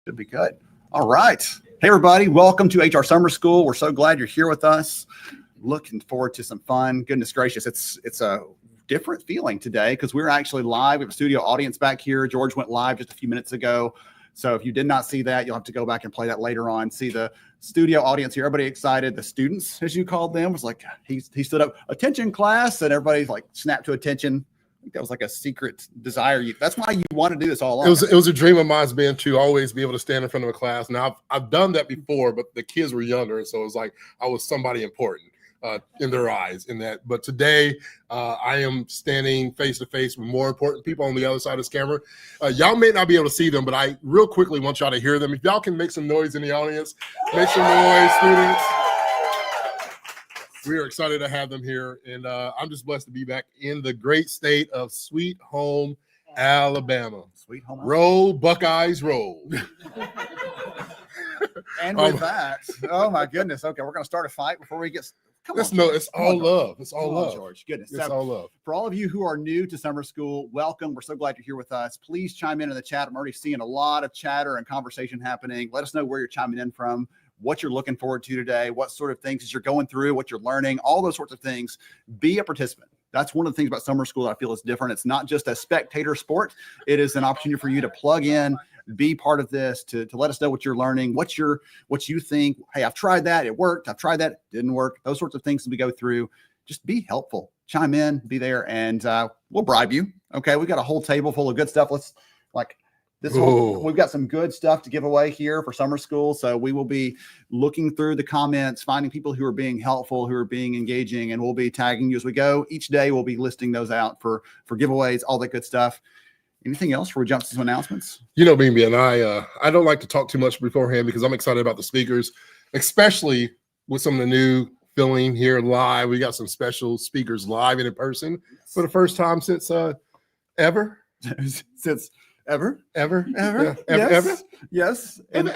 Should be good. All right. Hey, everybody. Welcome to HR Summer School. We're so glad you're here with us. Looking forward to some fun. Goodness gracious. It's a different feeling today because we're actually live. We have a studio audience back here. George went live just a few minutes ago. So if you did not see that, you'll have to go back and play that later on. See the studio audience here. Everybody excited. The students, as you called them, was like, he stood up, attention class, and everybody's like snapped to attention. I think that was like a secret desire. That's why you want to do this all along. It was a dream of mine being to always be able to stand in front of a class. Now I've done that before, but the kids were younger, so it was like I was somebody important in their eyes in that. But today I am standing face to face with more important people on the other side of this camera. Y'all may not be able to see them, but I real quickly want y'all to hear them. If y'all can make some noise in the audience, make some noise, students. We are excited to have them here, and I'm just blessed to be back in the great state of Sweet Home, Alabama. Sweet Home, roll, Buckeyes, roll. And with that, oh my goodness. Okay, we're going to start a fight before we get. It's all love. It's all love, George. Goodness, it's all love. For all of you who are new to summer school, welcome. We're so glad you're here with us. Please chime in the chat. I'm already seeing a lot of chatter and conversation happening. Let us know where you're chiming in from, what you're looking forward to today, what sort of things you're going through, what you're learning, all those sorts of things. Be a participant. That's one of the things about summer school that I feel is different. It's not just a spectator sport. It is an opportunity for you to plug in, be part of this, to let us know what you're learning, what you think. Hey, I've tried that. It worked. I've tried that. It didn't work. Those sorts of things that we go through. Just be helpful. Chime in, be there, and we'll bribe you. Okay, we got a whole table full of good stuff. We've got some good stuff to give away here for summer school. So we will be looking through the comments, finding people who are being helpful, who are being engaging, and we'll be tagging you as we go. Each day we'll be listing those out for giveaways, all that good stuff. Anything else before we jump to some announcements? You know, Bean, and I don't like to talk too much beforehand because I'm excited about the speakers, especially with some of the new filling here live. We got some special speakers live and in person for the first time since ever. Since ever. Yeah, Yes. Yes. Ever.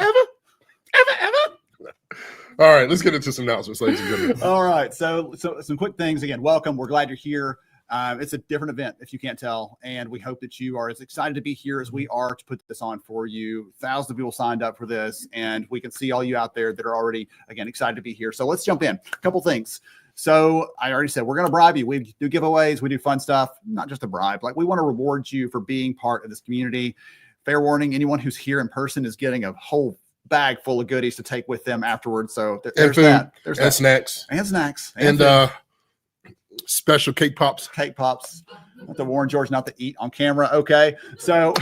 All right, let's get into some announcements, ladies and gentlemen. All right. So some quick things. Again, welcome. We're glad you're here. It's a different event, if you can't tell, and we hope that you are as excited to be here as we are to put this on for you. Thousands of people signed up for this, and we can see all you out there that are already, again, excited to be here. So let's jump in. A couple things. So I already said we're going to bribe you. We do giveaways. We do fun stuff, not just a bribe. Like, we want to reward you for being part of this community. Fair warning, anyone who's here in person is getting a whole bag full of goodies to take with them afterwards. So there's food, that. There's and that. snacks. And snacks. And special cake pops. Cake pops. I have to warn George not to eat on camera. Okay. So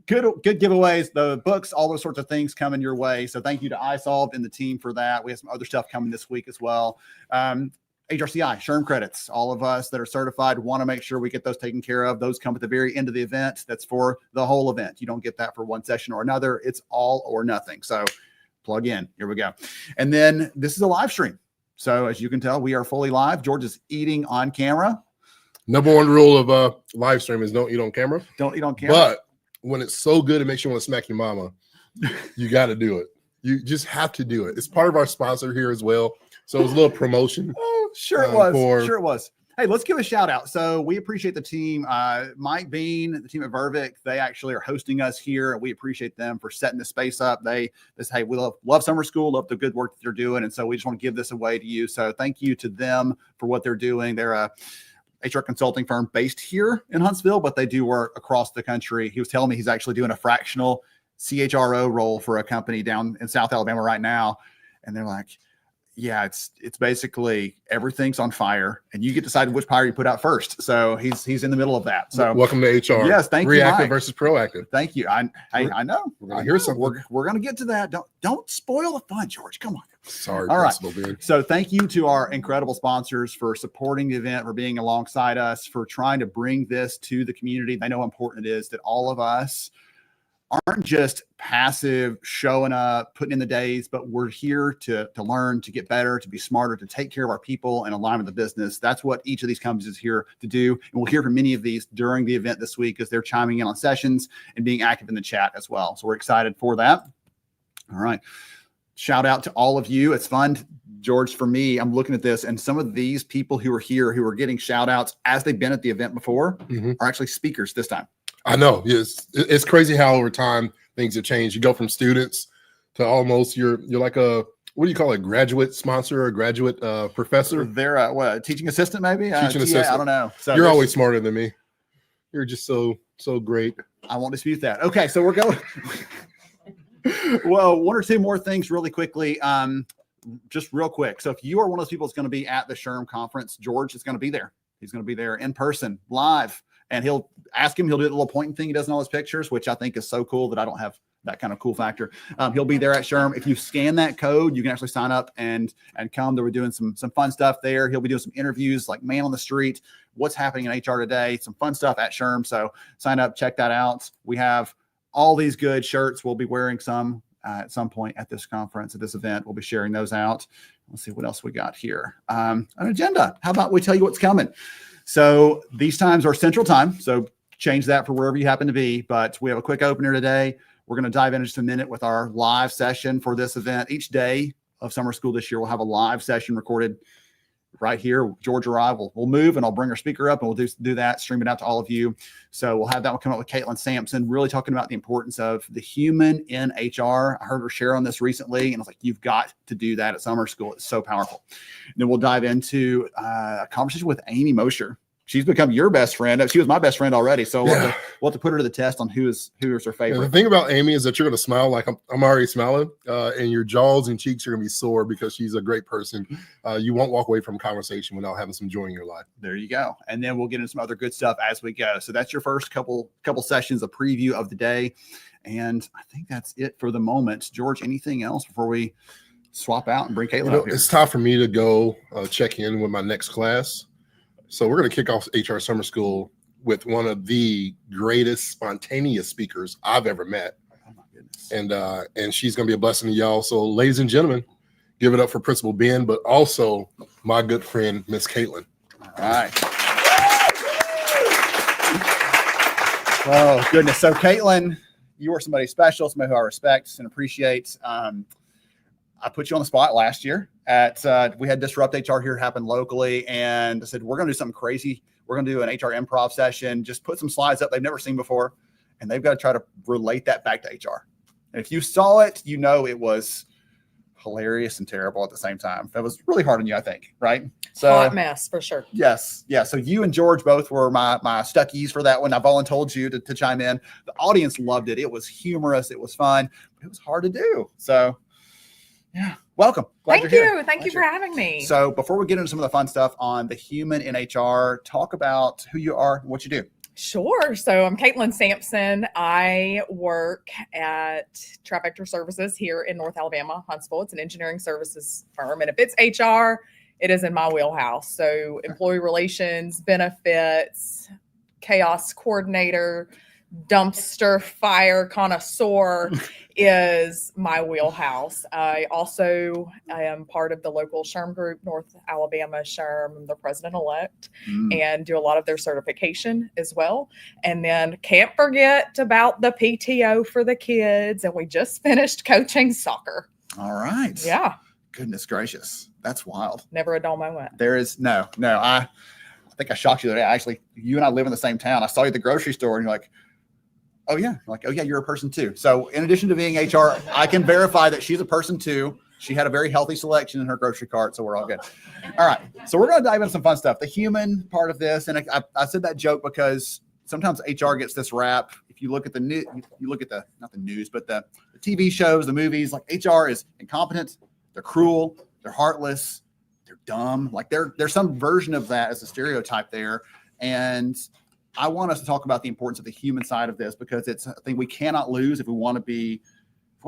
good giveaways, the books, all those sorts of things coming your way. So thank you to iSolved and the team for that. We have some other stuff coming this week as well. HRCI, SHRM credits. All of us that are certified want to make sure we get those taken care of. Those come at the very end of the event. That's for the whole event. You don't get that for one session or another. It's all or nothing. So plug in. Here we go. And then this is a live stream. So as you can tell, we are fully live. George is eating on camera. Number one rule of live stream is don't eat on camera. Don't eat on camera. But when it's so good, it makes you want to smack your mama. You got to do it. You just have to do it. It's part of our sponsor here as well. So it's a little promotion. Oh, sure it was. Sure it was. Hey, let's give a shout out. So we appreciate the team. Mike Bean, the team at Vervic, they actually are hosting us here, and we appreciate them for setting the space up. Hey, we love summer school, love the good work that they're doing, and so we just want to give this away to you. So thank you to them for what they're doing. They're a HR consulting firm based here in Huntsville, but they do work across the country. He was telling me he's actually doing a fractional CHRO role for a company down in South Alabama right now, and they're like, yeah, it's basically everything's on fire, and you get to decide which fire you put out first. So he's in the middle of that. So welcome to HR. Yes, thank you. Reactive versus proactive. Thank you. I know. We're gonna hear something. We're gonna get to that. Don't spoil the fun, George. Come on. Sorry. All right. So thank you to our incredible sponsors for supporting the event, for being alongside us, for trying to bring this to the community. They know how important it is that all of us aren't just passive showing up, putting in the days, but we're here to learn, to get better, to be smarter, to take care of our people and align with the business. That's what each of these companies is here to do. And we'll hear from many of these during the event this week as they're chiming in on sessions and being active in the chat as well. So we're excited for that. All right. Shout out to all of you. It's fun. George, for me, I'm looking at this, and some of these people who are here, who are getting shout outs as they've been at the event before, are actually speakers this time. I know. Yes. It's crazy how over time things have changed. You go from students to almost you're like a, what do you call it? Graduate sponsor or graduate professor? They're what, teaching assistant maybe? Teaching assistant. I don't know. So you're always smarter than me. You're just so great. I won't dispute that. Okay, so we're going. Well, one or two more things really quickly. Just real quick. So if you are one of those people that's going to be at the SHRM conference, George is going to be there. He's going to be there in person, live, and he'll ask him. He'll do the little pointing thing he does in all his pictures, which I think is so cool that I don't have that kind of cool factor. He'll be there at SHRM. If you scan that code, you can actually sign up and come. We're doing some fun stuff there. He'll be doing some interviews like man on the street, what's happening in HR today, some fun stuff at SHRM. So sign up, check that out. We have all these good shirts. We'll be wearing some at some point at this conference, at this event. We'll be sharing those out. Let's see what else we got here. An agenda. How about we tell you what's coming? So these times are Central Time. So change that for wherever you happen to be. But we have a quick opener today. We're going to dive in just a minute with our live session for this event. Each day of summer school this year, we'll have a live session recorded right here. George arrive. We'll move and I'll bring our speaker up and we'll do that, stream it out to all of you. So we'll have that one come up with Caitlin Sampson, really talking about the importance of the human in HR. I heard her share on this recently and I was like, you've got to do that at summer school. It's so powerful. And then we'll dive into a conversation with Amy Mosher. She's become your best friend. She was my best friend already. So we'll have to put her to the test on who is her favorite. Yeah, the thing about Amy is that you're going to smile like I'm already smiling, and your jaws and cheeks are going to be sore because she's a great person. You won't walk away from a conversation without having some joy in your life. There you go. And then we'll get into some other good stuff as we go. So that's your first couple sessions, a preview of the day. And I think that's it for the moment. George, anything else before we swap out and bring Caitlin up here? It's time for me to go check in with my next class. So we're going to kick off HR Summer School with one of the greatest spontaneous speakers I've ever met. Oh my goodness. And she's going to be a blessing to y'all. So ladies and gentlemen, give it up for Principal Ben, but also my good friend, Miss Caitlin. All right. Oh, goodness. So Caitlin, you are somebody special, somebody who I respect and appreciate. I put you on the spot last year we had Disrupt HR here happen locally. And I said, we're going to do something crazy. We're going to do an HR improv session. Just put some slides up they've never seen before. And they've got to try to relate that back to HR. And if you saw it, you know, it was hilarious and terrible at the same time. That was really hard on you, I think. Right. So hot mess for sure. Yes. Yeah. So you and George both were my stuckies for that one. I've told you to chime in. The audience loved it. It was humorous. It was fun, but it was hard to do. So yeah. Welcome. Thank you. Thank you for having me. So before we get into some of the fun stuff on the human in HR, talk about who you are and what you do. Sure. So I'm Caitlin Sampson. I work at Trifecta Services here in North Alabama, Huntsville. It's an engineering services firm. And if it's HR, it is in my wheelhouse. So employee relations, benefits, chaos coordinator, dumpster fire connoisseur is my wheelhouse. I also am part of the local SHRM group, North Alabama SHRM. I'm the president-elect and do a lot of their certification as well. And then can't forget about the PTO for the kids. And we just finished coaching soccer. All right. Yeah. Goodness gracious. That's wild. Never a dull moment. There is no. I think I shocked you the other day. Actually, you and I live in the same town. I saw you at the grocery store and you're like, oh yeah. I'm like, oh yeah, you're a person too. So in addition to being HR, I can verify that she's a person too. She had a very healthy selection in her grocery cart. So we're all good. All right. So we're going to dive into some fun stuff. The human part of this. And I said that joke because sometimes HR gets this rap. If you look at the news, you look at not the news, but the TV shows, the movies, like HR is incompetent. They're cruel. They're heartless. They're dumb. Like there's some version of that as a stereotype there. And I want us to talk about the importance of the human side of this because it's a thing we cannot lose if we want to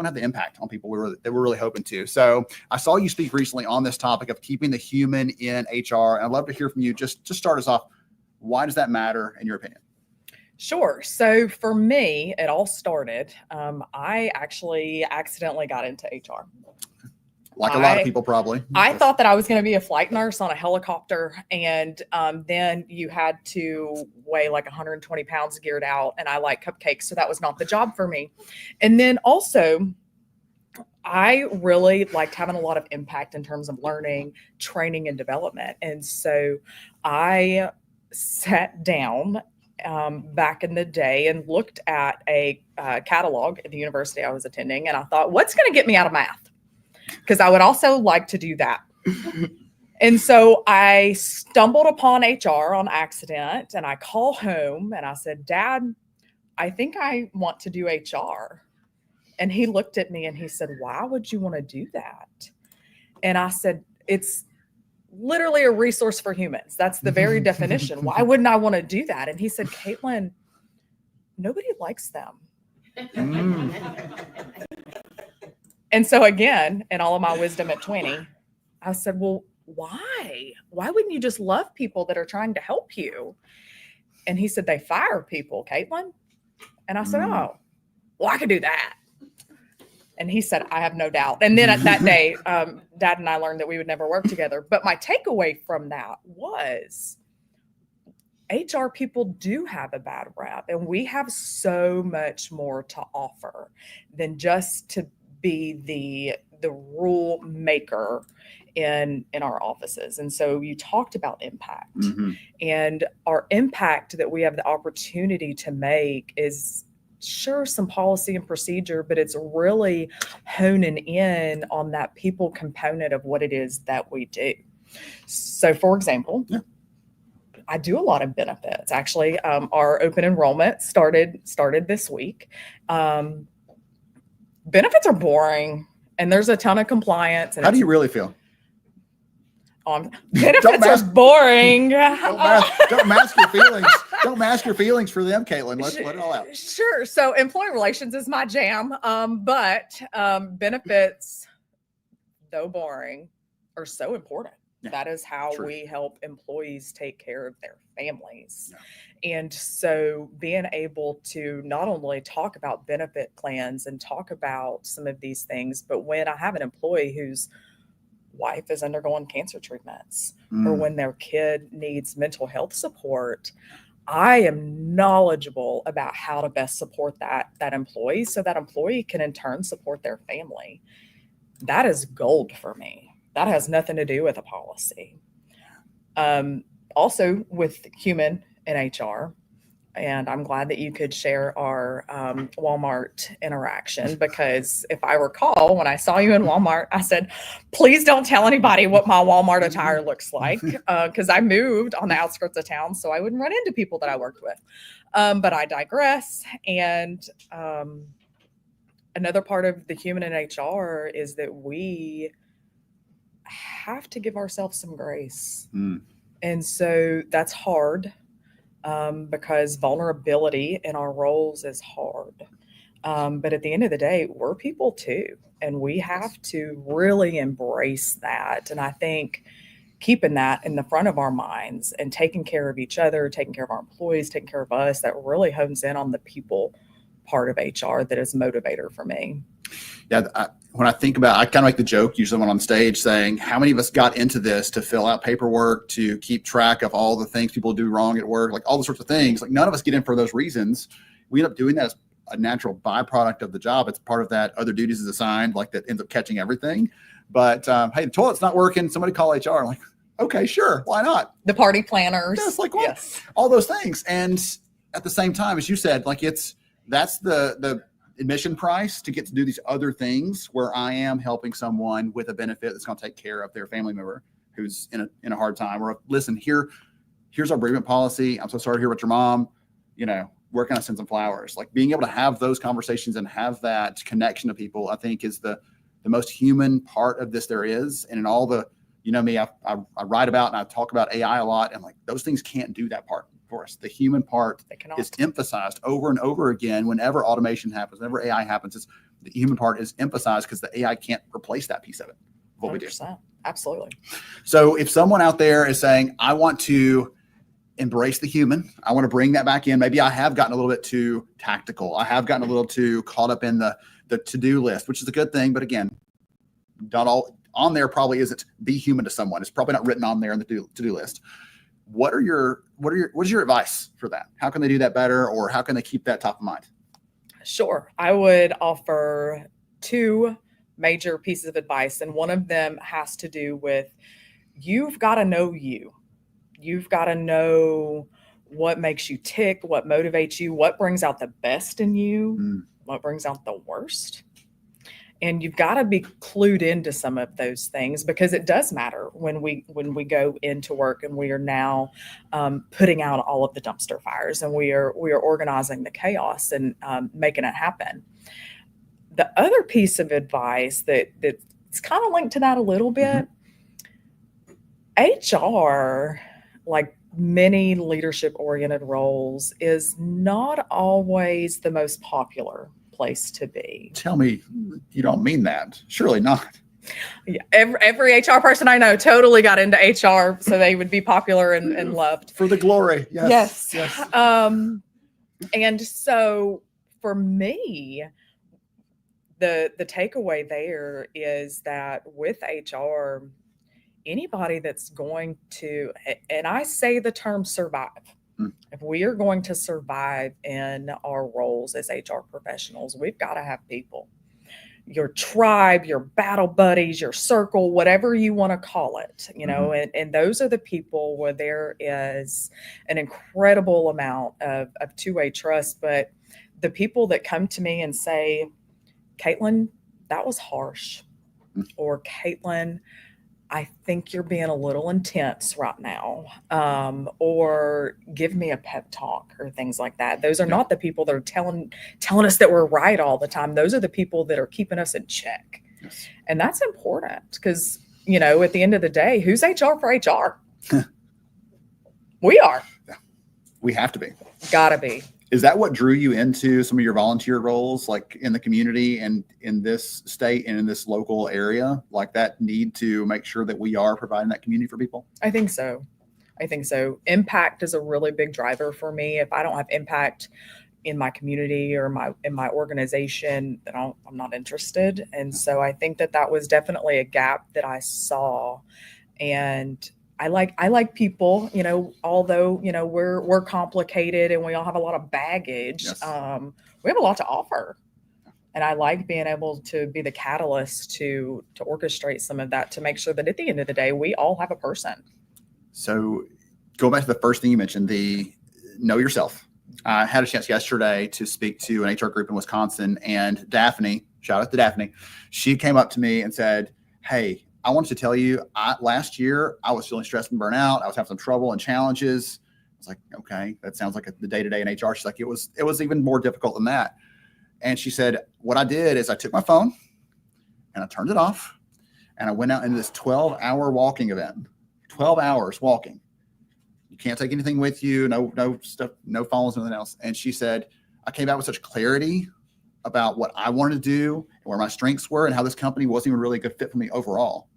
have the impact on people that we're really hoping to. So I saw you speak recently on this topic of keeping the human in HR. And I'd love to hear from you. Just start us off. Why does that matter in your opinion? Sure. So for me, it all started. I actually accidentally got into HR. Like a lot of people probably. I thought that I was going to be a flight nurse on a helicopter. And then you had to weigh like 120 pounds geared out. And I like cupcakes. So that was not the job for me. And then also, I really liked having a lot of impact in terms of learning, training, and development. And so I sat down back in the day and looked at a catalog at the university I was attending, and I thought, what's going to get me out of math? Because I would also like to do that. And so I stumbled upon HR on accident, and I call home and I said, Dad, I think I want to do HR. And he looked at me and he said, why would you want to do that? And I said, it's literally a resource for humans. That's the very definition. Why wouldn't I want to do that? And he said, Caitlin, nobody likes them. And so again, in all of my wisdom at 20, I said, well, why? Why wouldn't you just love people that are trying to help you? And he said, they fire people, Caitlin. And I said, oh, well, I could do that. And he said, I have no doubt. And then at that day, Dad and I learned that we would never work together. But my takeaway from that was HR people do have a bad rap, and we have so much more to offer than just to be the rule maker in our offices. And so you talked about impact, and our impact that we have the opportunity to make is sure some policy and procedure, but it's really honing in on that people component of what it is that we do. So for example, I do a lot of benefits. Actually, our open enrollment started this week. Benefits are boring, and there's a ton of compliance. And how do you really feel? Benefits are boring. Don't mask your feelings. Don't mask your feelings for them, Caitlin. Let's let it all out. Sure. So employee relations is my jam. But benefits, though boring, are so important. Yeah, that is how we help employees take care of their families. Yeah. And so being able to not only talk about benefit plans and talk about some of these things, but when I have an employee whose wife is undergoing cancer treatments or when their kid needs mental health support, I am knowledgeable about how to best support that employee so that employee can in turn support their family. That is gold for me. That has nothing to do with a policy. Also with human in HR, and I'm glad that you could share our Walmart interaction, because if I recall, when I saw you in Walmart, I said, please don't tell anybody what my Walmart attire looks like, because I moved on the outskirts of town so I wouldn't run into people that I worked with. But I digress. And another part of the human in HR is that we have to give ourselves some grace. And so that's hard. Because vulnerability in our roles is hard. But at the end of the day, we're people too. And we have to really embrace that. And I think keeping that in the front of our minds and taking care of each other, taking care of our employees, taking care of us, that really hones in on the people part of HR that is a motivator for me. Yeah, when I think about, I kind of make the joke, usually when on stage, saying how many of us got into this to fill out paperwork, to keep track of all the things people do wrong at work, like all the sorts of things. Like none of us get in for those reasons. We end up doing that as a natural byproduct of the job. It's part of that other duties is assigned, like that ends up catching everything. But hey, the toilet's not working. Somebody call HR. I'm like, okay, sure, why not? The party planners. Yes, like what? Yes. All those things. And at the same time, as you said, like that's the admission price to get to do these other things where I am helping someone with a benefit that's going to take care of their family member who's in a hard time. Or listen, here's our bereavement policy. I'm so sorry to hear about your mom. You know, where can I send some flowers? Like being able to have those conversations and have that connection to people, I think is the most human part of this there is. And in all the, you know me, I write about and I talk about AI a lot, and like those things can't do that part for us. The human part is emphasized over and over again. Whenever automation happens, whenever AI happens, the human part is emphasized because the AI can't replace that piece of it. What 100%. We do. Absolutely. So if someone out there is saying, I want to embrace the human, I want to bring that back in. Maybe I have gotten a little bit too tactical. I have gotten a little too caught up in the to-do list, which is a good thing. But again, not all on there probably isn't be human to someone. It's probably not written on there in the to-do list. What is your advice for that? How can they do that better, or how can they keep that top of mind? Sure. I would offer two major pieces of advice. And one of them has to do with, you've got to know you. You've got to know what makes you tick, what motivates you, what brings out the best in you, what brings out the worst. And you've got to be clued into some of those things, because it does matter when we go into work and we are now putting out all of the dumpster fires, and we are organizing the chaos and making it happen. The other piece of advice that's kind of linked to that a little bit, HR, like many leadership oriented roles, is not always the most popular place to be. Tell me you don't mean that. Surely not. Yeah, every HR person I know totally got into HR so they would be popular and loved. For the glory. Yes. And so for me, the takeaway there is that with HR, anybody that's going to, and I say the term survive, if we are going to survive in our roles as HR professionals, we've got to have people. Your tribe, your battle buddies, your circle, whatever you want to call it, and those are the people where there is an incredible amount of two-way trust. But the people that come to me and say, Caitlin, that was harsh, or Caitlin, I think you're being a little intense right now, or give me a pep talk, or things like that. Those are not the people that are telling us that we're right all the time. Those are the people that are keeping us in check. Yes. And that's important, because, at the end of the day, who's HR for HR? We are. Yeah. We have to be. Gotta be. Is that what drew you into some of your volunteer roles, like in the community and in this state and in this local area, like that need to make sure that we are providing that community for people? I think so. Impact is a really big driver for me. If I don't have impact in my community or in my organization, then I'm not interested. And so I think that was definitely a gap that I saw. And I like people, although, we're complicated and we all have a lot of baggage. Yes. We have a lot to offer. And I like being able to be the catalyst to orchestrate some of that, to make sure that at the end of the day, we all have a person. So go back to the first thing you mentioned, the know yourself. I had a chance yesterday to speak to an HR group in Wisconsin, and Daphne, shout out to Daphne, she came up to me and said, hey, I wanted to tell you, last year I was feeling stressed and burnt out. I was having some trouble and challenges. I was like, okay, that sounds like the day-to-day in HR. She's like, it was even more difficult than that. And she said, what I did is I took my phone and I turned it off, and I went out into this 12-hour walking event, 12 hours walking. You can't take anything with you, no stuff, no phones, nothing else. And she said, I came out with such clarity about what I wanted to do and where my strengths were and how this company wasn't even really a good fit for me overall.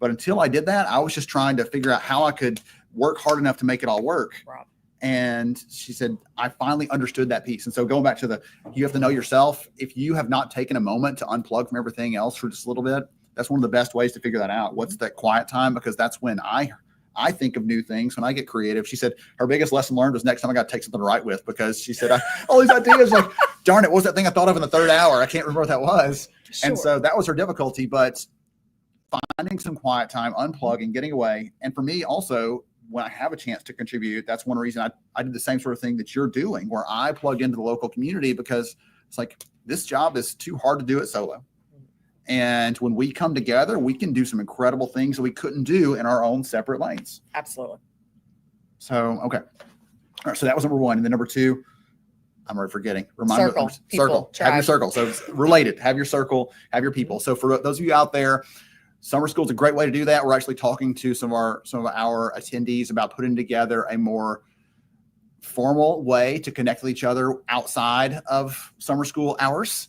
But until I did that, I was just trying to figure out how I could work hard enough to make it all work. Right. And she said, I finally understood that piece. And so going back to you have to know yourself. If you have not taken a moment to unplug from everything else for just a little bit, that's one of the best ways to figure that out. What's that quiet time? Because that's when I think of new things, when I get creative. She said her biggest lesson learned was next time I got to take something to write with, because she said, all these ideas, like, darn it, what was that thing I thought of in the third hour? I can't remember what that was. Sure. And so that was her difficulty, but finding some quiet time, unplugging, getting away. And for me also, when I have a chance to contribute, that's one reason I did the same sort of thing that you're doing, where I plugged into the local community, because it's like, this job is too hard to do it solo. And when we come together, we can do some incredible things that we couldn't do in our own separate lanes. Absolutely. So, okay. All right. So that was number one. And then number two, I'm already forgetting. Circle. Have your circle. So it's related. Have your circle. Have your people. So for those of you out there, summer school is a great way to do that. We're actually talking to some of our attendees about putting together a more formal way to connect with each other outside of summer school hours,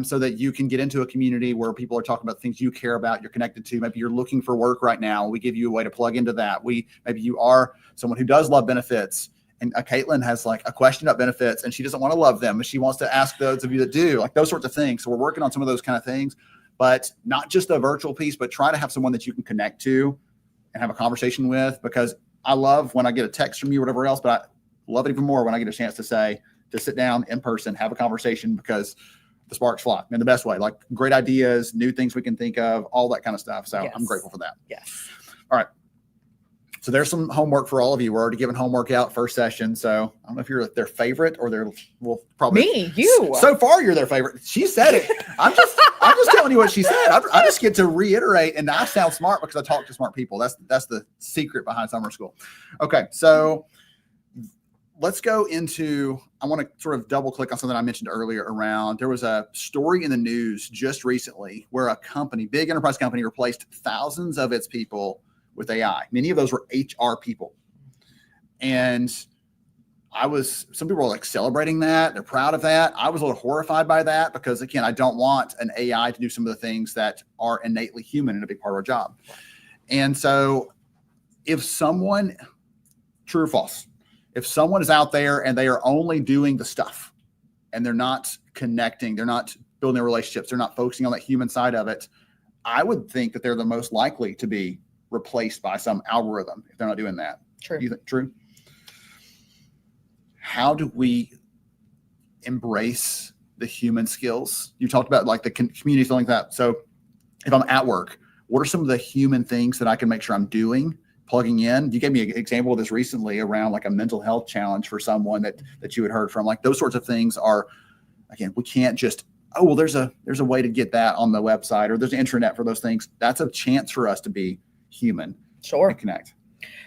so that you can get into a community where people are talking about things you care about, you're connected to. Maybe you're looking for work right now. We give you a way to plug into that. Maybe you are someone who does love benefits, and Caitlin has like a question about benefits and she doesn't want to love them, and she wants to ask those of you that do, like those sorts of things. So we're working on some of those kind of things, but not just a virtual piece, but try to have someone that you can connect to and have a conversation with, because I love when I get a text from you or whatever else, but I love it even more when I get a chance to sit down in person, have a conversation, because the sparks fly in the best way, like great ideas, new things we can think of, all that kind of stuff. So yes. I'm grateful for that. Yes. All right. So there's some homework for all of you. We're already giving homework out first session. So I don't know if you're their favorite or their, well, probably Me, you. So far, you're their favorite. She said it. I'm just telling you what she said. I just get to reiterate, and I sound smart because I talk to smart people. That's the secret behind summer school. Okay, so let's go into, I want to sort of double click on something I mentioned earlier around, there was a story in the news just recently where a company, big enterprise company, replaced thousands of its people with AI. Many of those were HR people. And some people were like celebrating that. They're proud of that. I was a little horrified by that because, again, I don't want an AI to do some of the things that are innately human and a big part of our job. And so if someone, true or false, if someone is out there and they are only doing the stuff and they're not connecting, they're not building their relationships, they're not focusing on that human side of it, I would think that they're the most likely to be replaced by some algorithm if they're not doing that. True. You think true? How do we embrace the human skills? You talked about like the community feeling that. So if I'm at work, what are some of the human things that I can make sure I'm doing? Plugging in. You gave me an example of this recently around like a mental health challenge for someone that you had heard from. Like those sorts of things are, again, we can't just, oh, well, there's a way to get that on the website or there's an intranet for those things. That's a chance for us to be human. Sure. And connect.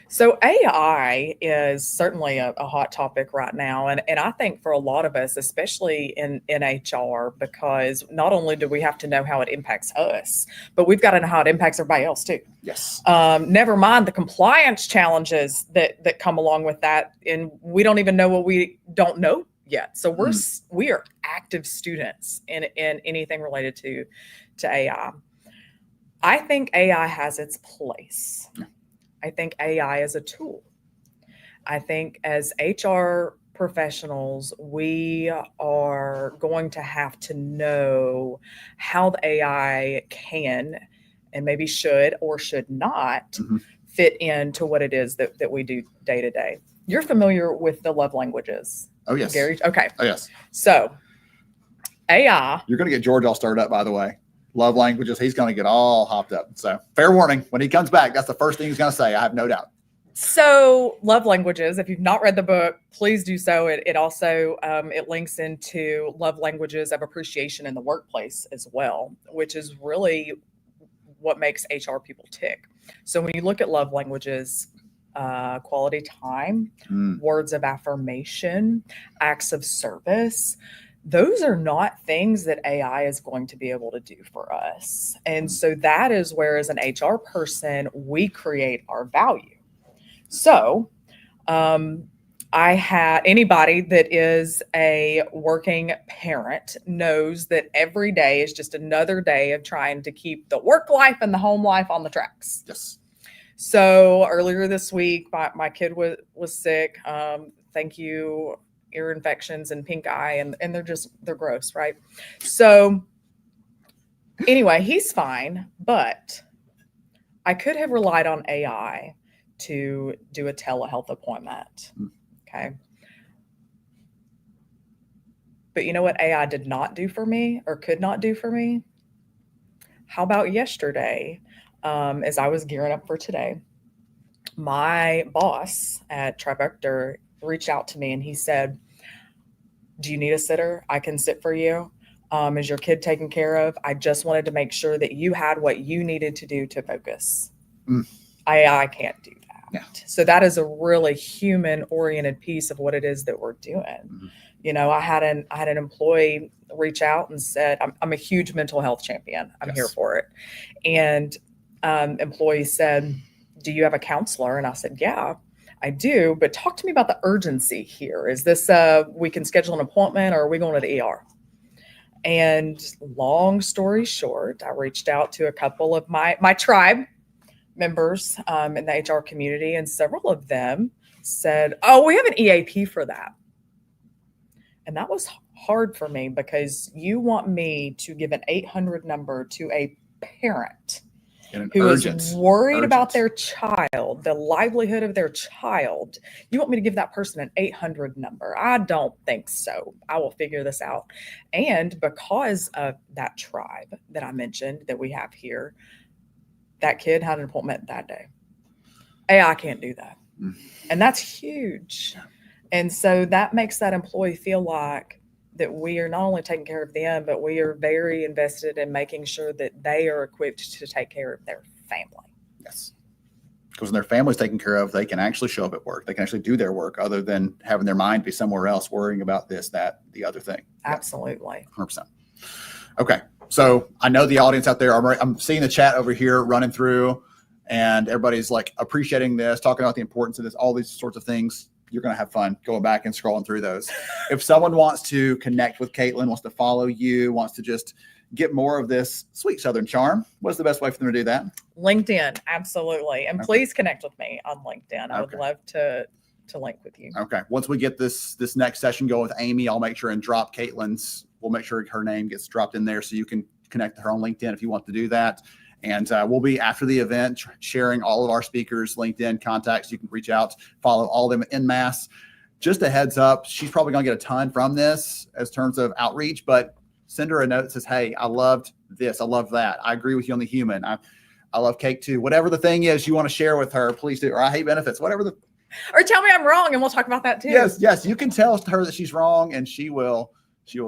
So AI is certainly a hot topic right now. And I think for a lot of us, especially in HR, because not only do we have to know how it impacts us, but we've got to know how it impacts everybody else too. Yes. Never mind the compliance challenges that come along with that. And we don't even know what we don't know yet. So we are active students in anything related to AI. I think AI has its place. Yeah. I think AI is a tool. I think as HR professionals, we are going to have to know how the AI can and maybe should or should not fit into what it is that we do day to day. You're familiar with the love languages. Oh, yes. Gary? Okay. Oh, yes. So AI. You're going to get George all stirred up, by the way. Love languages. He's going to get all hopped up. So fair warning, when he comes back, that's the first thing he's going to say. I have no doubt. So love languages, if you've not read the book, please do so. It also, it links into love languages of appreciation in the workplace as well, which is really what makes HR people tick. So when you look at love languages, quality time, words of affirmation, acts of service, those are not things that AI is going to be able to do for us. And so that is where, as an HR person, we create our value. So anybody that is a working parent knows that every day is just another day of trying to keep the work life and the home life on the tracks. Yes. So earlier this week, my kid was sick. Thank you. Ear infections and pink eye, and they're gross, right? So anyway, he's fine, but I could have relied on AI to do a telehealth appointment. Okay. But you know what AI did not do for me or could not do for me? How about yesterday, as I was gearing up for today, my boss at Trifecta reached out to me and he said, do you need a sitter? I can sit for you. Is your kid taken care of? I just wanted to make sure that you had what you needed to do to focus. AI can't do that. Yeah. So that is a really human oriented piece of what it is that we're doing. You know, I had an employee reach out and said, I'm a huge mental health champion. I'm here for it. And employee said, do you have a counselor? And I said, yeah, I do, but talk to me about the urgency here. Is this we can schedule an appointment or are we going to the ER? And long story short, I reached out to a couple of my tribe members in the HR community, and several of them said, oh, we have an EAP for that. And that was hard for me because you want me to give an 800 number to a parent who is worried about their child, the livelihood of their child. You want me to give that person an 800 number? I don't think so. I will figure this out. And because of that tribe that I mentioned that we have here, that kid had an appointment that day. AI can't do that. Mm. And that's huge. And so that makes that employee feel like that we are not only taking care of them, but we are very invested in making sure that they are equipped to take care of their family. Yes. Because when their family's taken care of, they can actually show up at work. They can actually do their work other than having their mind be somewhere else, worrying about this, that, the other thing. Absolutely. 100%. Okay. So I know the audience out there, I'm seeing the chat over here running through, and everybody's like appreciating this, talking about the importance of this, all these sorts of things. You're going to have fun going back and scrolling through those. If someone wants to connect with Caitlin, wants to follow you, wants to just get more of this sweet Southern charm, what's the best way for them to do that? LinkedIn, absolutely. And please connect with me on LinkedIn. I would love to link with you. Okay. Once we get this next session going with Amy, I'll make sure and drop Caitlin's. We'll make sure her name gets dropped in there so you can connect to her on LinkedIn if you want to do that. And we'll be, after the event, sharing all of our speakers' LinkedIn contacts. You can reach out, follow all of them en masse. Just a heads up, she's probably going to get a ton from this as terms of outreach, but send her a note that says, hey, I loved this. I love that. I agree with you on the human. I love cake too. Whatever the thing is you want to share with her, please do. Or I hate benefits, whatever the. Or tell me I'm wrong and we'll talk about that too. Yes. You can tell her that she's wrong and she will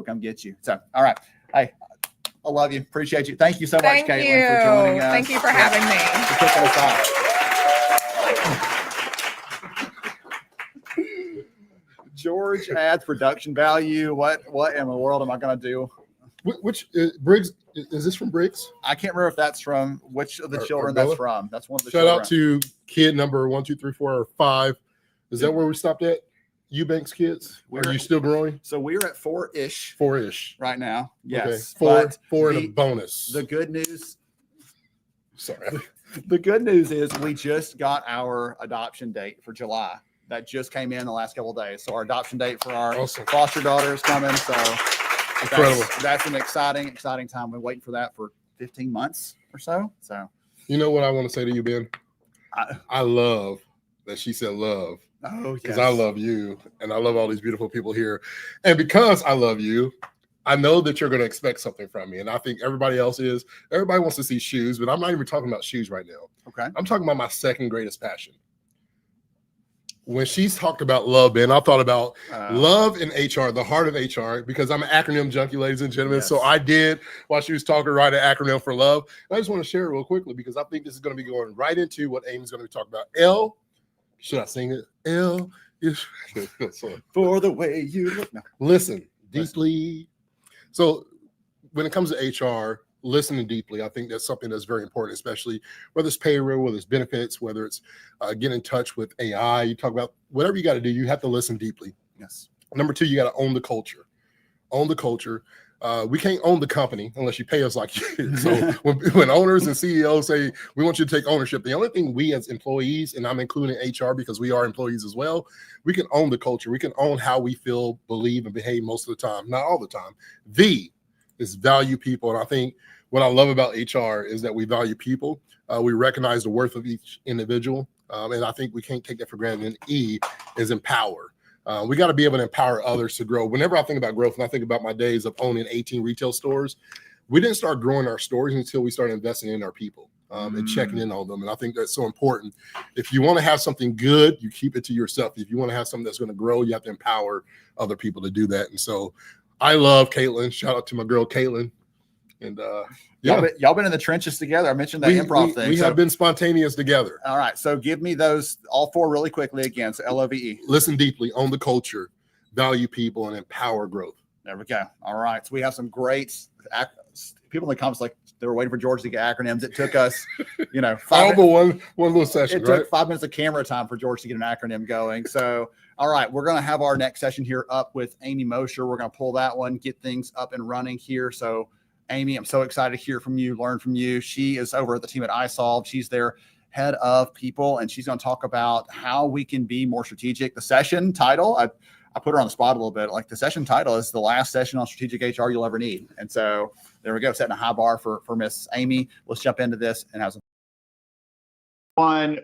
come get you. So, all right. Hey, I love you. Appreciate you. Thank you so much, Caitlin, for joining us. Thank you for having me. For kicking us off. George adds production value. What in the world am I going to do? Which Briggs, is this from Briggs? I can't remember if that's from which of the children that's from. That's one of the Shout children. out to kid number 1, 2, 3, 4, or 5. Is that where we stopped at? Eubanks kids? Are you still growing? So we're at 4-ish. 4-ish. Right now. Yes. Okay. Four and a bonus. The good news. Sorry. The good news is we just got our adoption date for July. That just came in the last couple of days. So our adoption date for our foster daughter is coming. So incredible. That's an exciting time. We've been waiting for that for 15 months or so. So you know what I want to say to you, Ben? I love that she said love. Oh, yes. Because I love you and I love all these beautiful people here. And because I love you, I know that you're going to expect something from me. And I think everybody else is. Everybody wants to see shoes, but I'm not even talking about shoes right now. Okay. I'm talking about my second greatest passion. When she's talked about love, Ben, I thought about love in HR, the heart of HR, because I'm an acronym junkie, ladies and gentlemen. Yes. So I did, while she was talking, write an acronym for love. And I just want to share it real quickly because I think this is going to be going right into what Amy's going to be talking about. L, should I sing it? L is for the way you look. No. Listen deeply. So when it comes to HR, listening deeply, I think that's something that's very important, especially whether it's payroll, whether it's benefits, whether it's get in touch with AI. You talk about whatever you got to do, you have to listen deeply. Yes. Number 2, you got to own the culture. Own the culture. We can't own the company unless you pay us like you. So when owners and CEOs say, we want you to take ownership, the only thing we as employees, and I'm including HR because we are employees as well, we can own the culture. We can own how we feel, believe, and behave most of the time. Not all the time. V is value people. And I think what I love about HR is that we value people. We recognize the worth of each individual. And I think we can't take that for granted. And E is empower. We got to be able to empower others to grow. Whenever I think about growth and I think about my days of owning 18 retail stores, we didn't start growing our stores until we started investing in our people and checking in on them. And I think that's so important. If you want to have something good, you keep it to yourself. If you want to have something that's going to grow, you have to empower other people to do that. And so I love Caitlin. Shout out to my girl, Caitlin. And y'all been in the trenches together. I mentioned that improv thing. We have been spontaneous together. All right. So give me those all 4 really quickly again. So LOVE. Listen deeply, own the culture, value people, and empower growth. There we go. All right. So we have some great people in the comments, like they were waiting for George to get acronyms. It took us, 5 one little session. It took 5 minutes of camera time for George to get an acronym going. So, all right, we're going to have our next session here up with Amy Mosher. We're going to pull that one, get things up and running here. So, Amy, I'm so excited to hear from you, learn from you. She is over at the team at iSolve. She's their head of people, and she's going to talk about how we can be more strategic. The session title, I put her on the spot a little bit. Like the session title is the last session on strategic HR you'll ever need. And so there we go, setting a high bar for Miss Amy. Let's jump into this and have some fun.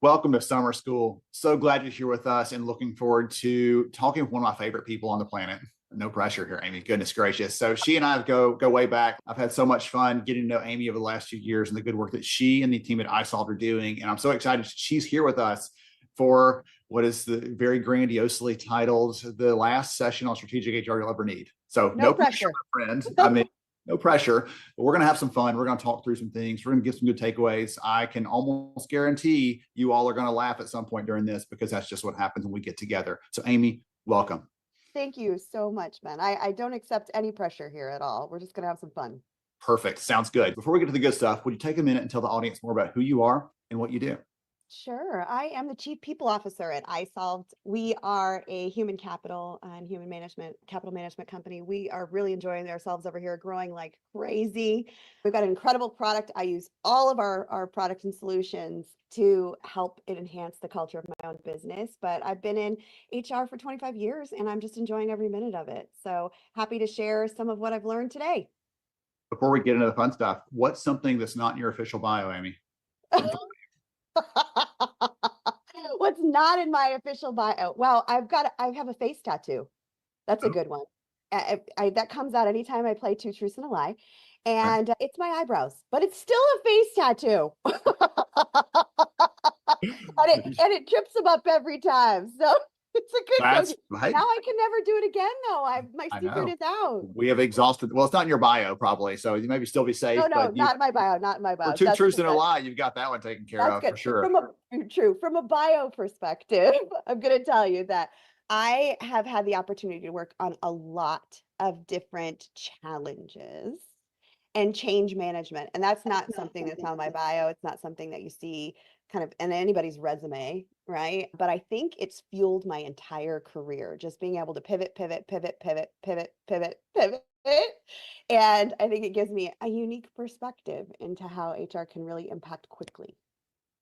Welcome to summer school. So glad you're here with us and looking forward to talking with one of my favorite people on the planet. No pressure here, Amy. Goodness gracious. So she and I go way back. I've had so much fun getting to know Amy over the last few years and the good work that she and the team at iSolved are doing. And I'm so excited she's here with us for what is the very grandiosely titled the last session on strategic HR you'll ever need. So no pressure, my friend. I mean, no pressure, but we're going to have some fun. We're going to talk through some things. We're going to get some good takeaways. I can almost guarantee you all are going to laugh at some point during this because that's just what happens when we get together. So Amy, welcome. Thank you so much, Ben. I don't accept any pressure here at all. We're just going to have some fun. Perfect. Sounds good. Before we get to the good stuff, would you take a minute and tell the audience more about who you are and what you do? Sure. I am the Chief People Officer at iSolved. We are a human capital and capital management company. We are really enjoying ourselves over here, growing like crazy. We've got an incredible product. I use all of our product and solutions to help it enhance the culture of my own business. But I've been in HR for 25 years and I'm just enjoying every minute of it. So happy to share some of what I've learned today. Before we get into the fun stuff, what's something that's not in your official bio, Amy? What's not in my official bio? Well, I have a face tattoo. That's a good one. That comes out anytime I play Two Truths and a Lie. And it's my eyebrows, but it's still a face tattoo. and it trips them up every time. So it's a good one. Right. Now I can never do it again, though. My secret is out. We have exhausted. Well, it's not in your bio, probably. So you maybe still be safe. No, not in my bio. Not in my bio. For Two Truths and a Lie, you've got that one taken care of for sure. From a bio perspective, I'm going to tell you that I have had the opportunity to work on a lot of different challenges and change management. And that's not something that's on my bio. It's not something that you see kind of in anybody's resume, right? But I think it's fueled my entire career, just being able to pivot. And I think it gives me a unique perspective into how HR can really impact quickly.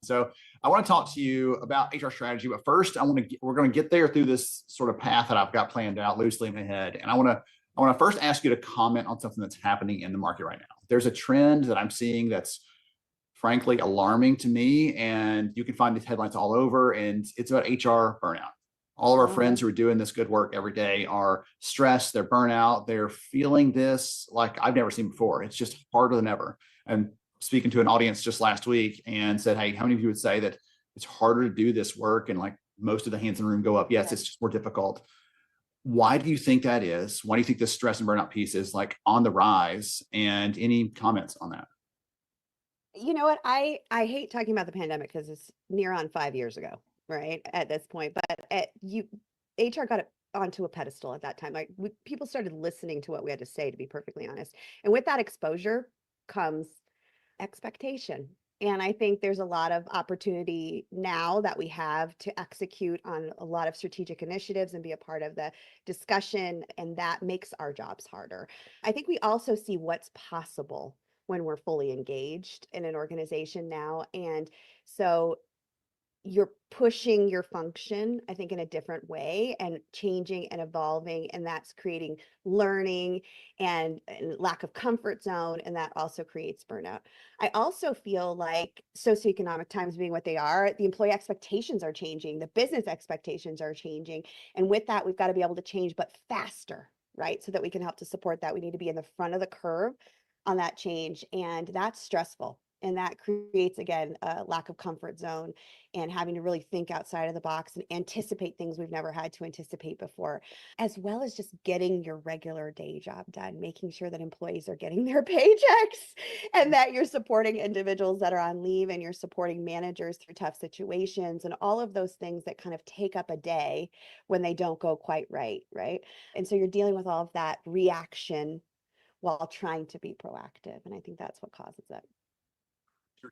So I want to talk to you about HR strategy, but first we're going to get there through this sort of path that I've got planned out loosely in my head. And I want to first ask you to comment on something that's happening in the market right now. There's a trend that I'm seeing that's frankly alarming to me, and you can find these headlines all over, and it's about HR burnout. All of our friends who are doing this good work every day are stressed, they're burnout, they're feeling this like I've never seen before. It's just harder than ever. And speaking to an audience just last week and said, hey, how many of you would say that it's harder to do this work? And like most of the hands in the room go up. Yes, it's just more difficult. Why do you think that is? Why do you think this stress and burnout piece is like on the rise? And any comments on that? You know what? I hate talking about the pandemic because it's near on 5 years ago, right? At this point, but HR got it onto a pedestal at that time. Like people started listening to what we had to say, to be perfectly honest. And with that exposure comes expectation. And I think there's a lot of opportunity now that we have to execute on a lot of strategic initiatives and be a part of the discussion. And that makes our jobs harder. I think we also see what's possible when we're fully engaged in an organization now. And so you're pushing your function, I think, in a different way and changing and evolving. And that's creating learning and lack of comfort zone. And that also creates burnout. I also feel like socioeconomic times being what they are, the employee expectations are changing, the business expectations are changing. And with that, we've got to be able to change, but faster, right? So that we can help to support that. We need to be in the front of the curve on that change. And that's stressful. And that creates, again, a lack of comfort zone and having to really think outside of the box and anticipate things we've never had to anticipate before, as well as just getting your regular day job done, making sure that employees are getting their paychecks and that you're supporting individuals that are on leave and you're supporting managers through tough situations and all of those things that kind of take up a day when they don't go quite right, right? And so you're dealing with all of that reaction while trying to be proactive. And I think that's what causes it.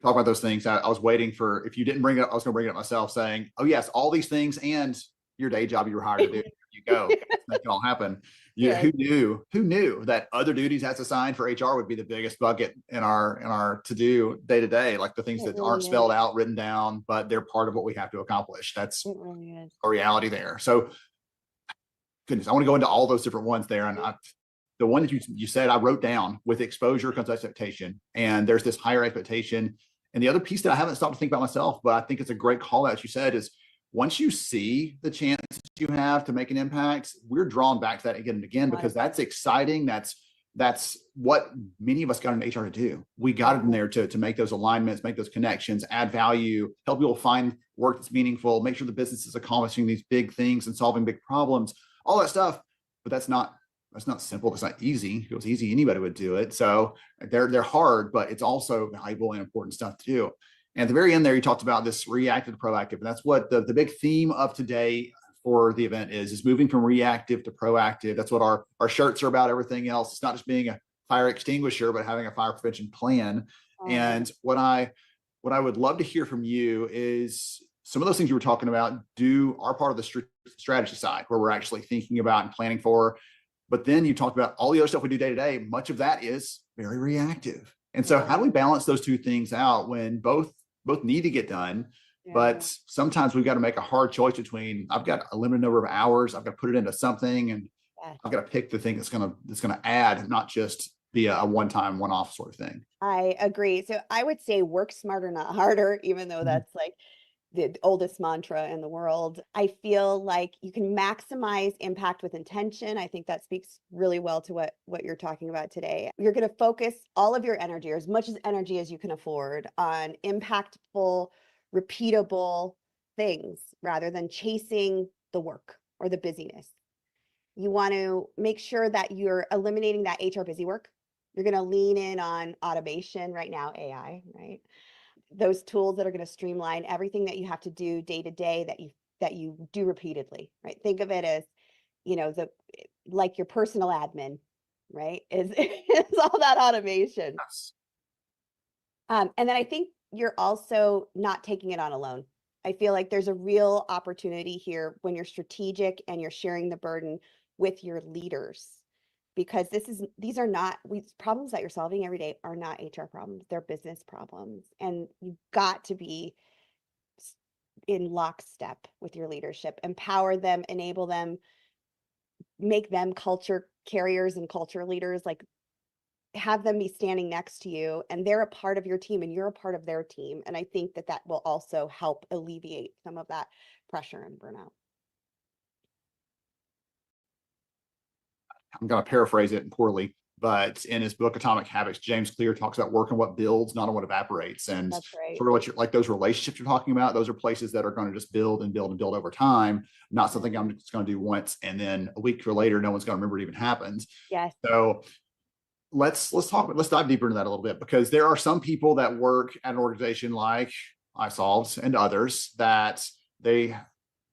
Talk about those things. I was waiting for, if you didn't bring it up, I was going to bring it up myself saying, oh yes, all these things and your day job you were hired to do. You go, make it all happen. Who knew that other duties as assigned for HR would be the biggest bucket in our to-do day to day, like the things that aren't spelled out, written down, but they're part of what we have to accomplish. That's a reality there. So goodness, I want to go into all those different ones there. And the one that you said, I wrote down, with exposure comes expectation. And there's this higher expectation. And the other piece that I haven't stopped to think about myself, but I think it's a great call out, you said, is once you see the chance you have to make an impact, we're drawn back to that again and again because that's exciting. That's what many of us got in HR to do. We got it in there to make those alignments, make those connections, add value, help people find work that's meaningful, make sure the business is accomplishing these big things and solving big problems, all that stuff. But that's not simple. That's not easy. If it was easy, anybody would do it. So they're hard, but it's also valuable and important stuff to do. And at the very end there, you talked about this reactive to proactive. And that's what the big theme of today for the event is moving from reactive to proactive. That's what our shirts are about. Everything else. It's not just being a fire extinguisher, but having a fire prevention plan. And what I would love to hear from you is some of those things you were talking about are part of the strategy side where we're actually thinking about and planning for. But then you talked about all the other stuff we do day to day. Much of that is very reactive. And so how do we balance those two things out when both need to get done? But sometimes we've got to make a hard choice between I've got a limited number of hours, I've got to put it into something, and I've got to pick the thing that's gonna add, not just be a one-time, one-off sort of thing. I agree. So I would say work smarter, not harder, even though that's like the oldest mantra in the world. I feel like you can maximize impact with intention. I think that speaks really well to what you're talking about today. You're going to focus all of your energy, or as much energy as you can afford, on impactful, repeatable things rather than chasing the work or the busyness. You want to make sure that you're eliminating that HR busy work. You're going to lean in on automation right now, AI, right? Those tools that are going to streamline everything that you have to do day to day that you do repeatedly, right? Think of it as, like your personal admin, right? Is all that automation. Yes. And then I think you're also not taking it on alone. I feel like there's a real opportunity here when you're strategic and you're sharing the burden with your leaders, because these problems that you're solving every day are not HR problems, they're business problems. And you've got to be in lockstep with your leadership, empower them, enable them, make them culture carriers and culture leaders, like have them be standing next to you, and they're a part of your team and you're a part of their team. And I think that will also help alleviate some of that pressure and burnout. I'm going to paraphrase it poorly, but in his book Atomic Habits, James Clear talks about work on what builds, not on what evaporates. And that's right. Sort of what you're like, those relationships you're talking about, those are places that are going to just build and build and build over time, not something I'm just going to do once and then a week or later no one's going to remember it even happened. Yes. So let's dive deeper into that a little bit, because there are some people that work at an organization like iSolved and others that they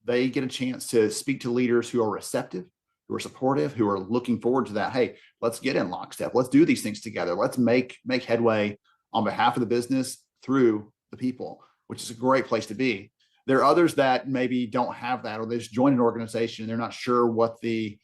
get a chance to speak to leaders who are receptive, who are supportive, who are looking forward to that. Hey, let's get in lockstep. Let's do these things together. Let's make headway on behalf of the business through the people, which is a great place to be. There are others that maybe don't have that, or they just join an organization and they're not sure what the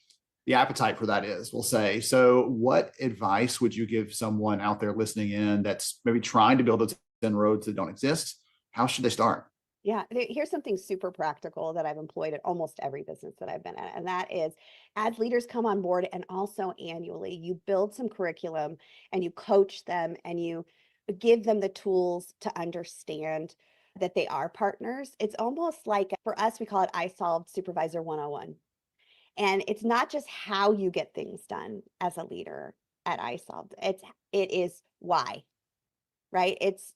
appetite for that is, we'll say. So what advice would you give someone out there listening in that's maybe trying to build those inroads that don't exist? How should they start? Yeah, here's something super practical that I've employed at almost every business that I've been at. And that is, as leaders come on board, and also annually, you build some curriculum and you coach them and you give them the tools to understand that they are partners. It's almost like, for us, we call it iSolved Supervisor 101. And it's not just how you get things done as a leader at iSolved. It is why. Right? It's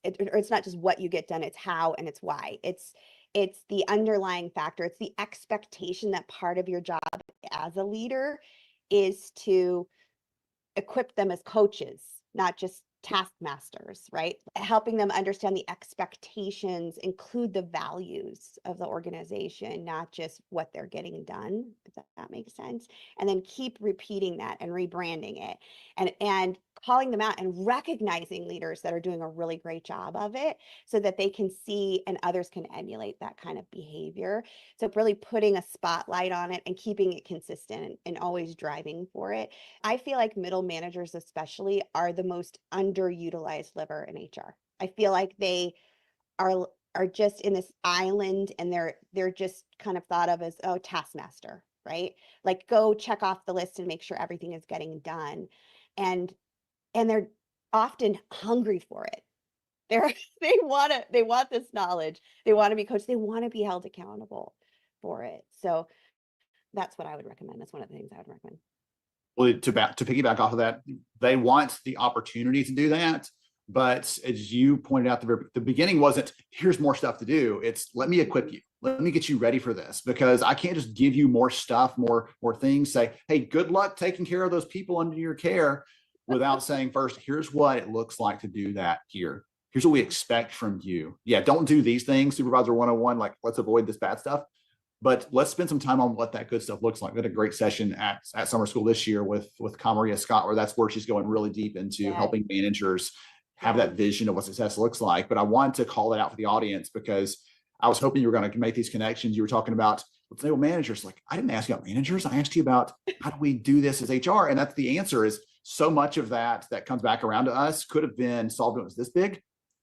not just what you get done, it's how and it's why. It's the underlying factor. It's the expectation that part of your job as a leader is to equip them as coaches, not just taskmasters, right? Helping them understand the expectations, include the values of the organization, not just what they're getting done, if that makes sense. And then keep repeating that and rebranding it and calling them out and recognizing leaders that are doing a really great job of it, so that they can see and others can emulate that kind of behavior. So really putting a spotlight on it and keeping it consistent and always driving for it. I feel like middle managers especially are the most underutilized lever in HR. I feel like they are just in this island, and they're just kind of thought of as, oh, taskmaster, right? Like, go check off the list and make sure everything is getting done. And they're often hungry for it. They're they want this knowledge. They want to be coached. They want to be held accountable for it. So that's what I would recommend. That's one of the things I would recommend. Well, to piggyback off of that, they want the opportunity to do that. But as you pointed out, the beginning wasn't, here's more stuff to do. It's, let me equip you. Let me get you ready for this, because I can't just give you more stuff, more things, say, hey, good luck taking care of those people under your care, without saying first, here's what it looks like to do that here. Here's what we expect from you. Yeah, don't do these things, Supervisor 101, like, let's avoid this bad stuff. But let's spend some time on what that good stuff looks like. We had a great session at summer school this year with Kamaria Scott, where that's where she's going really deep into helping managers have that vision of what success looks like. But I wanted to call that out for the audience, because I was hoping you were going to make these connections. You were talking about, let's say, well, managers. Like, I didn't ask you about managers. I asked you about, how do we do this as HR? And that's the answer. Is so much of that comes back around to us could have been solved when it was this big,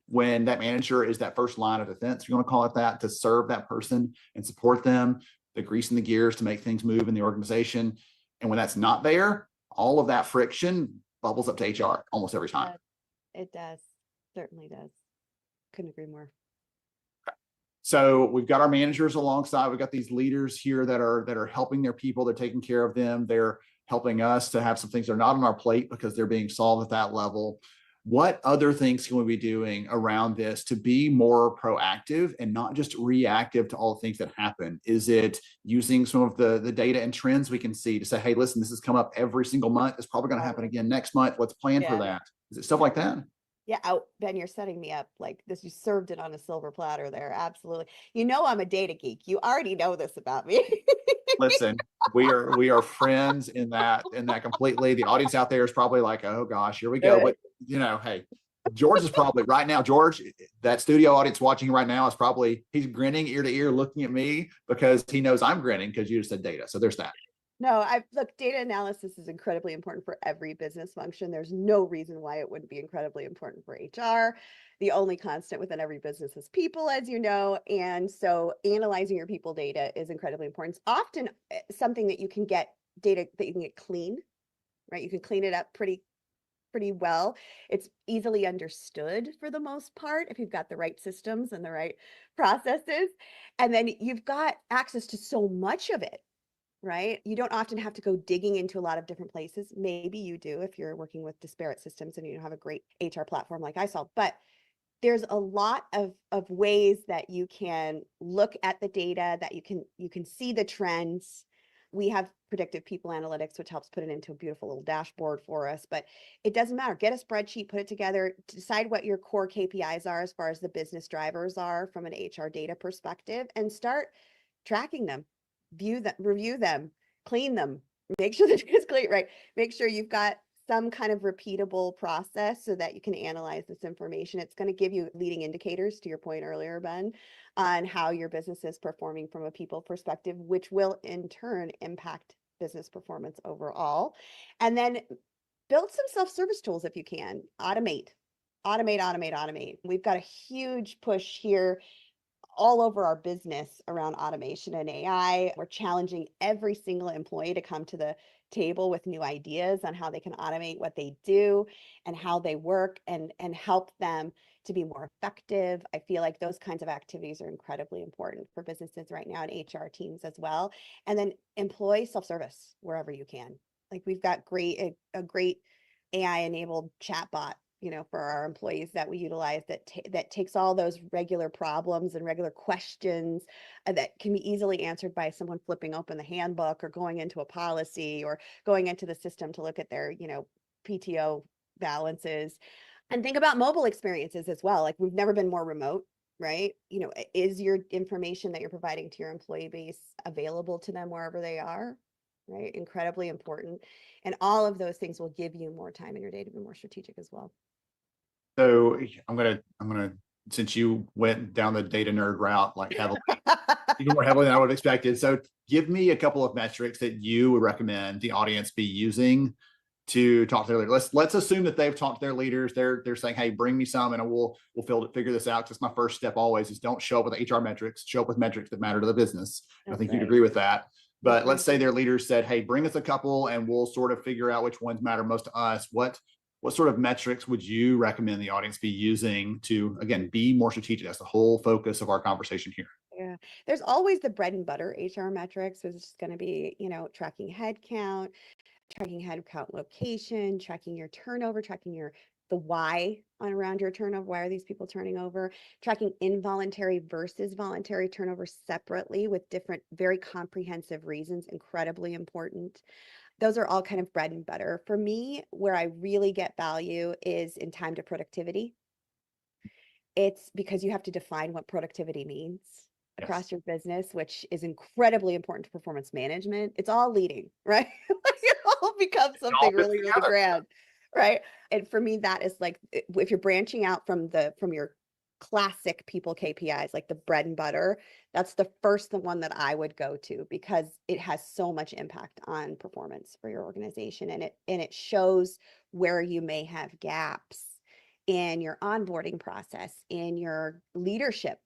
when that manager is that first line of defense, you want to call it that, to serve that person and support them, the grease in the gears to make things move in the organization. And when that's not there, all of that friction bubbles up to HR almost every time. It does. Certainly does. Couldn't agree more. So we've got our managers alongside. We've got these leaders here that are helping their people. They're taking care of them. They're helping us to have some things that are not on our plate because they're being solved at that level. What other things can we be doing around this to be more proactive and not just reactive to all the things that happen? Is it using some of the data and trends we can see to say, hey, listen, this has come up every single month. It's probably going to happen again next month. Let's plan for that. Is it stuff like that? Yeah, Ben, you're setting me up like this. You served it on a silver platter there. Absolutely. You know, I'm a data geek. You already know this about me. Listen, we are friends in that completely. The audience out there is probably like, oh gosh, here we go. But you know, hey, George is probably right now, George, that studio audience watching right now is probably, he's grinning ear to ear looking at me because he knows I'm grinning because you just said data. So there's that. No, look, data analysis is incredibly important for every business function. There's no reason why it wouldn't be incredibly important for HR. The only constant within every business is people, as you know. And so analyzing your people data is incredibly important. It's often something that you can get data that you can get clean, right? You can clean it up pretty well. It's easily understood for the most part if you've got the right systems and the right processes. And then you've got access to so much of it. Right? You don't often have to go digging into a lot of different places. Maybe you do if you're working with disparate systems and you don't have a great HR platform like I saw. But there's a lot of ways that you can look at the data, that you can see the trends. We have predictive people analytics, which helps put it into a beautiful little dashboard for us. But it doesn't matter. Get a spreadsheet, put it together, decide what your core KPIs are as far as the business drivers are from an HR data perspective, and start tracking them. View them, review them, clean them, make sure that it's clean, right? Make sure you've got some kind of repeatable process so that you can analyze this information. It's going to give you leading indicators, to your point earlier, Ben, on how your business is performing from a people perspective, which will in turn impact business performance overall. And then build some self-service tools if you can. Automate. We've got a huge push here all over our business around automation and AI. We're challenging every single employee to come to the table with new ideas on how they can automate what they do and how they work and help them to be more effective. I feel like those kinds of activities are incredibly important for businesses right now and HR teams as well. And then employ self-service wherever you can. Like we've got a great AI-enabled chatbot, for our employees that we utilize that takes all those regular problems and regular questions that can be easily answered by someone flipping open the handbook or going into a policy or going into the system to look at their, PTO balances. And think about mobile experiences as well. Like we've never been more remote, right? Is your information that you're providing to your employee base available to them wherever they are? Right? Incredibly important. And all of those things will give you more time in your day to be more strategic as well. So I'm gonna since you went down the data nerd route like heavily, even more heavily than I would have expected. So give me a couple of metrics that you would recommend the audience be using to talk to their leaders. Let's assume that they've talked to their leaders. They're saying, hey, bring me some and we'll figure this out. Because my first step always is don't show up with HR metrics, show up with metrics that matter to the business. I think you'd agree with that. But let's say their leaders said, hey, bring us a couple and we'll sort of figure out which ones matter most to us. What what sort of metrics would you recommend the audience be using to, again, be more strategic? That's the whole focus of our conversation here. Yeah, there's always the bread and butter HR metrics, which is going to be, tracking headcount, location, tracking your turnover, tracking the why on around your turnover. Why are these people turning over? Tracking involuntary versus voluntary turnover separately with different, very comprehensive reasons, incredibly important. Those are all kind of bread and butter. For me, where I really get value is in time to productivity. It's because you have to define what productivity means across your business, which is incredibly important to performance management. It's all leading, right? It all becomes something really, really grand, right? And for me, that is like, if you're branching out from your classic people KPIs, like the bread and butter, that's the first one that I would go to, because it has so much impact on performance for your organization, and it shows where you may have gaps in your onboarding process, in your leadership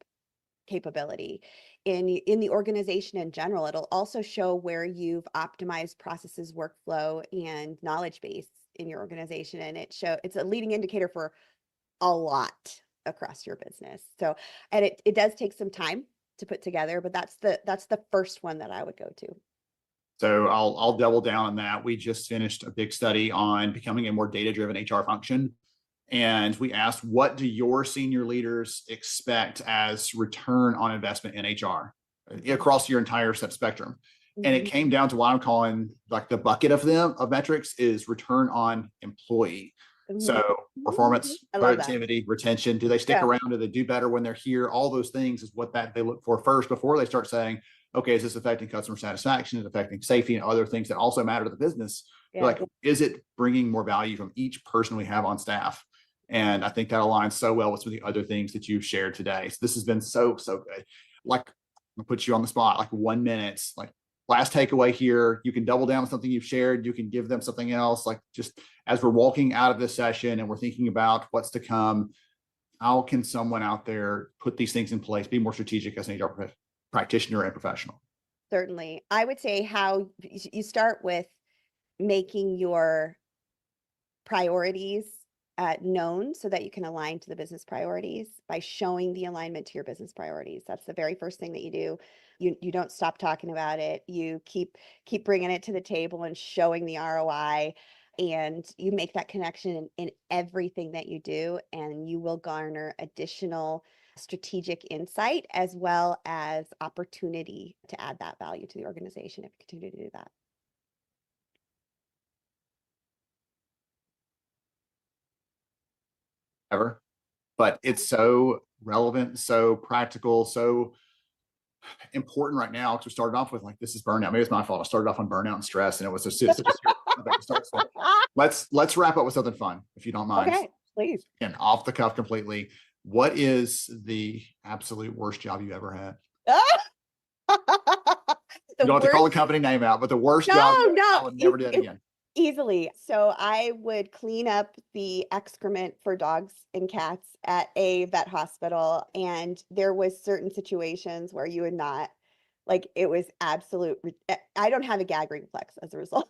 capability, in the organization in general. It'll also show where you've optimized processes, workflow, and knowledge base in your organization, and it's a leading indicator for a lot across your business. So, and it does take some time to put together, but that's the first one that I would go to. So I'll double down on that. We just finished a big study on becoming a more data-driven HR function. And we asked, what do your senior leaders expect as return on investment in HR across your entire spectrum? And it came down to what I'm calling like the bucket of metrics is return on employee. So performance, productivity, retention, do they stick around? Do they do better when they're here? All those things is what they look for first before they start saying, okay, is this affecting customer satisfaction? Is it affecting safety and other things that also matter to the business? Like, is it bringing more value from each person we have on staff? And I think that aligns so well with some of the other things that you've shared today. So this has been so good. Like, I'll put you on the spot, like 1 minute, like last takeaway here. You can double down on something you've shared. You can give them something else. Like, just as we're walking out of this session and we're thinking about what's to come, how can someone out there put these things in place, be more strategic as an HR practitioner and professional? Certainly. I would say how you start with making your priorities known so that you can align to the business priorities by showing the alignment to your business priorities. That's the very first thing that you do. You don't stop talking about it. You keep bringing it to the table and showing the ROI, and you make that connection in everything that you do, and you will garner additional strategic insight as well as opportunity to add that value to the organization if you continue to do that. Ever, but it's so relevant, so practical, so important right now. Because we started off with like, this is burnout. Maybe it's my fault. I started off on burnout and stress, and it was just let's wrap up with something fun, if you don't mind. Okay, please. And off the cuff completely. What is the absolute worst job you ever had? You don't have to call the company name out, but the worst job I would never do it again. Easily. So I would clean up the excrement for dogs and cats at a vet hospital. And there was certain situations where you would not, like, it was absolute. I don't have a gag reflex as a result.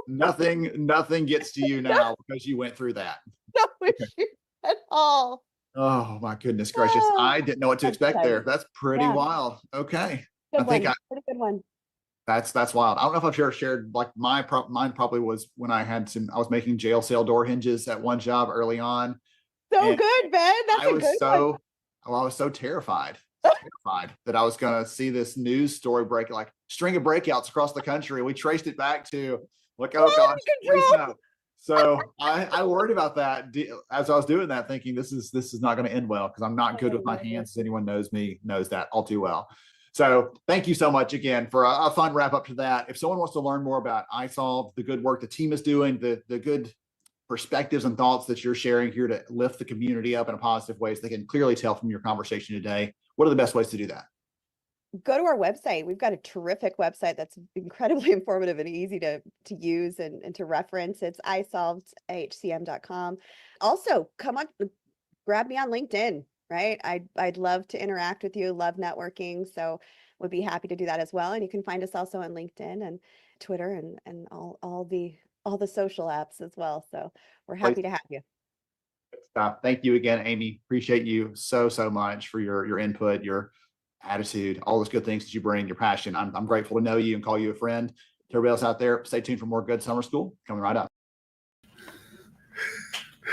Nothing gets to you now because you went through that. No issue at all. Oh my goodness gracious. I didn't know what to expect there. That's pretty wild. Okay. Pretty good one. That's wild. I don't know if I've shared like mine probably was when I was making jail cell door hinges at one job early on. So good, Ben. That's a good one. I was so terrified that I was going to see this news story break, like string of breakouts across the country. We traced it back to like, oh gosh, please no. So I worried about that as I was doing that, thinking this is not going to end well, because I'm not good with my hands. As anyone knows me knows that all too well. So thank you so much again for a fun wrap up to that. If someone wants to learn more about iSolve, the good work the team is doing, the good perspectives and thoughts that you're sharing here to lift the community up in a positive way, so they can clearly tell from your conversation today, what are the best ways to do that? Go to our website. We've got a terrific website that's incredibly informative and easy to use and to reference. It's isolvedhcm.com. Also, come on, grab me on LinkedIn. Right. I'd love to interact with you, love networking. So would be happy to do that as well. And you can find us also on LinkedIn and Twitter and all the all the social apps as well. So we're happy to have you. Thank you again, Amy. Appreciate you so much for your input, your attitude, all those good things that you bring, your passion. I'm grateful to know you and call you a friend. To everybody else out there, stay tuned for more good summer school coming right up.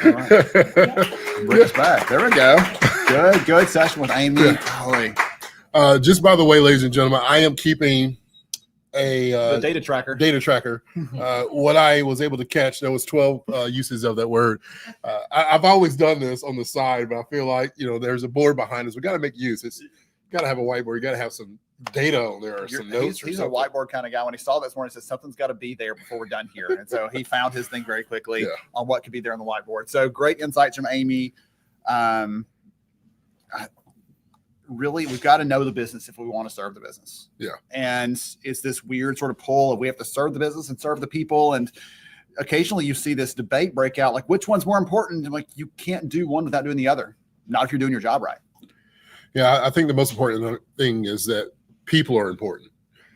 All right. Bring us back. There we go. Good session with Amy. Golly. Just by the way, ladies and gentlemen, I am keeping the data tracker. What I was able to catch, there was 12 uses of that word. I've always done this on the side, but I feel like, there's a board behind us. We got to make use. It's got to have a whiteboard. You got to have some data on there or some notes. He's a whiteboard kind of guy. When he saw this morning, he said something's got to be there before we're done here. And so he found his thing very quickly on what could be there on the whiteboard. So great insights from Amy. Really, we've got to know the business if we want to serve the business. Yeah. And it's this weird sort of pull of we have to serve the business and serve the people. And occasionally you see this debate break out, like which one's more important? And like, you can't do one without doing the other. Not if you're doing your job right. Yeah. I think the most important thing is that people are important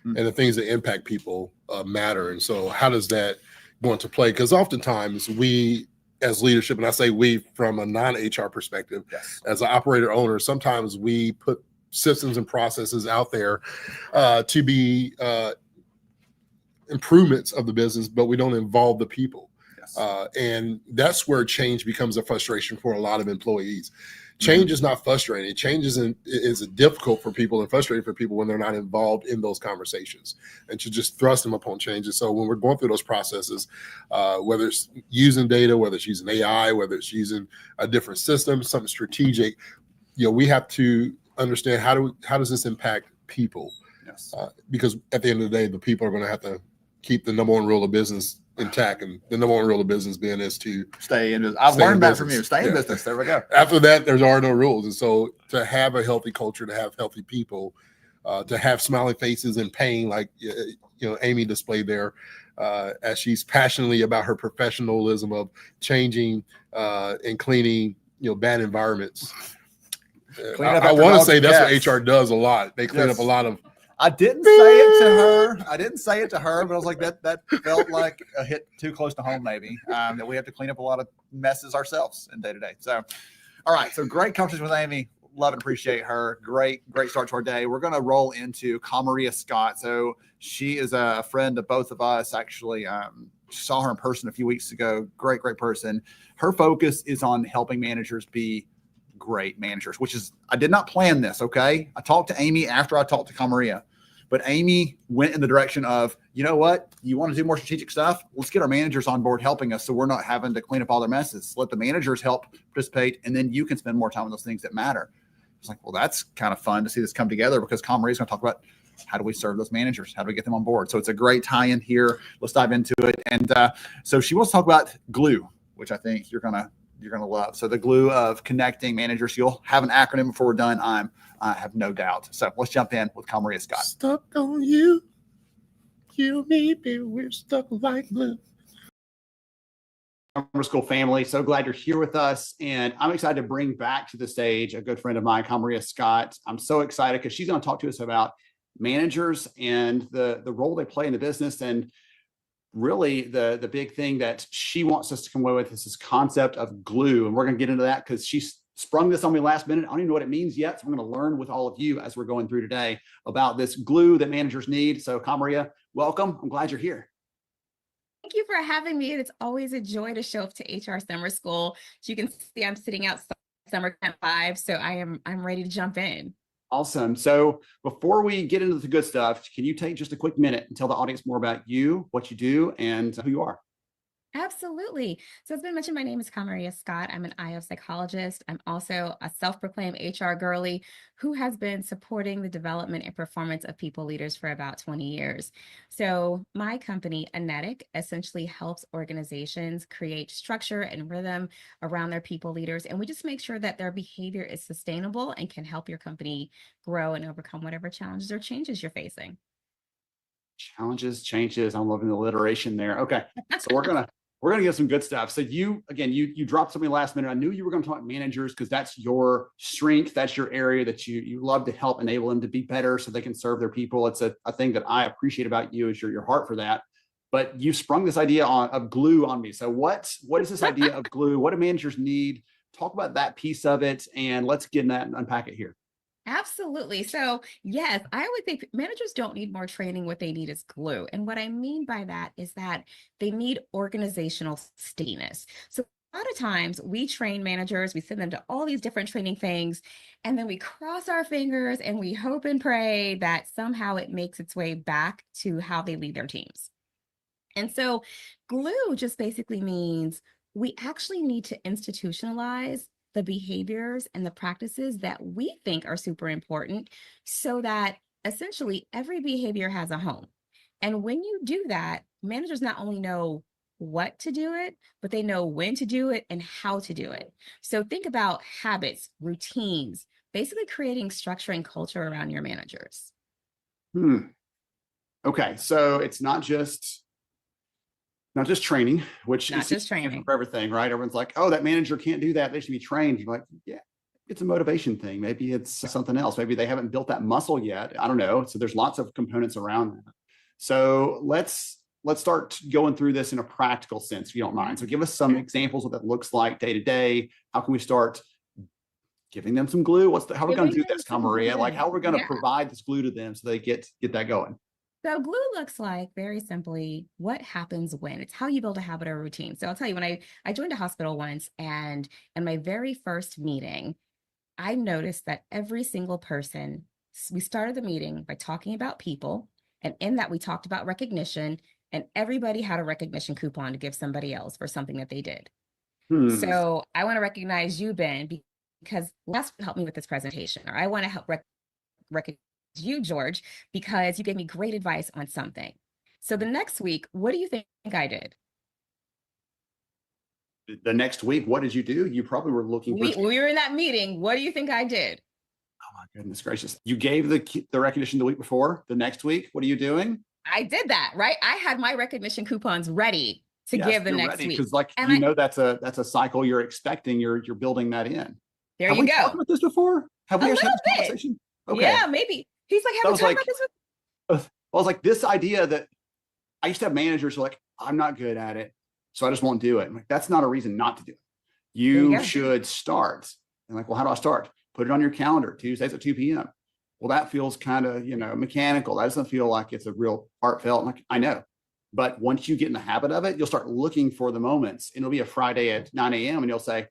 and the things that impact people matter. And so how does that go into play? Because oftentimes we, as leadership, and I say we from a non-HR perspective, as an operator owner, sometimes we put systems and processes out there to be improvements of the business, but we don't involve the people. And that's where change becomes a frustration for a lot of employees. Change is not frustrating. Change is difficult for people and frustrating for people when they're not involved in those conversations and to just thrust them upon changes. So when we're going through those processes, whether it's using data, whether it's using AI, whether it's using a different system, something strategic, we have to understand how does this impact people? Because at the end of the day, the people are going to have to keep the number one rule of business intact, and the number one rule of business being is to stay in business. I've learned that from you. Stay in business. There we go. After that, there are no rules. And so to have a healthy culture, to have healthy people, to have smiling faces and pain, like Amy displayed there, as she's passionately about her professionalism of changing and cleaning, bad environments. I want to say that's what HR does a lot. They clean up a lot of. I didn't say it to her, but I was like, that felt like a hit too close to home, maybe, that we have to clean up a lot of messes ourselves in day to day. So, all right. So great conversation with Amy. Love and appreciate her. Great start to our day. We're going to roll into Maria Scott. So she is a friend of both of us, actually. Saw her in person a few weeks ago. Great person. Her focus is on helping managers be great managers, which is, I did not plan this. Okay. I talked to Amy after I talked to Maria, but Amy went in the direction of, you know what, you want to do more strategic stuff? Let's get our managers on board helping us. So we're not having to clean up all their messes. Let the managers help participate. And then you can spend more time on those things that matter. It's like, well, that's kind of fun to see this come together because Maria is going to talk about how do we serve those managers? How do we get them on board? So it's a great tie-in here. Let's dive into it. And so she wants to talk about glue, which I think you're going to love. So the glue of connecting managers. You'll have an acronym before we're done. I have no doubt. So let's jump in with Maria Scott. Stuck on you, maybe we're stuck like glue. Summer School family, so glad you're here with us, and I'm excited to bring back to the stage a good friend of mine, Maria Scott. I'm so excited because she's going to talk to us about managers and the role they play in the business. And really the big thing that she wants us to come away with is this concept of glue. And we're going to get into that because she sprung this on me last minute. I don't even know what it means yet. So I'm going to learn with all of you as we're going through today about this glue that managers need. So Maria, welcome. I'm glad you're here. Thank you for having me. It's always a joy to show up to HR Summer School. As you can see, I'm sitting outside Summer Camp 5, so I'm ready to jump in. Awesome. So before we get into the good stuff, can you take just a quick minute and tell the audience more about you, what you do, and who you are? Absolutely. So as been mentioned, my name is Maria Scott. I'm an IO psychologist. I'm also a self-proclaimed HR girly who has been supporting the development and performance of people leaders for about 20 years. So my company, Anetic, essentially helps organizations create structure and rhythm around their people leaders. And we just make sure that their behavior is sustainable and can help your company grow and overcome whatever challenges or changes you're facing. Challenges, changes. I'm loving the alliteration there. Okay. So we're going to get some good stuff. So you dropped something last minute. I knew you were going to talk about managers because that's your strength. That's your area that you love to help enable them to be better so they can serve their people. It's a thing that I appreciate about you is your heart for that. but you sprung this idea of glue on me. So what is this idea of glue? What do managers need? Talk about that piece of it, and let's get in that and unpack it here. Absolutely. So, yes, I would think managers don't need more training. What they need is glue. And what I mean by that is that they need organizational steadiness. So, a lot of times we train managers, we send them to all these different training things, and then we cross our fingers and we hope and pray that somehow it makes its way back to how they lead their teams. And so, glue just basically means we actually need to institutionalize the behaviors and the practices that we think are super important so that essentially every behavior has a home. And when you do that, managers not only know what to do it, but they know when to do it and how to do it. So think about habits, routines, basically creating structure and culture around your managers. Okay, so it's not just training, which Not is just training. for everything, right? Everyone's like, oh, that manager can't do that. They should be trained. You're like, yeah, it's a motivation thing. Maybe it's something else. Maybe they haven't built that muscle yet. I don't know. So there's lots of components around that. So let's start going through this in a practical sense, if you don't mind. So give us some examples of what that looks like day to day. How can we start giving them some glue? How are we going to do this, Maria? Like, how are we going to provide this glue to them so they get that going? So glue looks like, very simply, what happens when. It's how you build a habit or routine. So I'll tell you, when I joined a hospital once, and in my very first meeting, I noticed that every single person, we started the meeting by talking about people. And in that, we talked about recognition, and everybody had a recognition coupon to give somebody else for something that they did. So I want to recognize you, Ben, because last helped me with this presentation, or I want to help recognize you, George, because you gave me great advice on something. So the next week, what do you think I did? The next week, what did you do? You probably were looking for. We were in that meeting. What do you think I did? Oh my goodness gracious! You gave the recognition the week before. The next week, what are you doing? I did that, right? I had my recognition coupons ready to give the next week, because that's a cycle you're expecting. You're building that in. There Have you we go. talked about this before? Have we A actually had little this bit. conversation? Okay. Yeah, maybe. He's like, have we talked about this with? I was like, this idea that I used to have managers who are like, I'm not good at it, so I just won't do it. I'm like, that's not a reason not to do it. You should start. And like, well, how do I start? Put it on your calendar, Tuesdays at 2 p.m. Well, that feels kind of, mechanical. That doesn't feel like it's a real heartfelt. Like, I know. But once you get in the habit of it, you'll start looking for the moments. And it'll be a Friday at 9 a.m. and you'll say,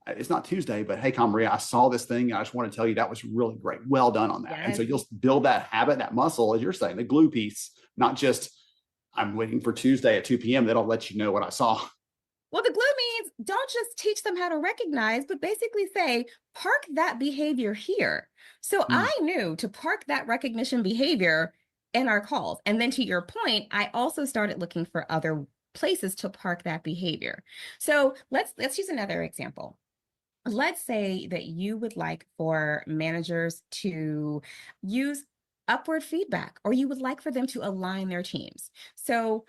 it's not Tuesday, but hey, Maria, I saw this thing. I just want to tell you that was really great. Well done on that. Yes. And so you'll build that habit, that muscle, as you're saying, the glue piece, not just I'm waiting for Tuesday at 2 p.m. That'll let you know what I saw. Well, the glue means don't just teach them how to recognize, but basically say, park that behavior here. So I knew to park that recognition behavior in our calls. And then to your point, I also started looking for other places to park that behavior. So let's use another example. Let's say that you would like for managers to use upward feedback, or you would like for them to align their teams. So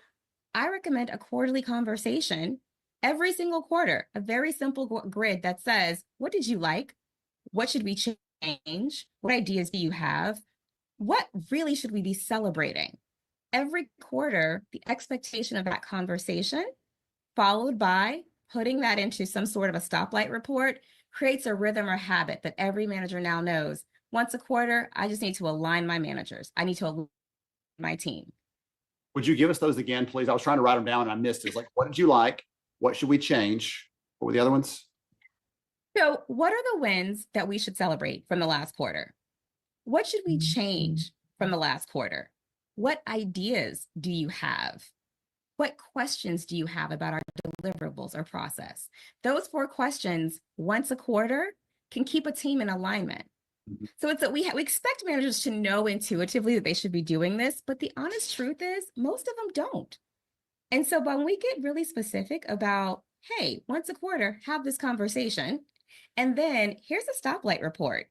I recommend a quarterly conversation every single quarter, a very simple grid that says, what did you like? What should we change? What ideas do you have? What really should we be celebrating? Every quarter, the expectation of that conversation, followed by putting that into some sort of a stoplight report, creates a rhythm or habit that every manager now knows. Once a quarter, I just need to align my managers. I need to align my team. Would you give us those again, please? I was trying to write them down and I missed it. It's like, what did you like? What should we change? What were the other ones? So what are the wins that we should celebrate from the last quarter? What should we change from the last quarter? What ideas do you have? What questions do you have about our deliverables or process? Those 4 questions once a quarter can keep a team in alignment. So it's that we expect managers to know intuitively that they should be doing this, but the honest truth is most of them don't. And so when we get really specific about, hey, once a quarter, have this conversation, and then here's a stoplight report.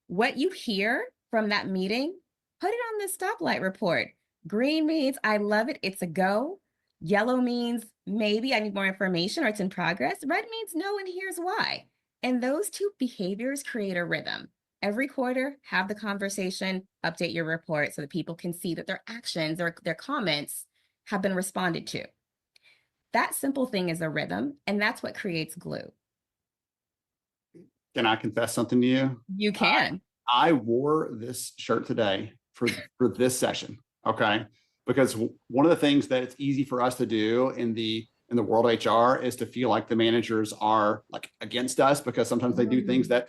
What you hear from that meeting, put it on this stoplight report. Green means I love it, it's a go. Yellow means maybe I need more information or it's in progress. Red means no, and here's why. And those 2 behaviors create a rhythm. Every quarter, have the conversation, update your report so that people can see that their actions or their comments have been responded to. That simple thing is a rhythm, and that's what creates glue. Can I confess something to you? You can. I wore this shirt today for this session. Okay. Because one of the things that it's easy for us to do in the world of HR is to feel like the managers are like against us, because sometimes they do things that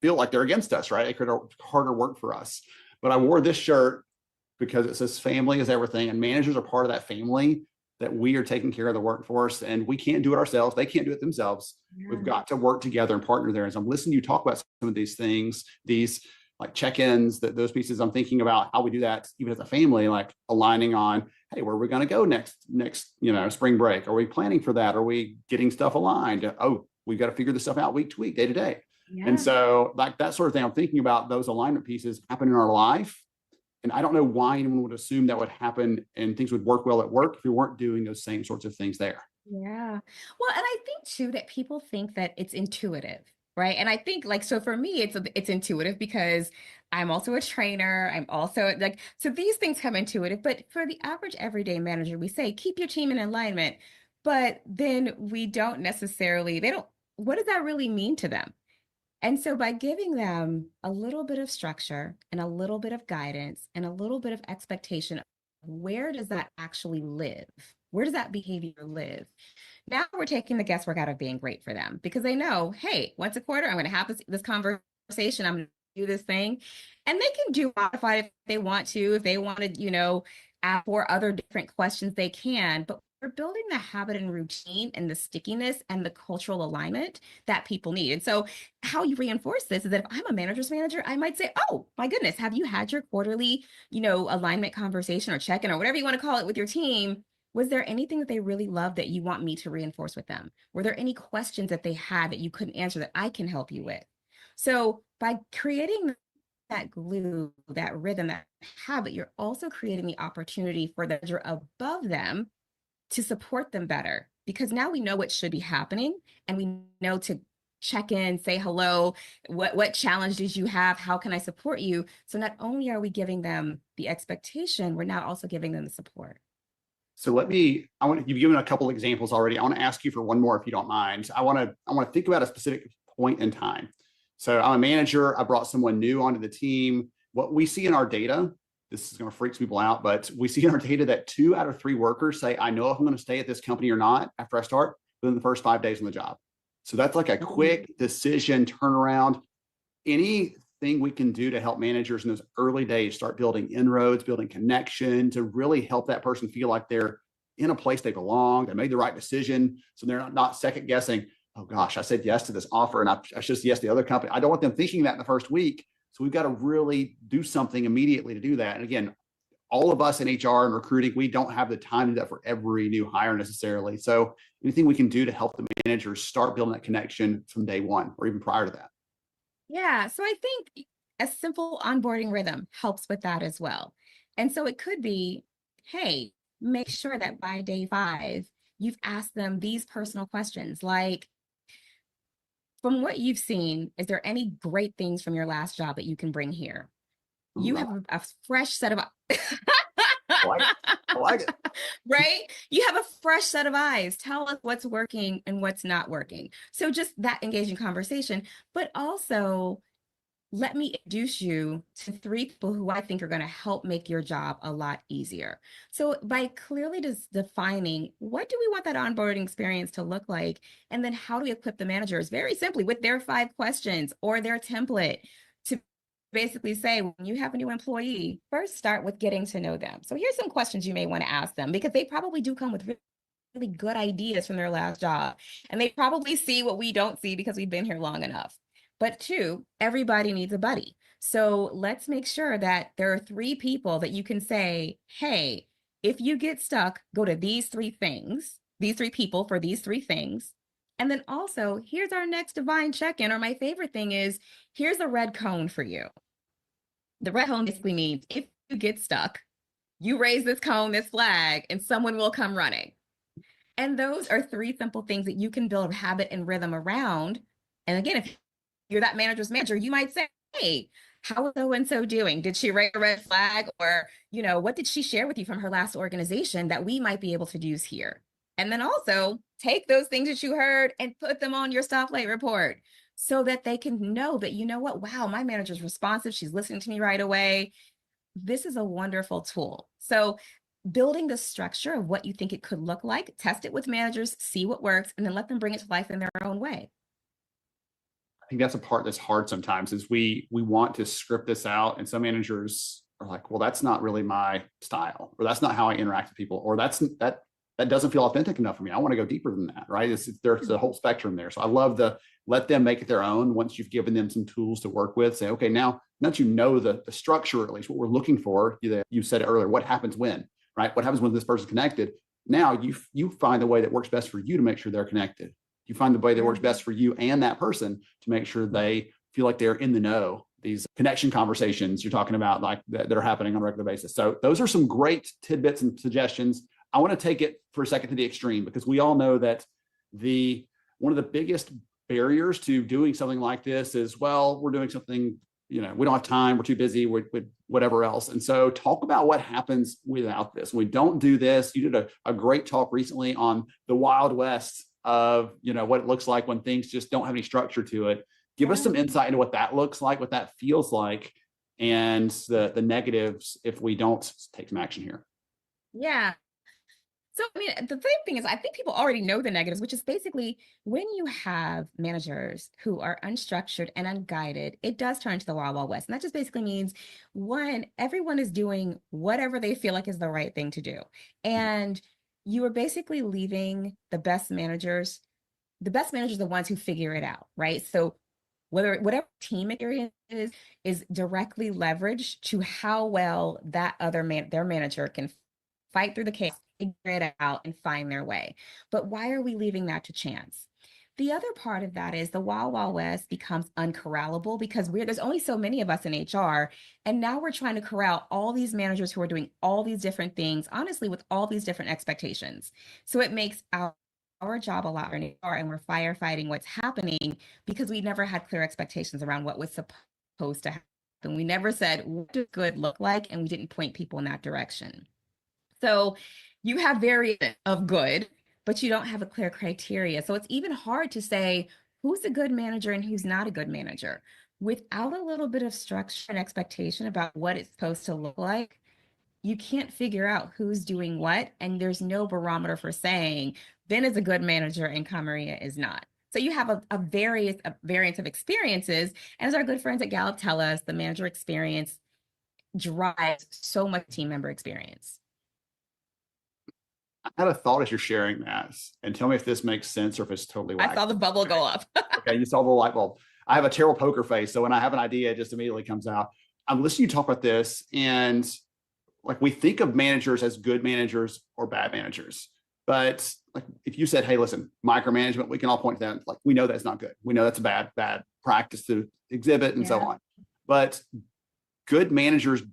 feel like they're against us, right? It could harder work for us. But I wore this shirt because it says family is everything, and managers are part of that family, that we are taking care of the workforce, and we can't do it ourselves. They can't do it themselves. Yeah. We've got to work together and partner there. As I'm listening to you talk about some of these things, these like check-ins, that those pieces, I'm thinking about how we do that even as a family, like aligning on, hey, where are we going to go next, spring break? Are we planning for that? Are we getting stuff aligned? Oh, we've got to figure this stuff out week to week, day to day. Yeah. And so like that sort of thing, I'm thinking about those alignment pieces happen in our life. And I don't know why anyone would assume that would happen and things would work well at work if we weren't doing those same sorts of things there. Yeah. Well, and I think too that people think that it's intuitive, right? And I think like, so for me, it's intuitive because I'm also a trainer. I'm also like, so these things come intuitive, but for the average everyday manager, we say, keep your team in alignment, but then we don't necessarily, what does that really mean to them? And so by giving them a little bit of structure and a little bit of guidance and a little bit of expectation, where does that actually live? Where does that behavior live? Now we're taking the guesswork out of being great for them, because they know, hey, once a quarter, I'm going to have this conversation. I'm going to do this thing. And they can do modify if they want to. If they want to, ask for other different questions, they can. But we're building the habit and routine and the stickiness and the cultural alignment that people need. And so how you reinforce this is that if I'm a manager's manager, I might say, oh my goodness, have you had your quarterly, alignment conversation or check-in or whatever you want to call it with your team? Was there anything that they really loved that you want me to reinforce with them? Were there any questions that they had that you couldn't answer that I can help you with? So by creating that glue, that rhythm, that habit, you're also creating the opportunity for the manager above them to support them better, because now we know what should be happening and we know to check in, say hello, what challenge did you have? How can I support you? So not only are we giving them the expectation, we're now also giving them the support. So you've given a couple examples already. I want to ask you for one more, if you don't mind. I want to think about a specific point in time. So I'm a manager. I brought someone new onto the team. What we see in our data, this is going to freak people out, but we see in our data that 2 out of 3 workers say, I know if I'm going to stay at this company or not after I start within the first 5 days on the job. So that's like a quick decision turnaround. Anything we can do to help managers in those early days start building inroads, building connection, to really help that person feel like they're in a place they belong, they made the right decision, so they're not second guessing, oh gosh, I said yes to this offer and I should say yes to the other company. I don't want them thinking that in the first week. So we've got to really do something immediately to do that. And again, all of us in HR and recruiting, we don't have the time to do that for every new hire necessarily. So anything we can do to help the managers start building that connection from day one or even prior to that. Yeah, so I think a simple onboarding rhythm helps with that as well. And so it could be, hey, make sure that by day 5, you've asked them these personal questions like, from what you've seen, is there any great things from your last job that you can bring here? You have a fresh set of I like it. right? You have a fresh set of eyes. Tell us what's working and what's not working. So just that engaging conversation, but also let me introduce you to 3 people who I think are going to help make your job a lot easier. So by clearly defining what do we want that onboarding experience to look like, and then how do we equip the managers very simply with their 5 questions or their template to basically say, when you have a new employee, first start with getting to know them. So here's some questions you may want to ask them, because they probably do come with really good ideas from their last job. And they probably see what we don't see because we've been here long enough. But 2, everybody needs a buddy. So let's make sure that there are 3 people that you can say, hey, if you get stuck, go to these 3 things, these 3 people for these 3 things. And then also, here's our next divine check-in, or my favorite thing is, here's a red cone for you. The red cone basically means if you get stuck, you raise this cone, this flag, and someone will come running. And those are 3 simple things that you can build habit and rhythm around. And again, if you're that manager's manager, you might say, hey, How is so and so doing? Did she raise a red flag? Or, what did she share with you from her last organization that we might be able to use here? And then also take those things that you heard and put them on your stoplight report so that they can know that, you know what, wow, my manager's responsive. She's listening to me right away. This is a wonderful tool. So building the structure of what you think it could look like, test it with managers, see what works, and then let them bring it to life in their own way. I think that's a part that's hard sometimes is we want to script this out, and some managers are like, well, that's not really my style, or that's not how I interact with people, or that doesn't feel authentic enough for me. I want to go deeper than that, right? There's a whole spectrum there. So I love let them make it their own. Once you've given them some tools to work with, say, okay, now that you know the structure, at least what we're looking for, you said it earlier, what happens when, right? What happens when this person's connected? Now you find the way that works best for you to make sure they're connected. You find the way that works best for you and that person to make sure they feel like they're in the know. These connection conversations you're talking about, like that are happening on a regular basis. So those are some great tidbits and suggestions. I want to take it for a second to the extreme, because we all know that one of the biggest barriers to doing something like this is, well, we're doing something, we don't have time, we're too busy with whatever else. And so talk about what happens without this. We don't do this. You did a great talk recently on the Wild West of, what it looks like when things just don't have any structure to it. Give us some insight into what that looks like, what that feels like, and the negatives if we don't take some action here. Yeah. So, the same thing is, I think people already know the negatives, which is basically when you have managers who are unstructured and unguided, it does turn into the Wild Wild West. And that just basically means, one, everyone is doing whatever they feel like is the right thing to do. And you are basically leaving the best managers are the ones who figure it out, right? So whatever team experience is directly leveraged to how well that their manager can fight through the chaos, figure it out, and find their way. But why are we leaving that to chance? The other part of that is the Wild Wild West becomes uncorrallable because there's only so many of us in HR. And now we're trying to corral all these managers who are doing all these different things, honestly, with all these different expectations. So it makes our job a lot harder in HR, and we're firefighting what's happening because we never had clear expectations around what was supposed to happen. We never said, what does good look like? And we didn't point people in that direction. So you have variation of good, but you don't have a clear criteria. So it's even hard to say who's a good manager and who's not a good manager. Without a little bit of structure and expectation about what it's supposed to look like, you can't figure out who's doing what. And there's no barometer for saying Ben is a good manager and Kamaria is not. So you have a variance of experiences. And as our good friends at Gallup tell us, the manager experience drives so much team member experience. I had a thought as you're sharing that, and tell me if this makes sense or if it's totally wacky. I saw the bubble go up. Okay, you saw the light bulb. I have a terrible poker face, so when I have an idea, it just immediately comes out. I'm listening to you talk about this, and like we think of managers as good managers or bad managers. But like if you said, hey, listen, micromanagement, we can all point to that. Like we know that's not good. We know that's a bad practice to exhibit and so on. But good managers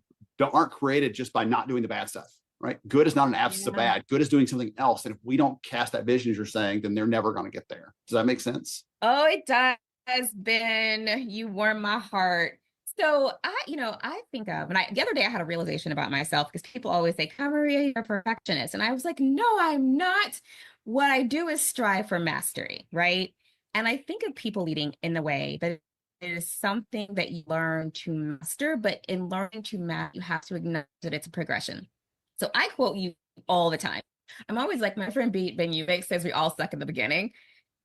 aren't created just by not doing the bad stuff. Right? Good is not an absence of bad. Good is doing something else. And if we don't cast that vision, as you're saying, then they're never going to get there. Does that make sense? Oh, it does, Ben. You warm my heart. So I think of, the other day I had a realization about myself because people always say, Maria, you're a perfectionist. And I was like, no, I'm not. What I do is strive for mastery, right? And I think of people leading in the way that it is something that you learn to master, but in learning to master, you have to acknowledge that it's a progression. So I quote you all the time. I'm always like, my friend Ben Eubank says we all suck in the beginning.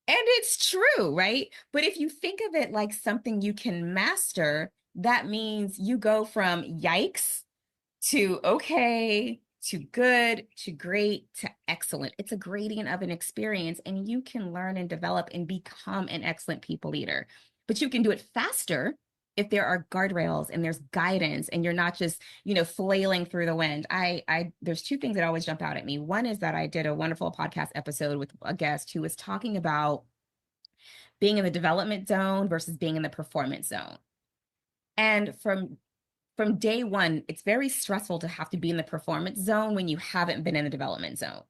And it's true, right? But if you think of it like something you can master, that means you go from yikes to okay, to good, to great, to excellent. It's a gradient of an experience, and you can learn and develop and become an excellent people leader. But you can do it faster if there are guardrails and there's guidance and you're not just, flailing through the wind. There's two things that always jump out at me. One is that I did a wonderful podcast episode with a guest who was talking about being in the development zone versus being in the performance zone. And from day one, it's very stressful to have to be in the performance zone when you haven't been in the development zone.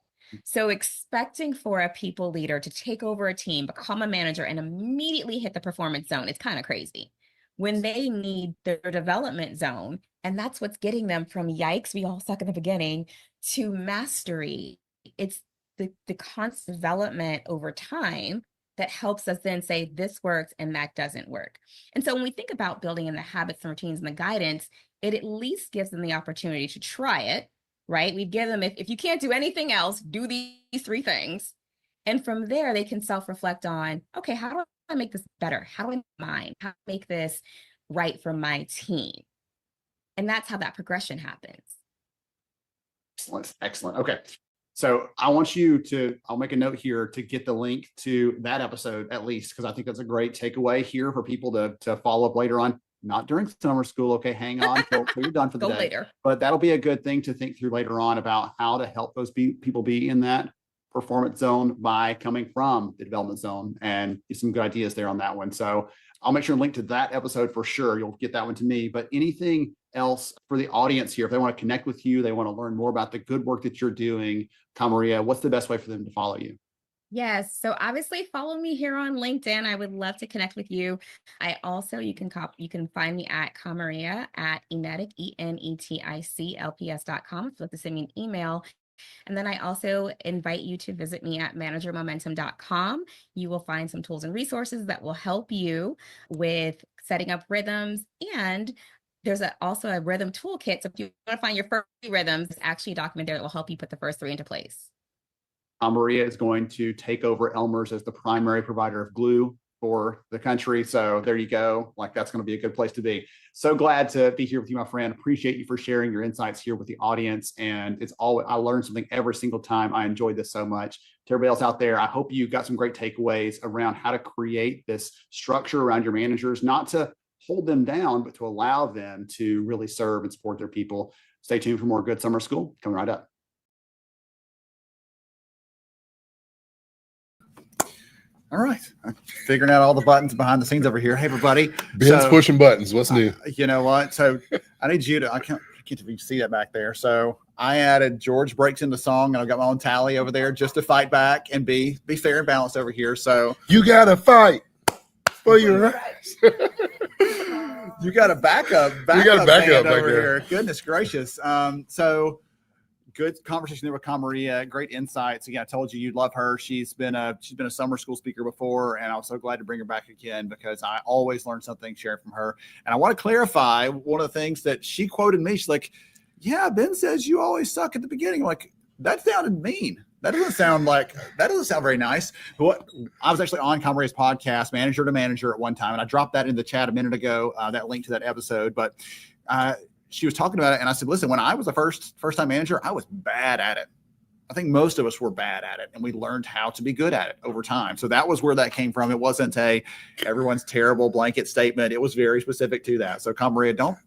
So expecting for a people leader to take over a team, become a manager, and immediately hit the performance zone, it's kind of crazy. when they need their development zone. And that's what's getting them from yikes, we all suck in the beginning, to mastery. It's the constant development over time that helps us then say this works and that doesn't work. And so when we think about building in the habits and routines and the guidance, it at least gives them the opportunity to try it, right? We give them, if you can't do anything else, do these 3 things. And from there, they can self-reflect on, okay, how do I make this better? How do I make mine? How do I make this right for my team? And that's how that progression happens. Excellent. Excellent. Okay. So I want you to, I'll make a note here to get the link to that episode at least, because I think that's a great takeaway here for people to follow up later on, not during summer school. Okay. Hang on till you're done for the Go day. later. But that'll be a good thing to think through later on about how to help those people be in that performance zone by coming from the development zone, and some good ideas there on that one. So I'll make sure and link to that episode for sure. You'll get that one to me. But anything else for the audience here, if they want to connect with you, they want to learn more about the good work that you're doing, Kamaria, what's the best way for them to follow you? Yes. So obviously follow me here on LinkedIn. I would love to connect with you. I also, you can find me at Kamaria at Enetic, ENETICLPS.com if you'd like to send me an email. And then I also invite you to visit me at managermomentum.com. You will find some tools and resources that will help you with setting up rhythms. And there's also a rhythm toolkit. So if you want to find your first 3 rhythms, it's actually a document there that will help you put the first 3 into place. Maria is going to take over Elmer's as the primary provider of glue for the country. So there you go. Like, that's going to be a good place to be. So glad to be here with you, my friend. Appreciate you for sharing your insights here with the audience. And it's always, I learn something every single time. I enjoyed this so much. To everybody else out there, I hope you got some great takeaways around how to create this structure around your managers, not to hold them down, but to allow them to really serve and support their people. Stay tuned for more Good Summer School coming right up. All right. I'm figuring out all the buttons behind the scenes over here. Hey, everybody. Ben's pushing buttons. What's new? You know what? So I need you to, I can't even see that back there. So I added George breaks into song, and I've got my own tally over there just to fight back and be fair and balanced over here. So you got to fight for your rights. You got a backup back over back here. Goodness gracious. So good conversation there with Kamaria. Great insights. Again, I told you you'd love her. She's been a summer school speaker before, and I was so glad to bring her back again because I always learn something sharing from her. And I want to clarify one of the things that she quoted me. She's like, "Yeah, Ben says you always suck at the beginning." I'm like, that sounded mean. That doesn't sound very nice. What I was actually on Kamaria's podcast, Manager to Manager, at one time, and I dropped that in the chat a minute ago. That link to that episode, but. She was talking about it, and I said, listen, when I was a first-time manager, I was bad at it. I think most of us were bad at it, and we learned how to be good at it over time. So that was where that came from. It wasn't everyone's terrible blanket statement. It was very specific to that. So Kamaria, don't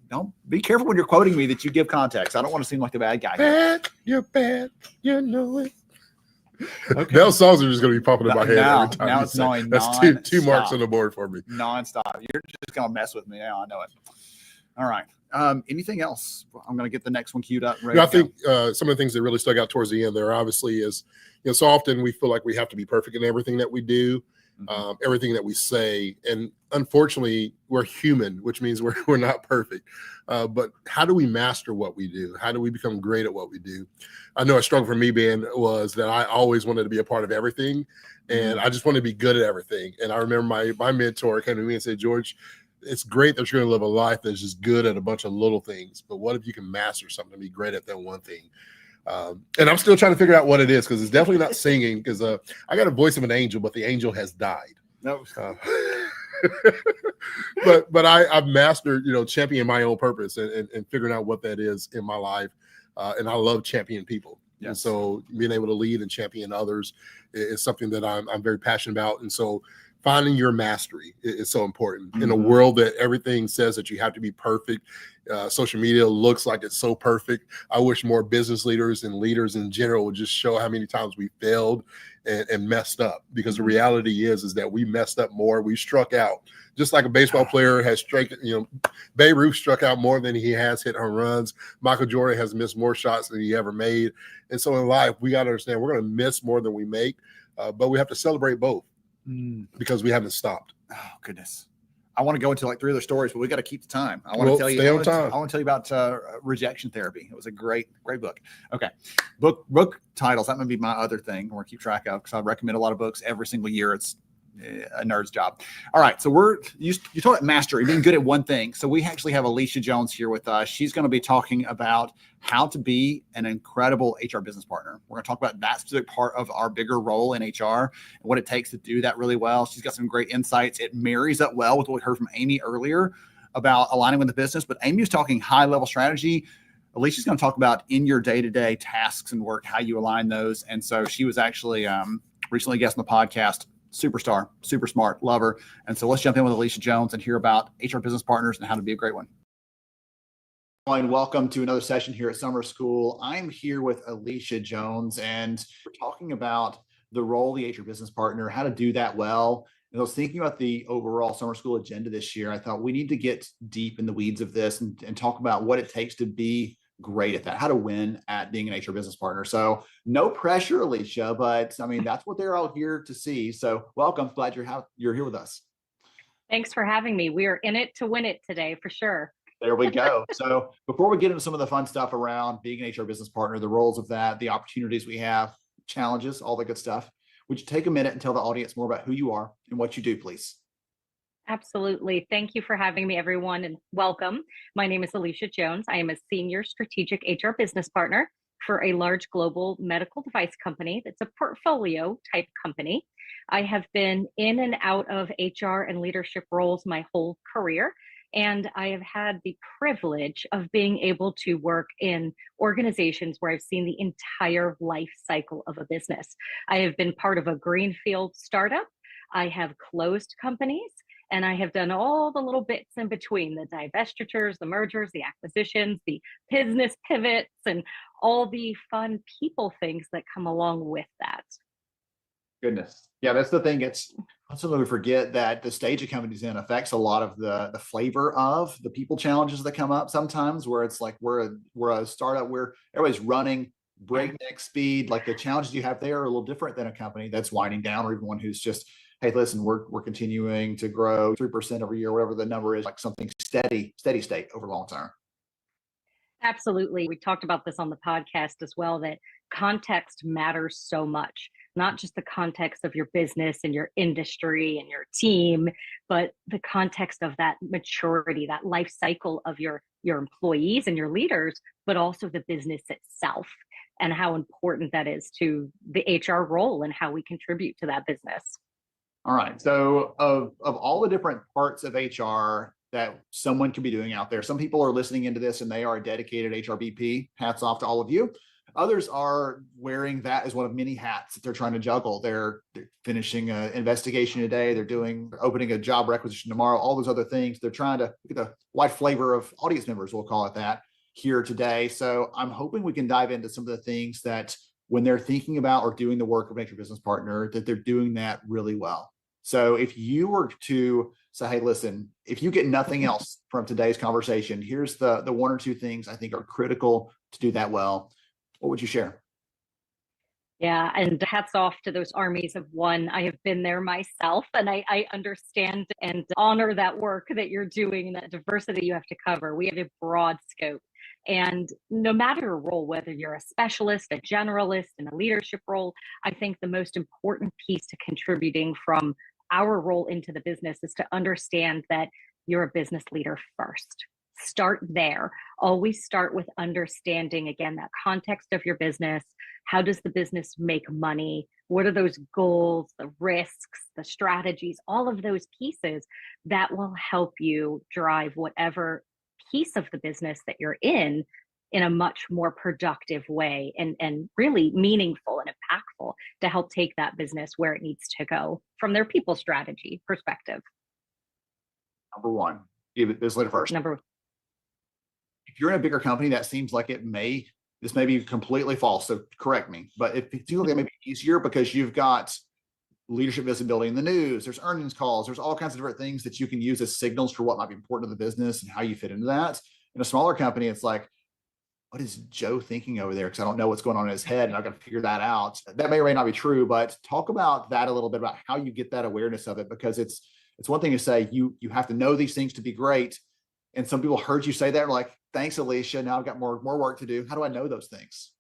be careful when you're quoting me that you give context. I don't want to seem like the bad guy. Bad, you're bad, you know it. Okay. Those songs are just going to be popping in my head every time. Now it's annoying. That's two marks on the board for me. Nonstop. You're just going to mess with me. I know it. All right. Anything else? I'm going to get the next one queued up. I think some of the things that really stuck out towards the end there, obviously, is so often we feel like we have to be perfect in everything that we do, everything that we say, and unfortunately, we're human, which means we're not perfect. But how do we master what we do? How do we become great at what we do? I know a struggle for me, Ben, was that I always wanted to be a part of everything, and I just wanted to be good at everything. And I remember my mentor came to me and said, George, it's great that you're going to live a life that's just good at a bunch of little things, but what if you can master something and be great at that one thing? And I'm still trying to figure out what it is, because it's definitely not singing, because I got a voice of an angel, but the angel has died. No. But I've mastered, championing my own purpose and figuring out what that is in my life. And I love championing people. Yes. And so being able to lead and champion others is something that I'm very passionate about. And so finding your mastery is so important in a world that everything says that you have to be perfect. Social media looks like it's so perfect. I wish more business leaders and leaders in general would just show how many times we failed and messed up, because the reality is that we messed up more. We struck out, just like a baseball player has struck, Babe Ruth struck out more than he has hit home runs. Michael Jordan has missed more shots than he ever made. And so in life, we got to understand we're going to miss more than we make, but we have to celebrate both. Because we haven't stopped. Oh, goodness. I want to go into like 3 other stories, but we got to keep the time. I want to tell you. Stay on time. I want to tell you about rejection therapy. It was a great book. Okay, book titles. That might be my other thing. We're gonna keep track of because I recommend a lot of books every single year. It's a nerd's job. All right, so you talk about mastery, being good at one thing. So we actually have Alicia Jones here with us. She's going to be talking about how to be an incredible HR business partner. We're going to talk about that specific part of our bigger role in HR and what it takes to do that really well. She's got some great insights. It marries up well with what we heard from Amy earlier about aligning with the business, but Amy was talking high level strategy. Alicia's going to talk about in your day-to-day tasks and work, how you align those. And so she was actually recently a guest on the podcast. Superstar, super smart, love her. And so let's jump in with Alicia Jones and hear about HR business partners and how to be a great one. And welcome to another session here at Summer School. I'm here with Alicia Jones, and we're talking about the role of the HR business partner, how to do that well. And I was thinking about the overall Summer School agenda this year. I thought we need to get deep in the weeds of this and talk about what it takes to be great at that, how to win at being an HR business partner. So no pressure, Alicia, but I mean, that's what they're all here to see. So welcome. Glad you're here with us. Thanks for having me. We are in it to win it today for sure. There we go. So before we get into some of the fun stuff around being an HR business partner, the roles of that, the opportunities we have, challenges, all the good stuff, would you take a minute and tell the audience more about who you are and what you do, please? Absolutely. Thank you for having me, everyone, and welcome. My name is Alicia Jones. I am a senior strategic HR business partner for a large global medical device company that's a portfolio type company. I have been in and out of HR and leadership roles my whole career, and I have had the privilege of being able to work in organizations where I've seen the entire life cycle of a business. I have been part of a greenfield startup. I have closed companies. And I have done all the little bits in between, the divestitures, the mergers, the acquisitions, the business pivots, and all the fun people things that come along with that. Goodness. Yeah, that's the thing. It's something we forget that the stage a company's in affects a lot of the flavor of the people challenges that come up sometimes, where it's like we're a startup where everybody's running breakneck speed. Like the challenges you have there are a little different than a company that's winding down, or even one who's just, hey, listen, we're continuing to grow 3% every year, whatever the number is, like something steady state over long term. Absolutely. We talked about this on the podcast as well, that context matters so much, not just the context of your business and your industry and your team, but the context of that maturity, that life cycle of your employees and your leaders, but also the business itself and how important that is to the HR role and how we contribute to that business. All right. So of all the different parts of HR that someone could be doing out there, some people are listening into this and they are a dedicated HRBP. Hats off to all of you. Others are wearing that as one of many hats that they're trying to juggle. They're finishing an investigation today. They're opening a job requisition tomorrow, all those other things. They're trying to get a wide flavor of audience members, we'll call it that, here today. So I'm hoping we can dive into some of the things that when they're thinking about or doing the work of an HR business partner, that they're doing that really well. So if you were to say, hey, listen, if you get nothing else from today's conversation, here's the 1 or 2 things I think are critical to do that well, what would you share? Yeah, and hats off to those armies of one. I have been there myself, and I understand and honor that work that you're doing and that diversity you have to cover. We have a broad scope. And no matter your role, whether you're a specialist, a generalist, in a leadership role, I think the most important piece to contributing from our role into the business is to understand that you're a business leader first. Start there. Always start with understanding, again, that context of your business. How does the business make money? What are those goals, the risks, the strategies, all of those pieces that will help you drive whatever piece of the business that you're in a much more productive way and really meaningful and impactful to help take that business where it needs to go from their people strategy perspective. Number one, give it this later first. If you're in a bigger company, that seems like this may be completely false, so correct me, but it feels like it may be easier because you've got leadership visibility in the news, there's earnings calls, there's all kinds of different things that you can use as signals for what might be important to the business and how you fit into that. In a smaller company, it's like, what is Joe thinking over there? Because I don't know what's going on in his head and I've got to figure that out. That may or may not be true, but talk about that a little bit, about how you get that awareness of it, because it's It's one thing to say you have to know these things to be great. And some people heard you say that, like, thanks, Alicia. Now I've got more work to do. How do I know those things?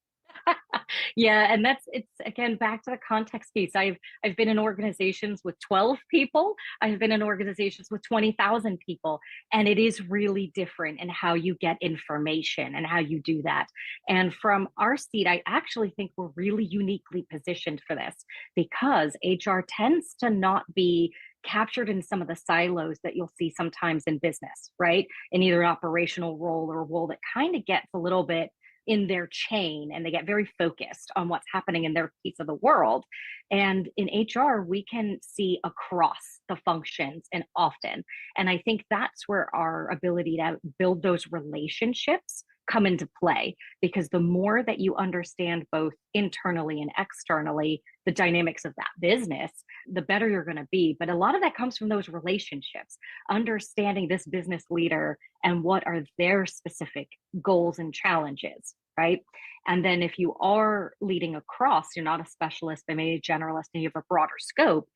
Yeah, and it's again back to the context piece. I've been in organizations with 12 people. I've been in organizations with 20,000 people, and it is really different in how you get information and how you do that. And from our seat, I actually think we're really uniquely positioned for this because HR tends to not be captured in some of the silos that you'll see sometimes in business, right? In either an operational role or a role that kind of gets a little bit in their chain and they get very focused on what's happening in their piece of the world. And in HR, we can see across the functions and often. And I think that's where our ability to build those relationships come into play, because the more that you understand both internally and externally the dynamics of that business, the better you're going to be. But a lot of that comes from those relationships, understanding this business leader and what are their specific goals and challenges, right? And then if you are leading across, you're not a specialist, but maybe a generalist, and you have a broader scope,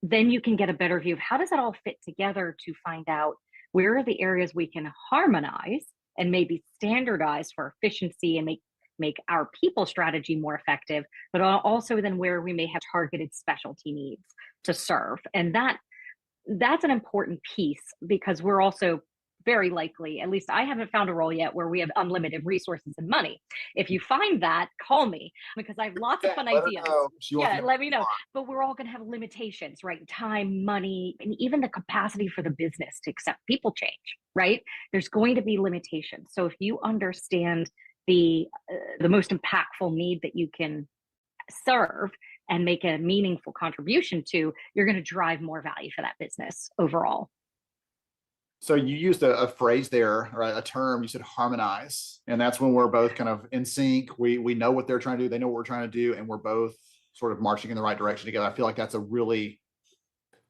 then you can get a better view of how does it all fit together to find out where are the areas we can harmonize and maybe standardize for efficiency and make our people strategy more effective, but also then where we may have targeted specialty needs to serve. And that's an important piece, because we're also very likely, at least I haven't found a role yet where we have unlimited resources and money. If you find that, call me, because I have lots of fun ideas. Yeah, let me know. But we're all going to have limitations, right? Time, money, and even the capacity for the business to accept people change, right? There's going to be limitations. So if you understand the most impactful need that you can serve and make a meaningful contribution to, you're going to drive more value for that business overall. So you used a phrase there, or a term, you said harmonize. And that's when we're both kind of in sync. We know what they're trying to do. They know what we're trying to do. And we're both sort of marching in the right direction together. I feel like that's a really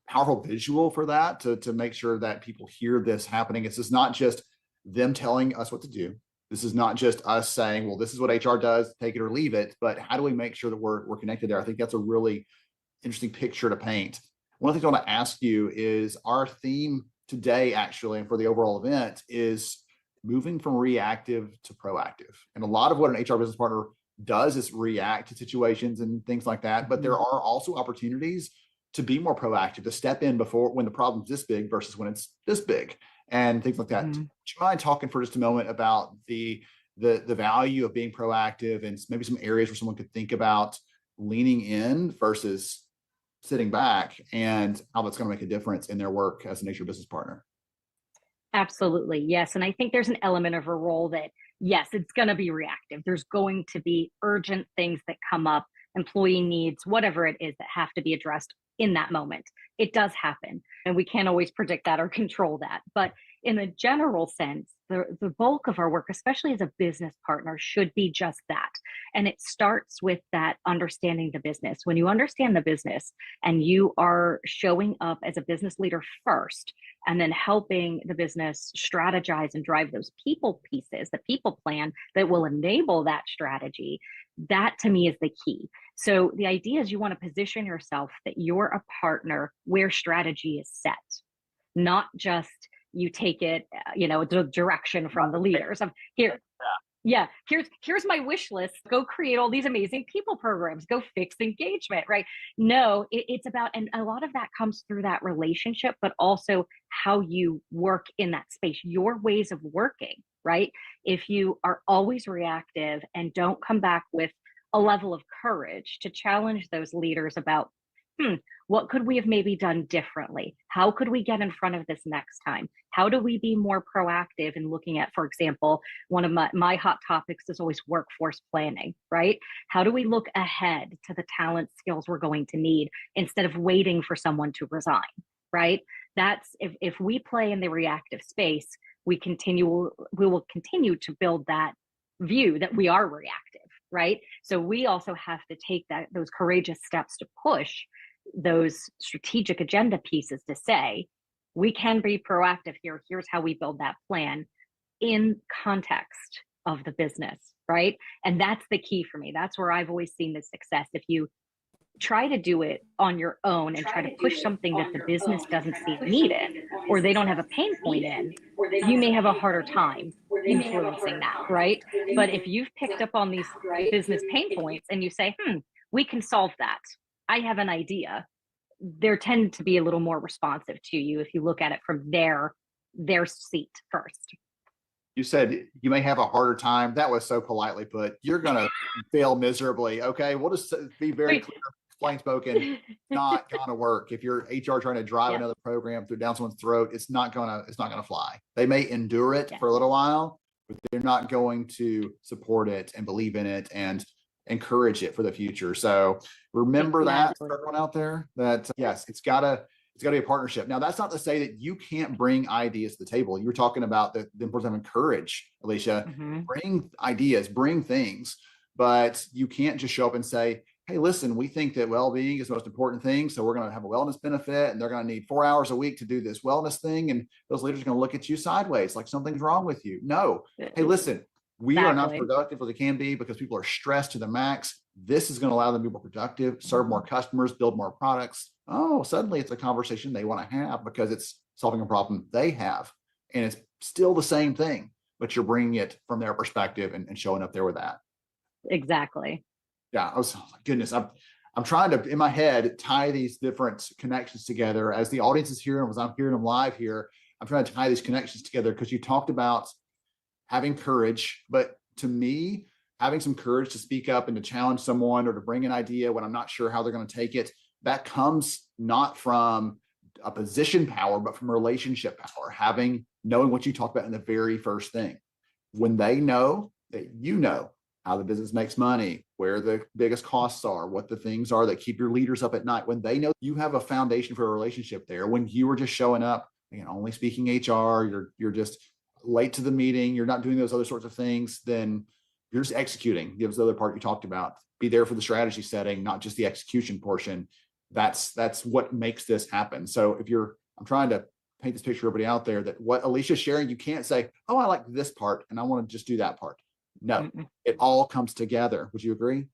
powerful visual for that, to make sure that people hear this happening. It's just not just them telling us what to do. This is not just us saying, well, this is what HR does, take it or leave it. But how do we make sure that we're connected there? I think that's a really interesting picture to paint. One of the things I want to ask you is, our theme today, actually, and for the overall event, is moving from reactive to proactive. And a lot of what an HR business partner does is react to situations and things like that. But there are also opportunities to be more proactive, to step in before, when the problem's this big versus when it's this big, and things like that. Do you mind talking for just a moment about the value of being proactive, and maybe some areas where someone could think about leaning in versus sitting back, and how that's going to make a difference in their work as an HR business partner? Absolutely. Yes. And I think there's an element of a role that, yes, it's going to be reactive. There's going to be urgent things that come up, employee needs, whatever it is, that have to be addressed in that moment. It does happen, and we can't always predict that or control that. But in a general sense, the bulk of our work, especially as a business partner, should be just that. And it starts with that understanding the business. When you understand the business and you are showing up as a business leader first, and then helping the business strategize and drive those people pieces, the people plan that will enable that strategy, that to me is the key. So the idea is you want to position yourself that you're a partner where strategy is set, not just you take it, the direction from the leaders of here. Yeah, here's my wish list. Go create all these amazing people programs. Go fix engagement, right? No, it's about, and a lot of that comes through that relationship, but also how you work in that space, your ways of working, right? If you are always reactive and don't come back with a level of courage to challenge those leaders about, what could we have maybe done differently? How could we get in front of this next time? How do we be more proactive in looking at, for example, one of my hot topics is always workforce planning, right? How do we look ahead to the talent skills we're going to need instead of waiting for someone to resign, right? That's if we play in the reactive space, we will continue to build that view that we are reactive, right? So we also have to take those courageous steps to push those strategic agenda pieces to say, we can be proactive here. Here's how we build that plan in context of the business, right? And that's the key for me. That's where I've always seen the success. If you try to do it on your own and try to push something that the business doesn't see needed or they don't have a pain point in, you may have a harder time influencing that, right? But if you've picked up on these business pain points and you say, we can solve that, I have an idea, they tend to be a little more responsive to you if you look at it from their seat first. You said you may have a harder time. That was so politely put. You're going to fail miserably. Okay. We'll just be very clear, plain spoken. Not going to work. If you're HR trying to drive another program through down someone's throat, it's not going to fly. They may endure it for a little while, but they're not going to support it and believe in it and encourage it for the future. So remember that, everyone out there, that yes, it's got to be a partnership. Now, that's not to say that you can't bring ideas to the table. You were talking about the importance of encourage, Alicia. Bring ideas, bring things, but you can't just show up and say, hey, listen, we think that well-being is the most important thing, so we're going to have a wellness benefit, and they're going to need 4 hours a week to do this wellness thing, and those leaders are going to look at you sideways like something's wrong with you. No. Hey, listen, we are not productive as they can be because people are stressed to the max. This is going to allow them to be more productive, serve more customers, build more products. Oh, suddenly it's a conversation they want to have because it's solving a problem they have. And it's still the same thing, but you're bringing it from their perspective and showing up there with that. Exactly. Yeah. Goodness. I'm trying to, in my head, tie these different connections together as the audience is here and as I'm hearing them live here. I'm trying to tie these connections together because you talked about having courage, but to me, having some courage to speak up and to challenge someone or to bring an idea when I'm not sure how they're going to take it, that comes not from a position power, but from relationship power, knowing what you talked about in the very first thing. When they know that you know how the business makes money, where the biggest costs are, what the things are that keep your leaders up at night, when they know you have a foundation for a relationship there, when you were just showing up, only speaking HR, you're just late to the meeting, you're not doing those other sorts of things, then you're just executing. Gives the other part you talked about. Be there for the strategy setting, not just the execution portion. That's what makes this happen. So I'm trying to paint this picture for everybody out there that what Alicia's sharing, you can't say, oh, I like this part and I want to just do that part. No, it all comes together. Would you agree?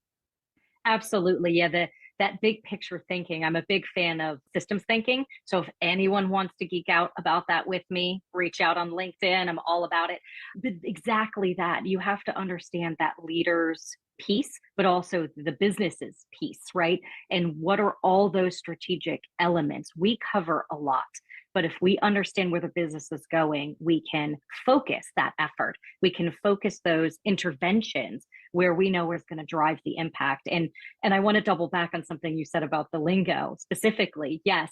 Absolutely. Yeah. That big picture thinking. I'm a big fan of systems thinking. So if anyone wants to geek out about that with me, reach out on LinkedIn. I'm all about it. But exactly that. You have to understand that leaders piece, but also the business's piece, right? And what are all those strategic elements? We cover a lot. But if we understand where the business is going, we can focus that effort. We can focus those interventions where we know is going to drive the impact. And I want to double back on something you said about the lingo specifically. Yes,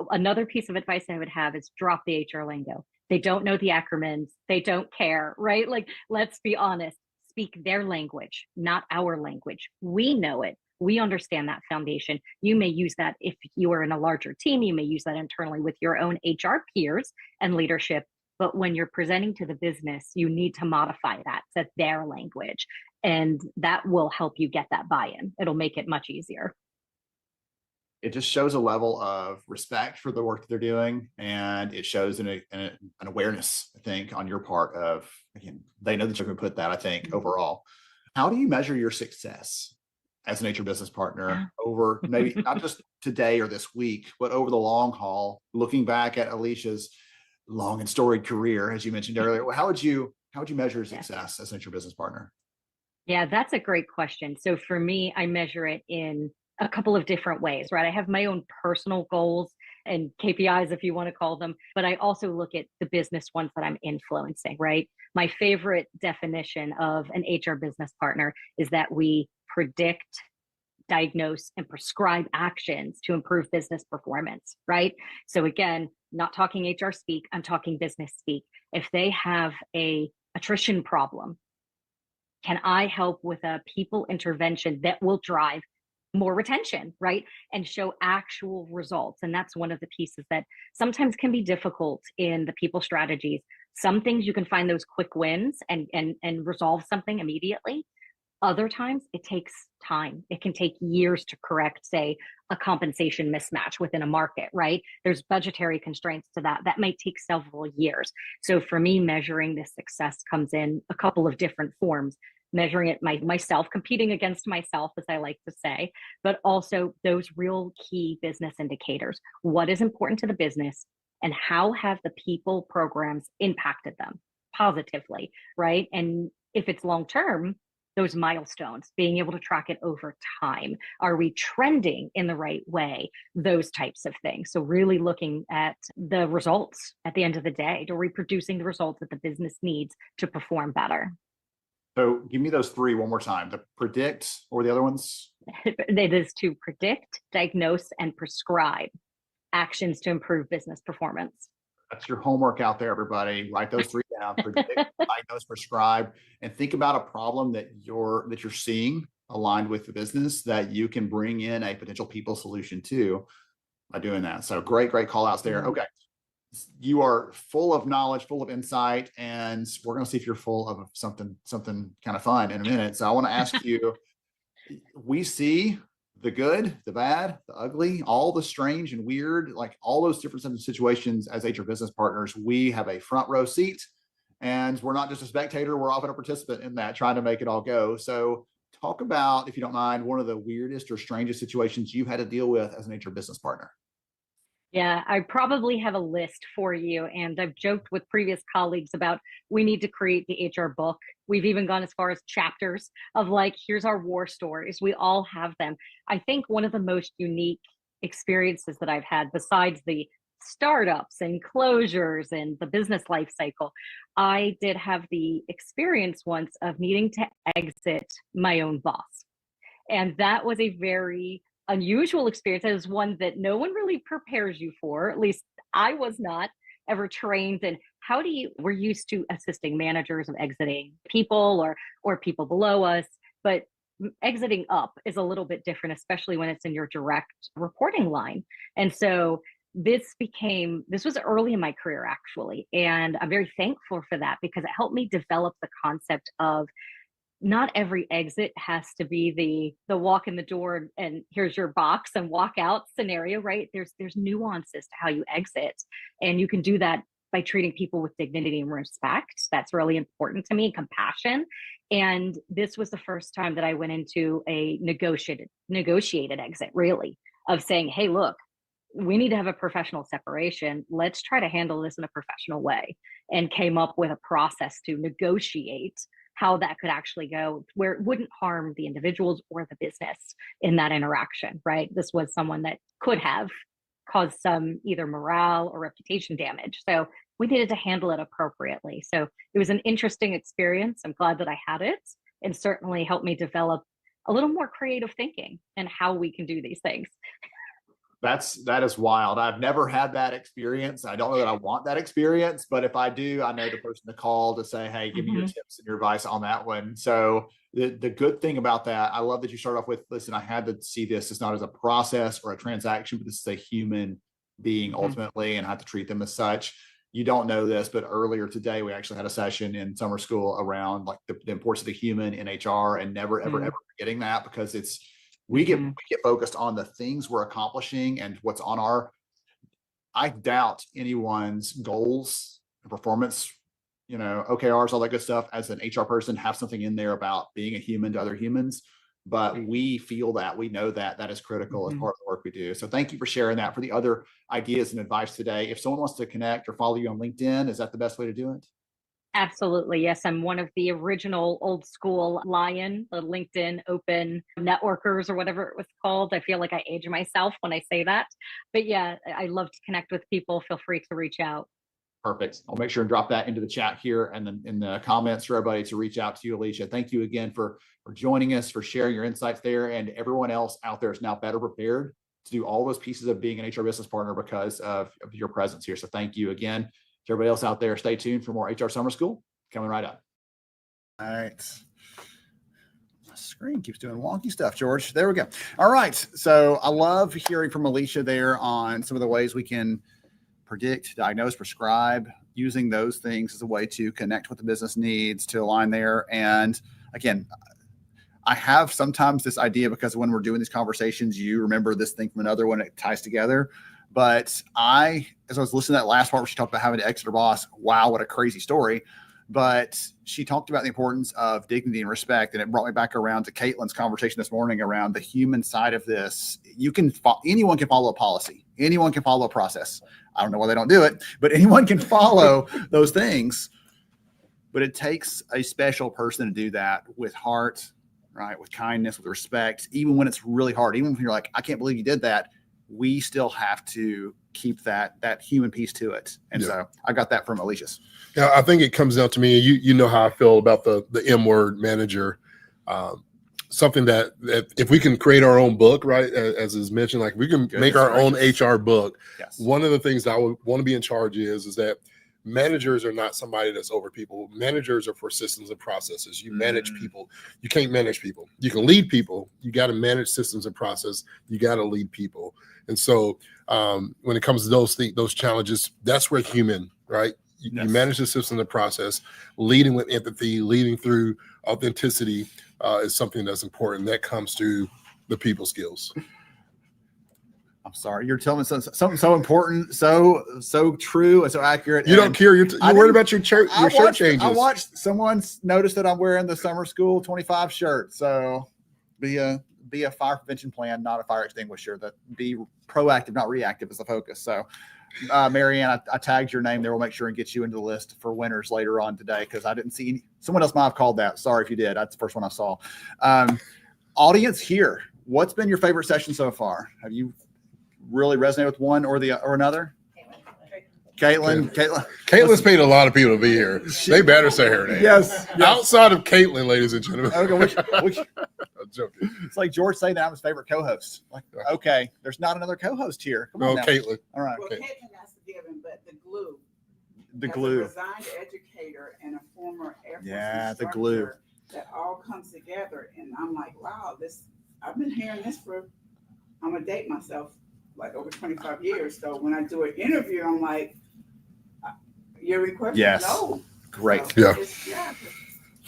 another piece of advice I would have is drop the HR lingo. They don't know the acronyms. They don't care, right? Like, let's be honest. Speak their language, not our language. We know it. We understand that foundation. You may use that if you are in a larger team. You may use that internally with your own HR peers and leadership. But when you're presenting to the business, you need to modify that to their language. And that will help you get that buy-in. It'll make it much easier. It just shows a level of respect for the work that they're doing. And it shows an awareness, I think, on your part of, again, they know that you're going to put that, I think, overall. How do you measure your success as an HR business partner over maybe not just today or this week, but over the long haul, looking back at Alicia's long and storied career, as you mentioned earlier? How would you measure success as an HR business partner? Yeah, that's a great question. So for me, I measure it in a couple of different ways, right? I have my own personal goals and KPIs, if you want to call them, but I also look at the business ones that I'm influencing, right? My favorite definition of an HR business partner is that we predict, diagnose, and prescribe actions to improve business performance, right? So again, not talking HR speak, I'm talking business speak. If they have a attrition problem, can I help with a people intervention that will drive more retention, right? And show actual results. And that's one of the pieces that sometimes can be difficult in the people strategies. Some things you can find those quick wins and resolve something immediately. Other times it takes time. It can take years to correct, say, a compensation mismatch within a market, right? There's budgetary constraints to that. That might take several years. So for me, measuring this success comes in a couple of different forms. measuring it myself, competing against myself, as I like to say, but also those real key business indicators. What is important to the business and how have the people programs impacted them positively, right? And if it's long term, those milestones, being able to track it over time. Are we trending in the right way? Those types of things. So really looking at the results at the end of the day. Are we producing the results that the business needs to perform better? So give me those three one more time. The predict, or the other ones? It is to predict, diagnose, and prescribe actions to improve business performance. That's your homework out there, everybody. Write those three down. Predict, diagnose, prescribe, and think about a problem that you're seeing aligned with the business that you can bring in a potential people solution to by doing that. So great call outs there. Okay. You are full of knowledge, full of insight, and we're going to see if you're full of something kind of fun in a minute. So I want to ask you, we see the good, the bad, the ugly, all the strange and weird, like all those different situations as HR business partners. We have a front row seat, and we're not just a spectator, we're often a participant in that, trying to make it all go. So talk about, if you don't mind, one of the weirdest or strangest situations you've had to deal with as an HR business partner. Yeah, I probably have a list for you. And I've joked with previous colleagues about we need to create the HR book. We've even gone as far as chapters of like, here's our war stories. We all have them. I think one of the most unique experiences that I've had, besides the startups and closures and the business life cycle, I did have the experience once of needing to exit my own boss. And that was a very unusual experience. It was one that no one really prepares you for. At least I was not ever trained. And we're used to assisting managers of exiting people or people below us, but exiting up is a little bit different, especially when it's in your direct reporting line. And so this was early in my career, actually. And I'm very thankful for that because it helped me develop the concept of not every exit has to be the walk in the door and here's your box and walk out scenario, right? There's nuances to how you exit. And you can do that by treating people with dignity and respect. That's really important to me, compassion. And this was the first time that I went into a negotiated exit, really, of saying, hey, look, we need to have a professional separation. Let's try to handle this in a professional way. And came up with a process to negotiate how that could actually go where it wouldn't harm the individuals or the business in that interaction, right? This was someone that could have caused some either morale or reputation damage. So we needed to handle it appropriately. So it was an interesting experience. I'm glad that I had it, and certainly helped me develop a little more creative thinking and how we can do these things. That is wild. I've never had that experience. I don't know that I want that experience, but if I do, I know the person to call to say, hey, give me your tips and your advice on that one. So the good thing about that, I love that you start off with, listen, I had to see this as not as a process or a transaction, but this is a human being ultimately, and I have to treat them as such. You don't know this, but earlier today, we actually had a session in summer school around like the importance of the human in HR, and never, ever forgetting that, because we get focused on the things we're accomplishing and what's on I doubt anyone's goals and performance, OKRs, all that good stuff, as an HR person, have something in there about being a human to other humans. But we feel that, we know that is critical as part of the work we do. So thank you for sharing that. For the other ideas and advice today, if someone wants to connect or follow you on LinkedIn, is that the best way to do it? Absolutely. Yes. I'm one of the original old school Lion, the LinkedIn open networkers or whatever it was called. I feel like I age myself when I say that. But yeah, I love to connect with people. Feel free to reach out. Perfect. I'll make sure and drop that into the chat here and then in the comments for everybody to reach out to you, Alicia. Thank you again for joining us, for sharing your insights there. And everyone else out there is now better prepared to do all those pieces of being an HR business partner because of your presence here. So thank you again. To everybody else out there, stay tuned for more HR Summer School coming right up. All right. My screen keeps doing wonky stuff, George. There we go. All right. So I love hearing from Alicia there on some of the ways we can predict, diagnose, prescribe, using those things as a way to connect what the business needs to align there. And again, I have sometimes this idea, because when we're doing these conversations, you remember this thing from another one, it ties together. But as I was listening to that last part where she talked about having to exit her boss, wow, what a crazy story. but she talked about the importance of dignity and respect. And it brought me back around to Caitlin's conversation this morning around the human side of this. Anyone can follow a policy. Anyone can follow a process. I don't know why they don't do it, but anyone can follow those things. But it takes a special person to do that with heart, right? With kindness, with respect, even when it's really hard, even when you're like, I can't believe you did that. We still have to keep that human piece to it. And so I got that from Alicia's. Yeah, I think it comes down to me. You know how I feel about the M word, manager. Something that if we can create our own book, right, as is mentioned, like we can make our own HR book. Yes. One of the things that I would want to be in charge is that managers are not somebody that's over people. Managers are for systems and processes. You manage people. You can't manage people. You can lead people. You got to manage systems and process. You got to lead people. And so when it comes to those challenges, that's where human, right? You manage the system and process, leading with empathy, leading through authenticity is something that's important. That comes to the people skills. I'm sorry, you're telling me something so important, so true, and so accurate. You don't care. You're worried about your shirt changes. I watched someone notice that I'm wearing the summer school 25 shirt. So be a fire prevention plan, not a fire extinguisher. That be proactive, not reactive, is the focus. So, Marianne, I tagged your name there. We'll make sure and get you into the list for winners later on today because I didn't see any. Someone else might have called that. Sorry if you did. That's the first one I saw. Audience here, what's been your favorite session so far? Have you really resonated with one or another? Caitlin's paid a lot of people to be here. They better say her name. Yes. Outside of Caitlin, ladies and gentlemen. Okay, which I'm joking. it's like George saying that I'm his favorite co-host. Like, okay, there's not another co-host here. Come on now. Caitlin. All right. Well, Caitlin has to give him, but the glue. The As glue. a resigned educator and a former Air Force the glue. instructor, that all comes together, and I'm like, wow, I've been hearing this I'm gonna date myself like over 25 years. So when I do an interview, I'm like, your request Yes. is no. Great. So it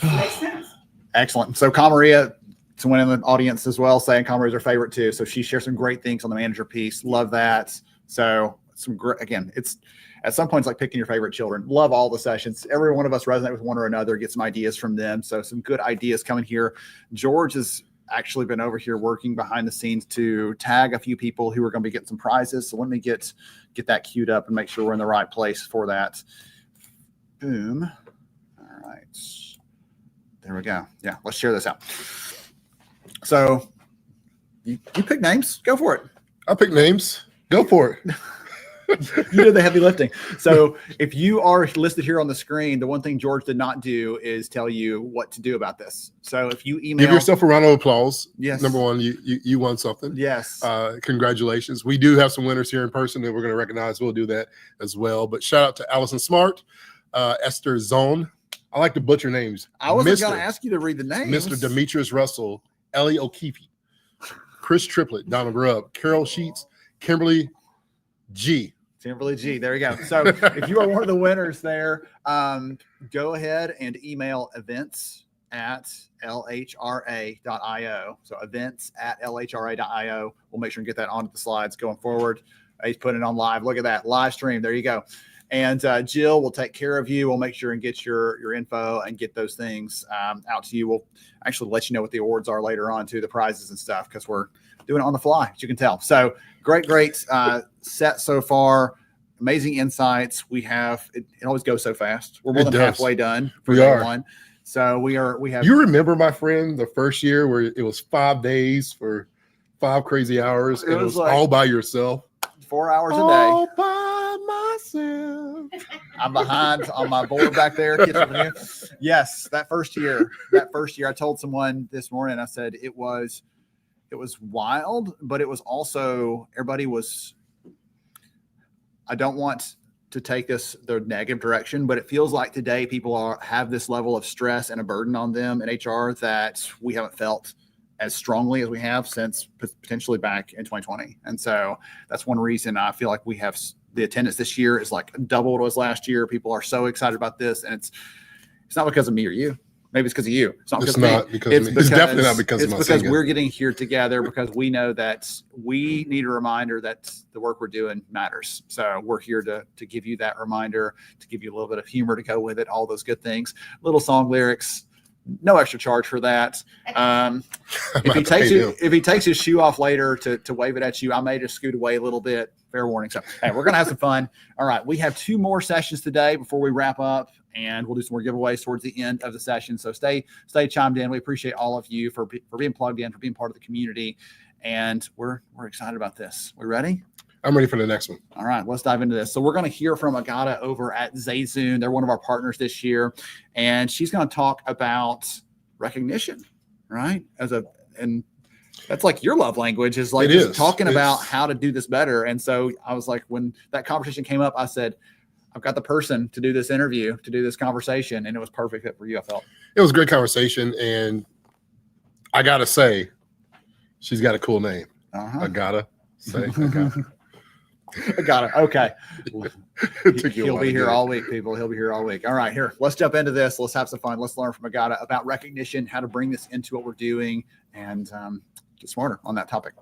makes sense. Excellent. So Kamaria, someone in the audience as well, saying Kamaria is her favorite too. So she shares some great things on the manager piece. Love that. So some great, again, it's at some points like picking your favorite children. Love all the sessions. Every one of us resonate with one or another, get some ideas from them. So some good ideas coming here. George has actually been over here working behind the scenes to tag a few people who are going to be getting some prizes. So let me get that queued up and make sure we're in the right place for that. Boom. All right. There we go. Yeah, let's share this out. So you pick names. Go for it. I'll pick names. Go for it. You did the heavy lifting. So if you are listed here on the screen, the one thing George did not do is tell you what to do about this. So if you email, give yourself a round of applause. Yes. Number one, you won something. Yes. Congratulations. We do have some winners here in person that we're going to recognize. We'll do that as well. But shout out to Allison Smart, Esther Zone. I like to butcher names. I wasn't going to ask you to read the names. Mr. Demetrius Russell, Ellie O'Keefe, Chris Triplett, Donald Grubb, Carol Sheets, Kimberly G. Kimberly G. There you go. So if you are one of the winners there, go ahead and email events@lhra.io. So events@lhra.io. We'll make sure and get that onto the slides going forward. He's putting it on live. Look at that live stream. There you go. And Jill will take care of you. We'll make sure and get your info and get those things out to you. We'll actually let you know what the awards are later on too, the prizes and stuff, because we're doing it on the fly, as you can tell. So great set so far. Amazing insights. We have it always goes so fast. We're more than halfway done for day one. So we have. You remember, my friend, the first year where it was 5 days for 5 crazy hours. It was like all by yourself. 4 hours a day. All by myself. I'm behind on my board back there. Yes, that first year, I told someone this morning, I said it was wild, but it was also, everybody was, I don't want to take this the negative direction, but it feels like today people have this level of stress and a burden on them in HR that we haven't felt as strongly as we have since potentially back in 2020. And so that's one reason I feel like we have the attendance this year is like double what it was last year. People are so excited about this, and it's not because of me or you. Maybe it's because of you. It's not It's because of me. not because of me. It's definitely not because of it's my because singing. we're getting here together because we know that we need a reminder that the work we're doing matters. So we're here to give you that reminder, to give you a little bit of humor to go with it, all those good things. Little song lyrics, no extra charge for that. If he takes his shoe off later to wave it at you, I may just scoot away a little bit. Fair warning. So hey, we're gonna have some fun. All right, we have 2 more sessions today before we wrap up, and we'll do some more giveaways towards the end of the session. So stay chimed in. We appreciate all of you for being plugged in, for being part of the community, and we're excited about this. We ready? I'm ready for the next one. All right, let's dive into this. So we're going to hear from Agata over at Zayzoon. They're one of our partners this year, and she's going to talk about recognition, right? And that's like your love language is like talking about how to do this better. And so I was like, when that conversation came up, I said, I've got the person to do this interview, to do this conversation, and it was perfect fit for you. I felt it was a great conversation, and I gotta say, she's got a cool name. I gotta say, I got it. Okay. He'll be here all week, people. He'll be here all week. All right, here. Let's jump into this. Let's have some fun. Let's learn from Agata about recognition, how to bring this into what we're doing, and get smarter on that topic.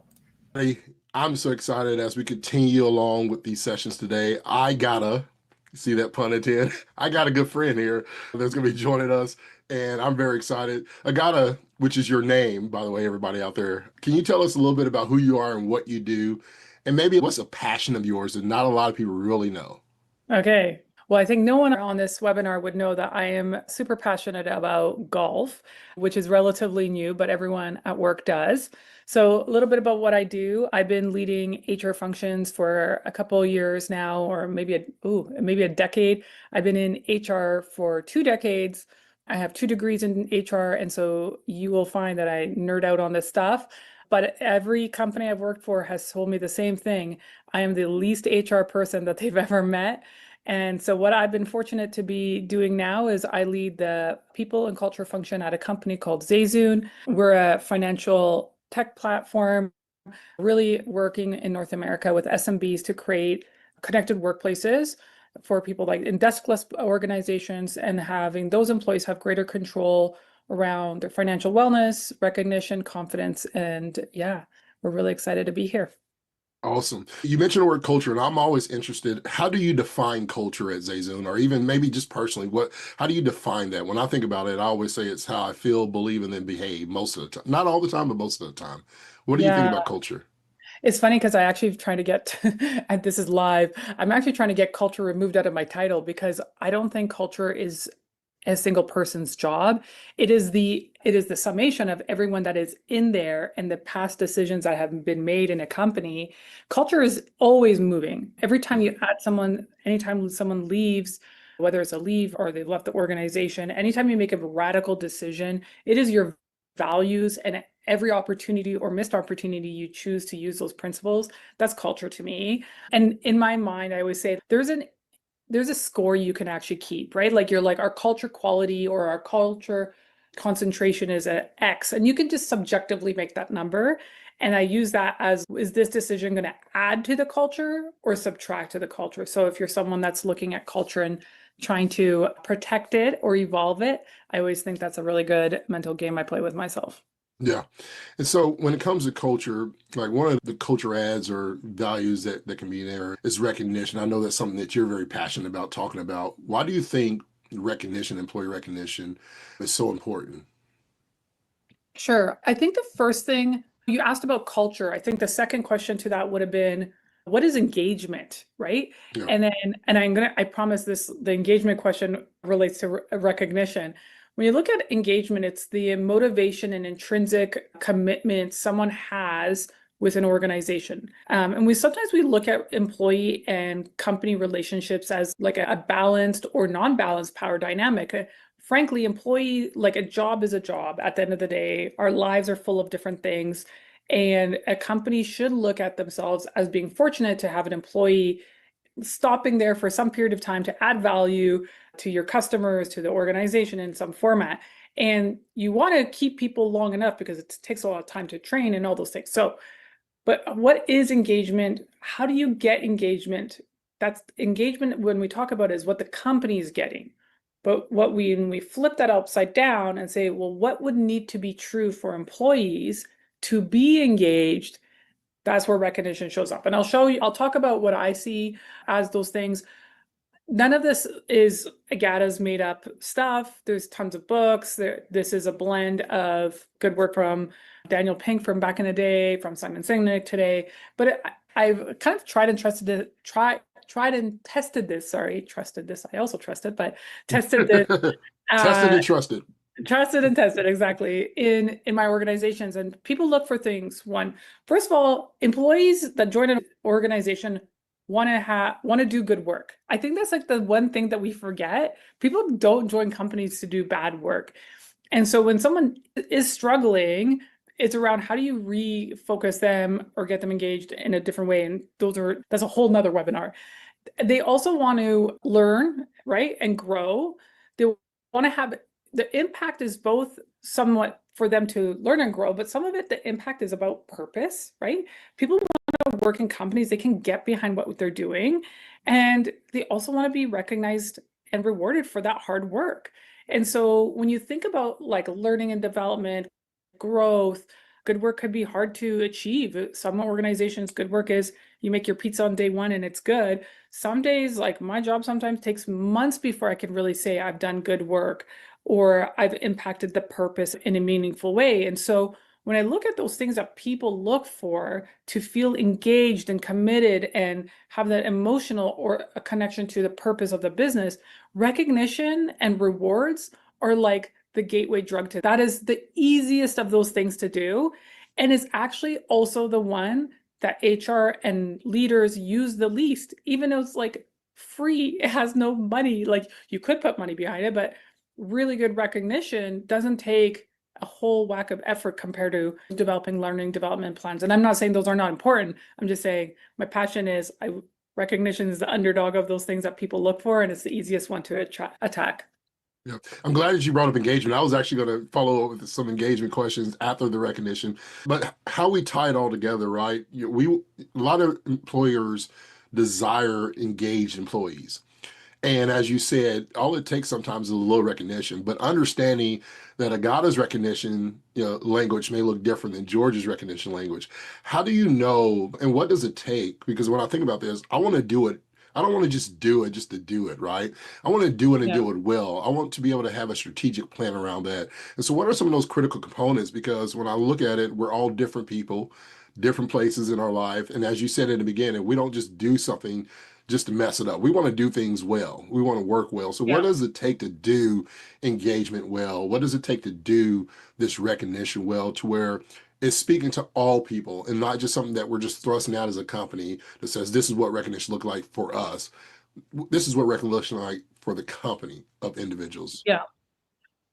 Hey, I'm so excited as we continue along with these sessions today. See that pun intended? I got a good friend here that's going to be joining us, and I'm very excited. Agata, which is your name, by the way, everybody out there, can you tell us a little bit about who you are and what you do, and maybe what's a passion of yours that not a lot of people really know? Okay. Well, I think no one on this webinar would know that I am super passionate about golf, which is relatively new, but everyone at work does. So a little bit about what I do. I've been leading HR functions for a couple of years now, or maybe a decade. I've been in HR for 2 decades. I have 2 degrees in HR, and so you will find that I nerd out on this stuff. But every company I've worked for has told me the same thing. I am the least HR person that they've ever met. And so what I've been fortunate to be doing now is I lead the people and culture function at a company called Zayzoon. We're a financial tech platform, really working in North America with SMBs to create connected workplaces for people like in deskless organizations, and having those employees have greater control around their financial wellness, recognition, confidence, and yeah, we're really excited to be here. Awesome. You mentioned the word culture, and I'm always interested. How do you define culture at Zayzoon, or even maybe just personally? How do you define that? When I think about it, I always say it's how I feel, believe, and then behave most of the time. Not all the time, but most of the time. What do you think about culture? It's funny because I actually trying to get, and this is live, I'm actually trying to get culture removed out of my title because I don't think culture is a single person's job. It is the summation of everyone that is in there and the past decisions that have been made in a company. Culture is always moving. Every time you add someone, anytime someone leaves, whether it's a leave or they've left the organization, anytime you make a radical decision, it is your values and every opportunity or missed opportunity you choose to use those principles. That's culture to me. And in my mind, I always say there's a score you can actually keep, right? Like you're like, our culture quality or our culture concentration is at X, and you can just subjectively make that number. And I use that as, is this decision going to add to the culture or subtract to the culture? So if you're someone that's looking at culture and trying to protect it or evolve it, I always think that's a really good mental game I play with myself. Yeah. And so when it comes to culture, like one of the culture ads or values that can be there is recognition. I know that's something that you're very passionate about talking about. Why do you think recognition, employee recognition is so important? Sure. I think the first thing you asked about culture, I think the second question to that would have been, what is engagement, right? Yeah. And I promise the engagement question relates to recognition. When you look at engagement, it's the motivation and intrinsic commitment someone has with an organization. And we sometimes look at employee and company relationships as like a balanced or non-balanced power dynamic. Frankly, like a job is a job at the end of the day. Our lives are full of different things. And a company should look at themselves as being fortunate to have an employee stopping there for some period of time to add value to your customers, to the organization in some format. And you want to keep people long enough because it takes a lot of time to train and all those things. So, but what is engagement? How do you get engagement? That's engagement when we talk about is what the company is getting. But when we flip that upside down and say, well, what would need to be true for employees to be engaged? That's where recognition shows up. And I'll talk about what I see as those things. None of this is Agata's made up stuff. There's tons of books. This is a blend of good work from Daniel Pink from back in the day, from Simon Sinek today. But I've kind of tried and tested this. Sorry, trusted this. I also trusted, but tested this. Tested and trusted. Trusted and tested, exactly, in my organizations. And people look for things. First of all, employees that join an organization want to do good work. I think that's like the one thing that we forget. People don't join companies to do bad work. And so when someone is struggling, it's around how do you refocus them or get them engaged in a different way. And that's a whole nother webinar. They also want to learn, right, and grow. They want to have the impact is both somewhat for them to learn and grow, but some of it, the impact is about purpose, right? People want to work in companies, they can get behind what they're doing. And they also want to be recognized and rewarded for that hard work. And so when you think about like learning and development, growth, good work could be hard to achieve. Some organizations, good work is you make your pizza on day one and it's good. Some days, like my job sometimes takes months before I can really say I've done good work or I've impacted the purpose in a meaningful way. And so when I look at those things that people look for to feel engaged and committed and have that emotional or a connection to the purpose of the business, recognition and rewards are like the gateway drug to that. Is the easiest of those things to do, and is actually also the one that HR and leaders use the least, even though it's like free, it has no money. Like you could put money behind it, but really good recognition doesn't take a whole whack of effort compared to developing learning development plans. And I'm not saying those are not important. I'm just saying my passion is recognition is the underdog of those things that people look for, and it's the easiest one to attack. Yeah, I'm glad that you brought up engagement. I was actually going to follow up with some engagement questions after the recognition, but how we tie it all together, right? A lot of employers desire engaged employees. And as you said, all it takes sometimes is a little recognition, but understanding that Agata's recognition, language may look different than George's recognition language. How do you know, and what does it take? Because when I think about this, I want to do it. I don't want to just do it just to do it, right? I want to do it and do it well. I want to be able to have a strategic plan around that. And so what are some of those critical components? Because when I look at it, we're all different people, different places in our life. And as you said in the beginning, we don't just do something just to mess it up. We want to do things well. We want to work well. So what does it take to do engagement well? What does it take to do this recognition well, to where it's speaking to all people and not just something that we're just thrusting out as a company that says, this is what recognition look like for us. This is what recognition like for the company of individuals. Yeah.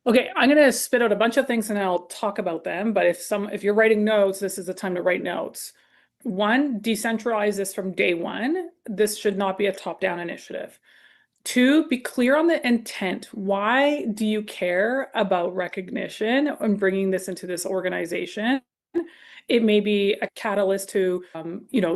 Okay, I'm going to spit out a bunch of things and I'll talk about them. But if you're writing notes, this is the time to write notes. One, decentralize this from day one. This should not be a top-down initiative. Two, be clear on the intent. Why do you care about recognition and bringing this into this organization? It may be a catalyst to,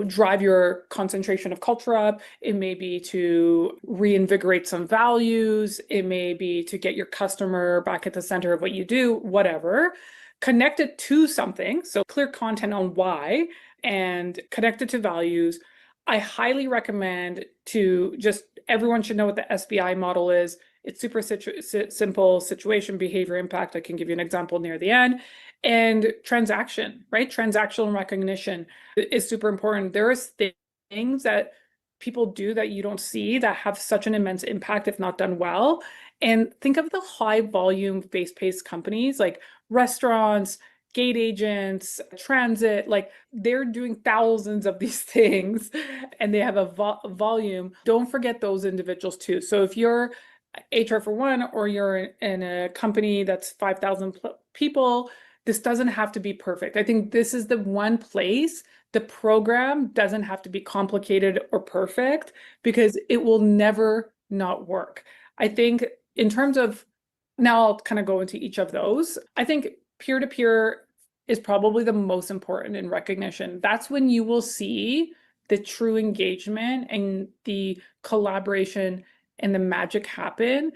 drive your concentration of culture up. It may be to reinvigorate some values. It may be to get your customer back at the center of what you do, whatever. Connect it to something. So clear content on why and connect it to values. I highly recommend everyone should know what the SBI model is. It's super simple: situation, behavior, impact. I can give you an example near the end. And transaction, right? Transactional recognition is super important. There is things that people do that you don't see that have such an immense impact if not done well. And think of the high volume face-paced companies like restaurants, gate agents, transit, like they're doing thousands of these things and they have a volume. Don't forget those individuals too. So if you're HR for one, or you're in a company that's 5,000 people, this doesn't have to be perfect. I think this is the one place the program doesn't have to be complicated or perfect, because it will never not work. I think in terms of, now I'll kind of go into each of those. I think peer-to-peer is probably the most important in recognition. That's when you will see the true engagement and the collaboration and the magic happen.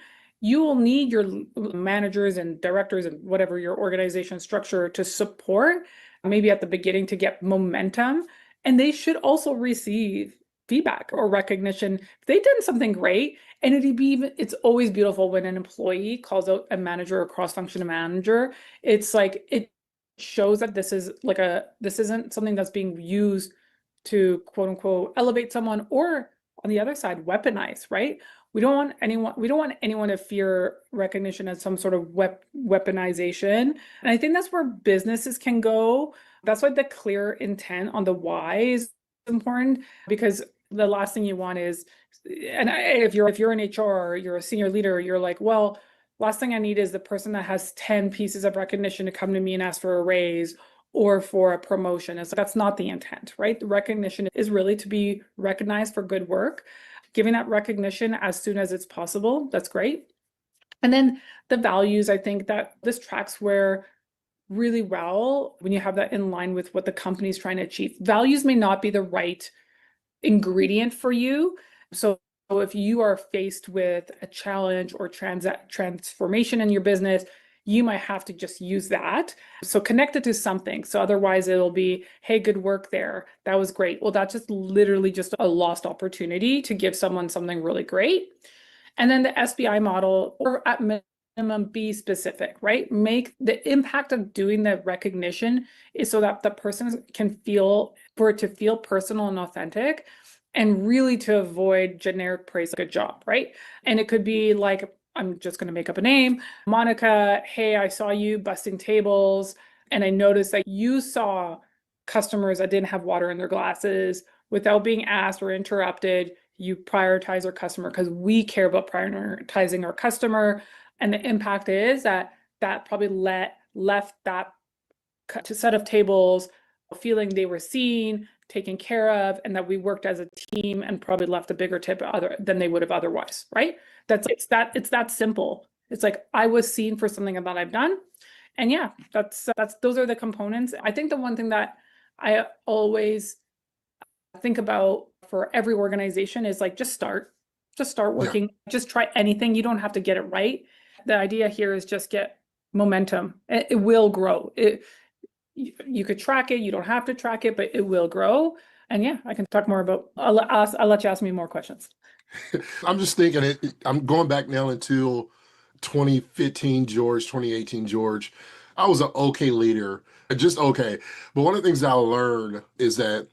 you will need your managers and directors and whatever your organization structure to support, maybe at the beginning to get momentum. And they should also receive feedback or recognition. If they've done something great, and it's always beautiful when an employee calls out a manager or cross-functional manager. It's like, it shows that this isn't something that's being used to quote unquote elevate someone, or on the other side, weaponize, right? We don't want anyone to fear recognition as some sort of weaponization. And I think that's where businesses can go. That's why the clear intent on the why is important, because the last thing you want is, if you're in HR or you're a senior leader, you're like, well, last thing I need is the person that has 10 pieces of recognition to come to me and ask for a raise or for a promotion. It's that's not the intent, right? The recognition is really to be recognized for good work. Giving that recognition as soon as it's possible, that's great. And then the values, I think that this tracks where really well when you have that in line with what the company is trying to achieve. Values may not be the right ingredient for you. So if you are faced with a challenge or transformation in your business, you might have to just use that. So connect it to something. So otherwise it'll be, hey, good work there. That was great. Well, that's just literally just a lost opportunity to give someone something really great. And then the SBI model, or at minimum, be specific, right? Make the impact of doing the recognition is so that the person can feel, for it to feel personal and authentic, and really to avoid generic praise, good job, right? And it could be like, I'm just going to make up a name, Monica, hey, I saw you busting tables, and I noticed that you saw customers that didn't have water in their glasses without being asked or interrupted. You prioritize our customer because we care about prioritizing our customer. And the impact is that probably left that set of tables feeling they were seen, taken care of, and that we worked as a team, and probably left a bigger tip than they would have otherwise, right? It's that simple. It's like, I was seen for something that I've done. And yeah, those are the components. I think the one thing that I always think about for every organization is like, just start working, just try anything. You don't have to get it right. The idea here is just get momentum. It will grow. You could track it, you don't have to track it, but it will grow. And yeah, I can talk more about, I'll let you ask me more questions. I'm just thinking, I'm going back now until 2015 George, 2018 George. I was an okay leader, just okay. But one of the things I learned is that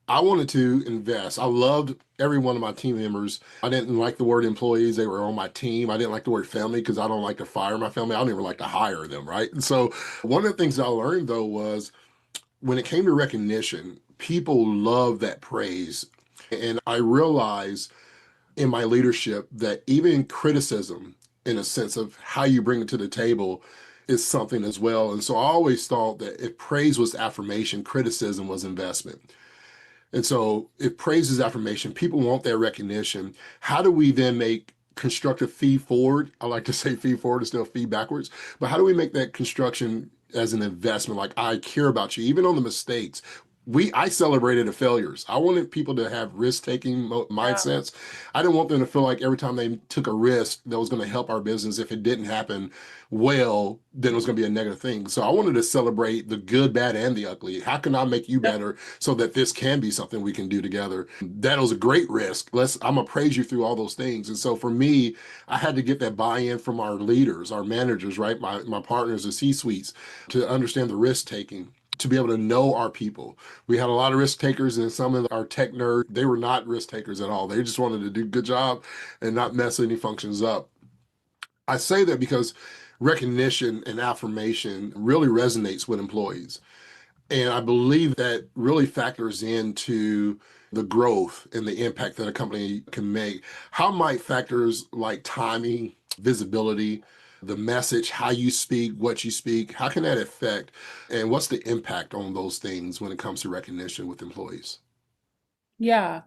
I wanted to invest. I loved every one of my team members. I didn't like the word employees. They were on my team. I didn't like the word family because I don't like to fire my family. I don't even like to hire them, right? And so one of the things I learned, though, was when it came to recognition, people love that praise. And I realized in my leadership that even criticism, in a sense of how you bring it to the table, is something as well. And so I always thought that if praise was affirmation, criticism was investment. And so if praise is affirmation, people want that recognition. How do we then make constructive feed forward? I like to say feed forward instead of feed backwards. But how do we make that construction as an investment? Like, I care about you, even on the mistakes. I celebrated the failures. I wanted people to have risk-taking mindsets. I didn't want them to feel like every time they took a risk that was going to help our business, if it didn't happen well, then it was going to be a negative thing. So I wanted to celebrate the good, bad, and the ugly. How can I make you better so that this can be something we can do together? That was a great risk. I'm going to praise you through all those things. And so for me, I had to get that buy-in from our leaders, our managers, right? My partners, the C-suites, to understand the risk-taking, to be able to know our people. We had a lot of risk takers, and some of our tech nerds, they were not risk takers at all. They just wanted to do a good job and not mess any functions up. I say that because recognition and affirmation really resonates with employees. And I believe that really factors into the growth and the impact that a company can make. How might factors like timing, visibility, the message, how you speak, what you speak, how can that affect, and what's the impact on those things when it comes to recognition with employees? Yeah.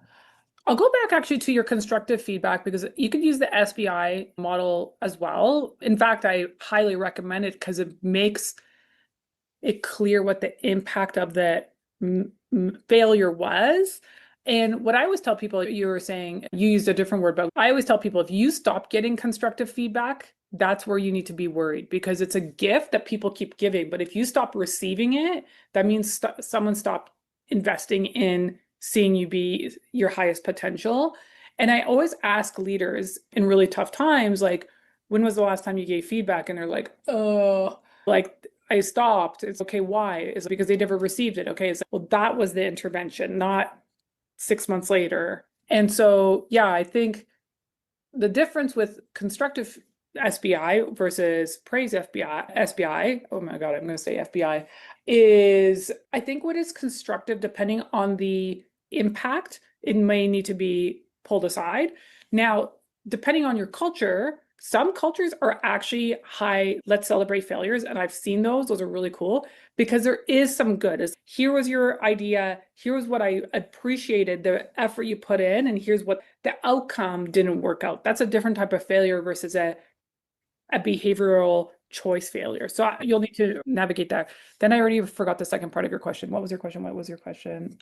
I'll go back actually to your constructive feedback, because you could use the SBI model as well. In fact, I highly recommend it because it makes it clear what the impact of the failure was. And what I always tell people, you were saying, you used a different word, but I always tell people, if you stop getting constructive feedback, that's where you need to be worried, because it's a gift that people keep giving. But if you stop receiving it, that means someone stopped investing in seeing you be your highest potential. And I always ask leaders in really tough times, like, when was the last time you gave feedback? And they're like, oh, like, I stopped. It's okay. Why? Is it because they never received it? Okay. It's like, well, that was the intervention, not 6 months later. And so, yeah, I think the difference with constructive SBI versus praise SBI, oh my God, I'm going to say FBI, is I think what is constructive, depending on the impact, it may need to be pulled aside. Now, depending on your culture, some cultures are actually high, let's celebrate failures. And I've seen those are really cool, because there is some good. Is here was your idea, here was what I appreciated, the effort you put in, and here's what the outcome didn't work out. That's a different type of failure versus a behavioral choice failure. So you'll need to navigate that. Then I already forgot the second part of your question. What was your question? What was your question?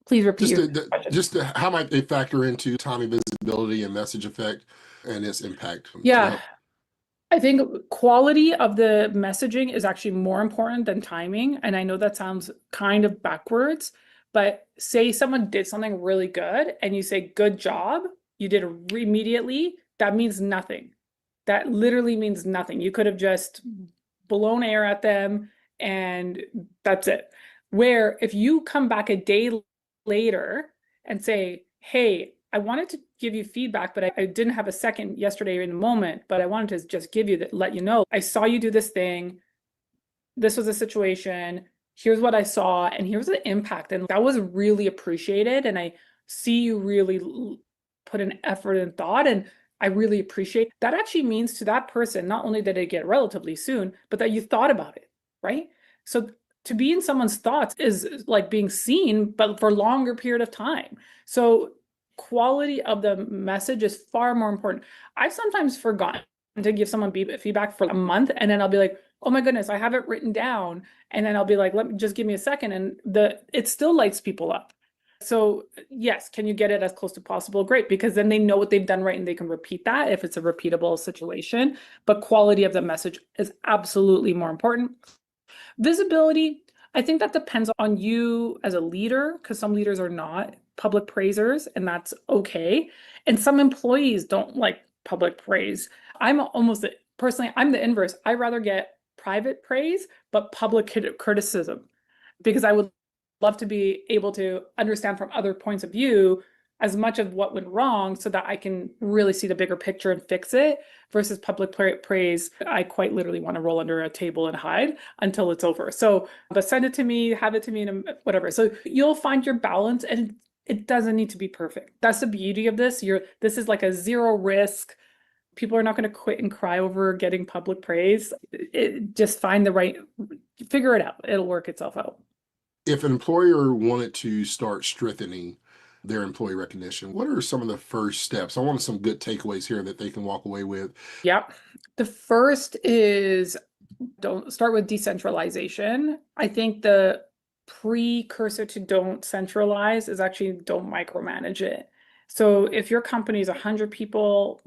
Please repeat your question. How might they factor into timing, visibility, and message effect and its impact? Yeah. I think quality of the messaging is actually more important than timing. And I know that sounds kind of backwards, but say someone did something really good and you say, good job, you did it immediately, that means nothing. That literally means nothing. You could have just blown air at them and that's it. Where if you come back a day later and say, hey, I wanted to give you feedback, but I didn't have a second yesterday in the moment, but I wanted to just give you that, let you know, I saw you do this thing. This was a situation. Here's what I saw, and here's the impact. And that was really appreciated. And I see you really put an effort and thought, and I really appreciate that. Actually means to that person, not only did it get relatively soon, but that you thought about it, right? So to be in someone's thoughts is like being seen, but for a longer period of time. So quality of the message is far more important. I've sometimes forgotten to give someone feedback for a month, and then I'll be like, oh my goodness, I have it written down. And then I'll be like, let me just give me a second. And it still lights people up. So yes, can you get it as close to possible? Great, because then they know what they've done right and they can repeat that if it's a repeatable situation. But quality of the message is absolutely more important. Visibility, I think that depends on you as a leader, because some leaders are not public praisers, and that's okay. And some employees don't like public praise. I'm the inverse. I rather get private praise, but public criticism, because I would love to be able to understand from other points of view as much of what went wrong so that I can really see the bigger picture and fix it, versus public praise. I quite literally want to roll under a table and hide until it's over. So, but send it to me, have it to me, and whatever. So you'll find your balance, and it doesn't need to be perfect. That's the beauty of this. This is like a zero risk. People are not going to quit and cry over getting public praise. Just find the right, figure it out. It'll work itself out. If an employer wanted to start strengthening their employee recognition, what are some of the first steps? I want some good takeaways here that they can walk away with. Yep. The first is, don't start with decentralization. I think the precursor to don't centralize is actually don't micromanage it. So if your company is 100 people,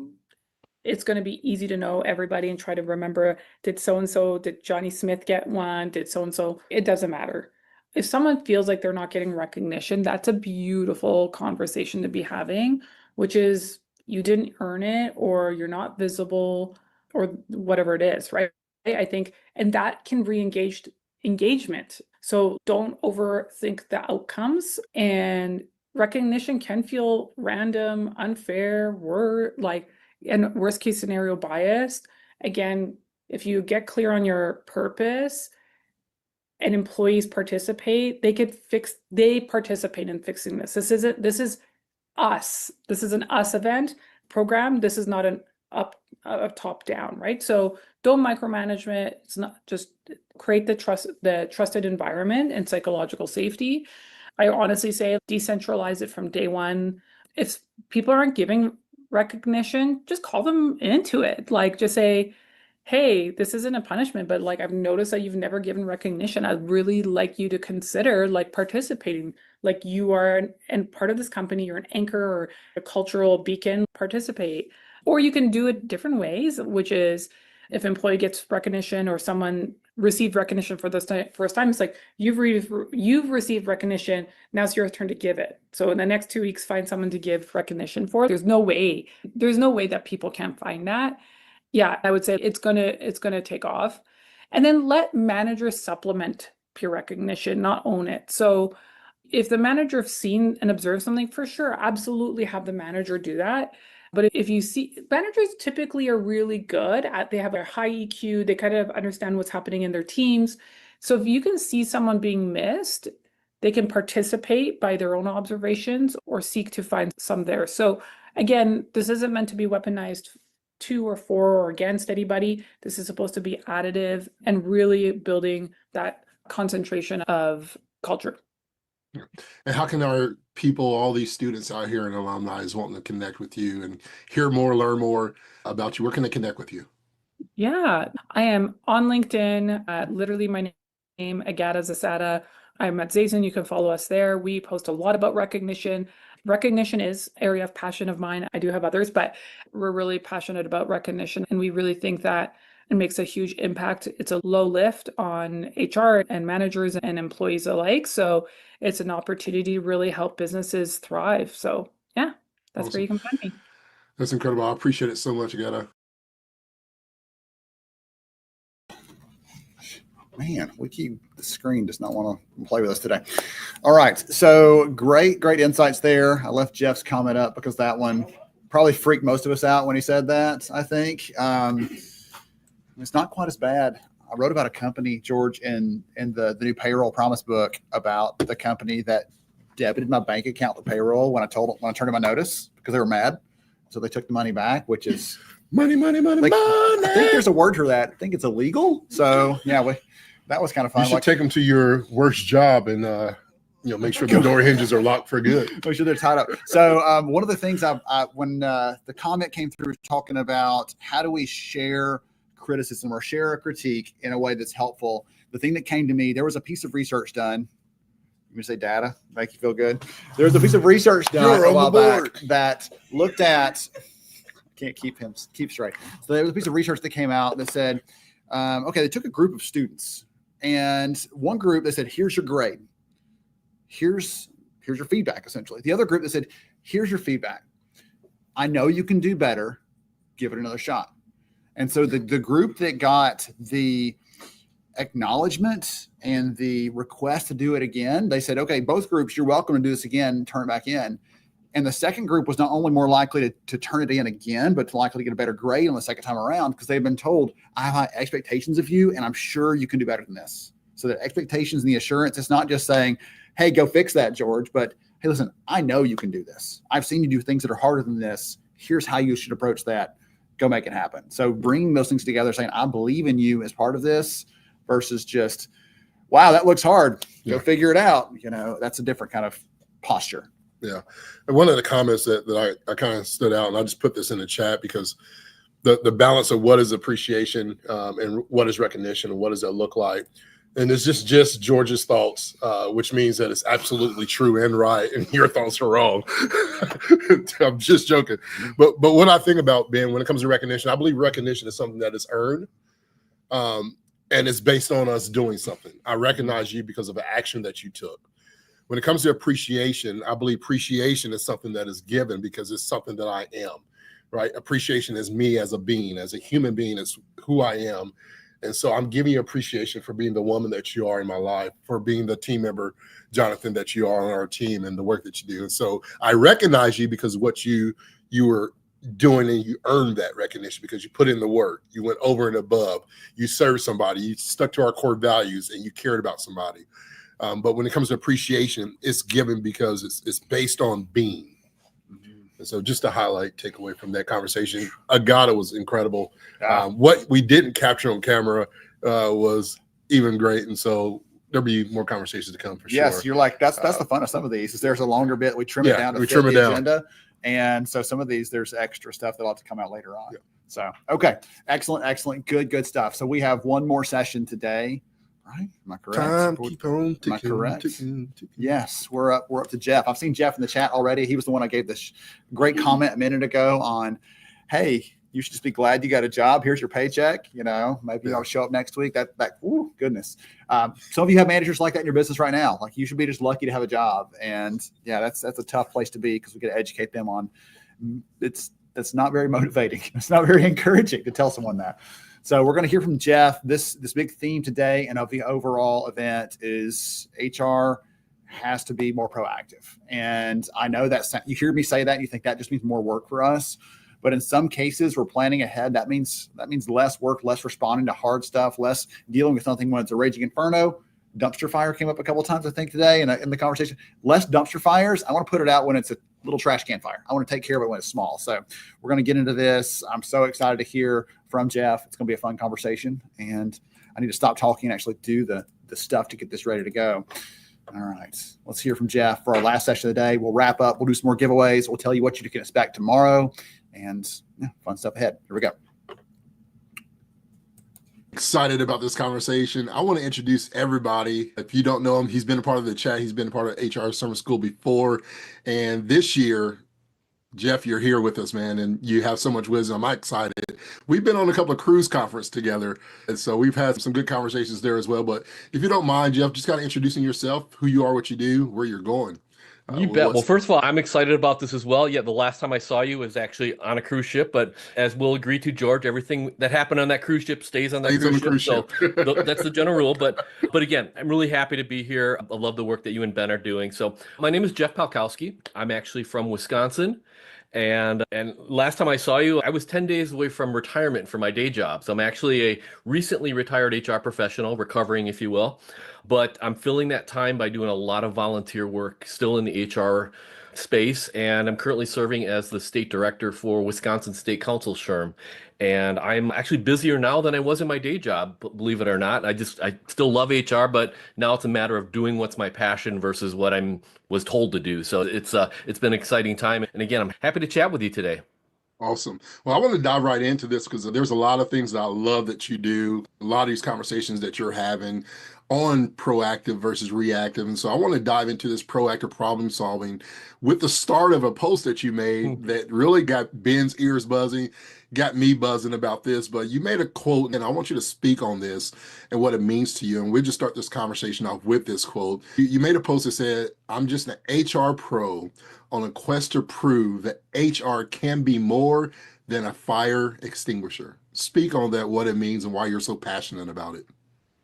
it's going to be easy to know everybody and try to remember, did so-and-so, did Johnny Smith get one? Did so-and-so? It doesn't matter. If someone feels like they're not getting recognition, that's a beautiful conversation to be having, which is you didn't earn it, or you're not visible, or whatever it is, right? I think, and that can re-engage engagement. So don't overthink the outcomes, and recognition can feel random, unfair, and worst case scenario biased. Again, if you get clear on your purpose and employees participate, they participate in fixing this. This is us. This is an us event program. This is not a top down, right? So don't micromanagement. It's not just create the trusted environment and psychological safety. I honestly say decentralize it from day one. If people aren't giving recognition, just call them into it. Like, just say, hey, this isn't a punishment, but like, I've noticed that you've never given recognition. I'd really like you to consider like participating. like you are and part of this company, you're an anchor or a cultural beacon, participate. Or you can do it different ways, which is if employee gets recognition or someone received recognition for the first time, it's like you've received recognition. Now it's your turn to give it. So in the next 2 weeks, find someone to give recognition for. There's no way that people can't find that. Yeah, I would say it's gonna take off. And then let managers supplement peer recognition, not own it. So if the manager have seen and observed something, for sure, absolutely have the manager do that. But if you see, managers typically are really good at, they have a high EQ, they kind of understand what's happening in their teams. So if you can see someone being missed, they can participate by their own observations or seek to find some there. So again, this isn't meant to be weaponized to or for or against anybody. This is supposed to be additive and really building that concentration of culture. And how can our people, all these students out here and alumni is wanting to connect with you and hear more, learn more about you? Where can they connect with you? Yeah, I am on LinkedIn, literally my name, Agata Zasada. I'm at Zazen. You can follow us there. We post a lot about recognition. Recognition is area of passion of mine. I do have others, but we're really passionate about recognition. And we really think that it makes a huge impact. It's a low lift on HR and managers and employees alike. So it's an opportunity to really help businesses thrive. So yeah, that's where Awesome. you can find me. That's incredible. I appreciate it so much, Agata. Man, the screen does not want to play with us today. All right. So great insights there. I left Jeff's comment up because that one probably freaked most of us out when he said that, I think. It's not quite as bad. I wrote about a company, George, in the new payroll promise book about the company that debited my bank account with payroll when I turned in my notice because they were mad. So they took the money back, which is money. I think there's a word for that. I think it's illegal. So yeah, that was kind of fun. You should take them to your worst job and make sure the door hinges are locked for good. Make sure they're tied up. So one of the things when the comment came through talking about how do we share criticism or share a critique in a way that's helpful, the thing that came to me, there was a piece of research done. You say data make you feel good? There was a piece of research done a while back that looked at. Can't keep straight. So there was a piece of research that came out that said, okay, they took a group of students, and one group they said, here's your grade, here's your feedback, essentially. The other group that said, here's your feedback, I know you can do better, give it another shot. And so the group that got the acknowledgement and the request to do it again, they said, okay, both groups, you're welcome to do this again, turn it back in. And the second group was not only more likely to turn it in again, but likely to get a better grade on the second time around because they've been told, I have high expectations of you, and I'm sure you can do better than this. So the expectations and the assurance, it's not just saying, hey, go fix that, George, but hey, listen, I know you can do this. I've seen you do things that are harder than this. Here's how you should approach that. Go make it happen. So bringing those things together, saying, I believe in you as part of this versus just, wow, that looks hard. Go figure it out. That's a different kind of posture. Yeah. And one of the comments that I kind of stood out, and I just put this in the chat because the balance of what is appreciation and what is recognition and what does that look like. And it's just George's thoughts, which means that it's absolutely true and right, and your thoughts are wrong. I'm just joking. But what I think about, Ben, when it comes to recognition, I believe recognition is something that is earned. And it's based on us doing something. I recognize you because of an action that you took. When it comes to appreciation, I believe appreciation is something that is given because it's something that I am, right? Appreciation is me as a being, as a human being, is who I am. And so I'm giving you appreciation for being the woman that you are in my life, for being the team member, Jonathan, that you are on our team and the work that you do. And so I recognize you because of what you were doing, and you earned that recognition because you put in the work, you went over and above, you served somebody, you stuck to our core values, and you cared about somebody. But when it comes to appreciation, it's given because it's based on being. And so just to take away from that conversation, Agata was incredible. What we didn't capture on camera was even great. And so there'll be more conversations to come for sure. Yes, you're like, that's the fun of some of these is there's a longer bit. We trim it down to fit the agenda. And so some of these, there's extra stuff that'll have to come out later on. Yeah. So, okay. Excellent. Good stuff. So we have one more session today. right? Am I correct? Time keep on ticking. Am I correct? Ticking. Yes, we're up to Jeff. I've seen Jeff in the chat already. He was the one I gave this great comment a minute ago on, hey, you should just be glad you got a job. Here's your paycheck. Maybe I'll show up next week. Ooh, goodness. Some of you have managers like that in your business right now. Like, you should be just lucky to have a job. And yeah, that's a tough place to be, because we got to educate them on that's not very motivating. It's not very encouraging to tell someone that. So we're going to hear from Jeff. This big theme today and of the overall event is HR has to be more proactive. And I know that you hear me say that and you think that just means more work for us. But in some cases, we're planning ahead. That means less work, less responding to hard stuff, less dealing with something when it's a raging inferno. Dumpster fire came up a couple of times, I think, today in the conversation. Less dumpster fires. I want to put it out when it's a little trash can fire. I want to take care of it when it's small. So we're going to get into this. I'm so excited to hear from Jeff. It's going to be a fun conversation. And I need to stop talking and actually do the stuff to get this ready to go. All right. Let's hear from Jeff for our last session of the day. We'll wrap up. We'll do some more giveaways. We'll tell you what you can expect tomorrow. And fun stuff ahead. Here we go. Excited about this conversation. I want to introduce everybody. If you don't know him, he's been a part of the chat. He's been a part of HR Summer School before. And this year, Jeff, you're here with us, man, and you have so much wisdom. I'm excited. We've been on a couple of cruise conferences together, and so we've had some good conversations there as well. But if you don't mind, Jeff, just kind of introducing yourself, who you are, what you do, where you're going. You bet. Well, first of all, I'm excited about this as well. Yeah, the last time I saw you was actually on a cruise ship, but as we'll agree to, George, everything that happened on that cruise ship stays on that cruise ship. So that's the general rule. But again, I'm really happy to be here. I love the work that you and Ben are doing. So my name is Jeff Palkowski. I'm actually from Wisconsin. And last time I saw you, I was 10 days away from retirement for my day job. So I'm actually a recently retired HR professional, recovering, if you will. But I'm filling that time by doing a lot of volunteer work still in the HR space. And I'm currently serving as the state director for Wisconsin State Council SHRM. And I'm actually busier now than I was in my day job, believe it or not. I still love HR, but now it's a matter of doing what's my passion versus what was told to do. So it's been an exciting time. And again, I'm happy to chat with you today. Awesome. Well, I want to dive right into this because there's a lot of things that I love that you do, a lot of these conversations that you're having on proactive versus reactive. And so I want to dive into this proactive problem solving with the start of a post that you made that really got Ben's ears buzzing, got me buzzing about this. But you made a quote, and I want you to speak on this and what it means to you. And we'll just start this conversation off with this quote. You made a post that said, "I'm just an HR pro on a quest to prove that HR can be more than a fire extinguisher." Speak on that, what it means and why you're so passionate about it.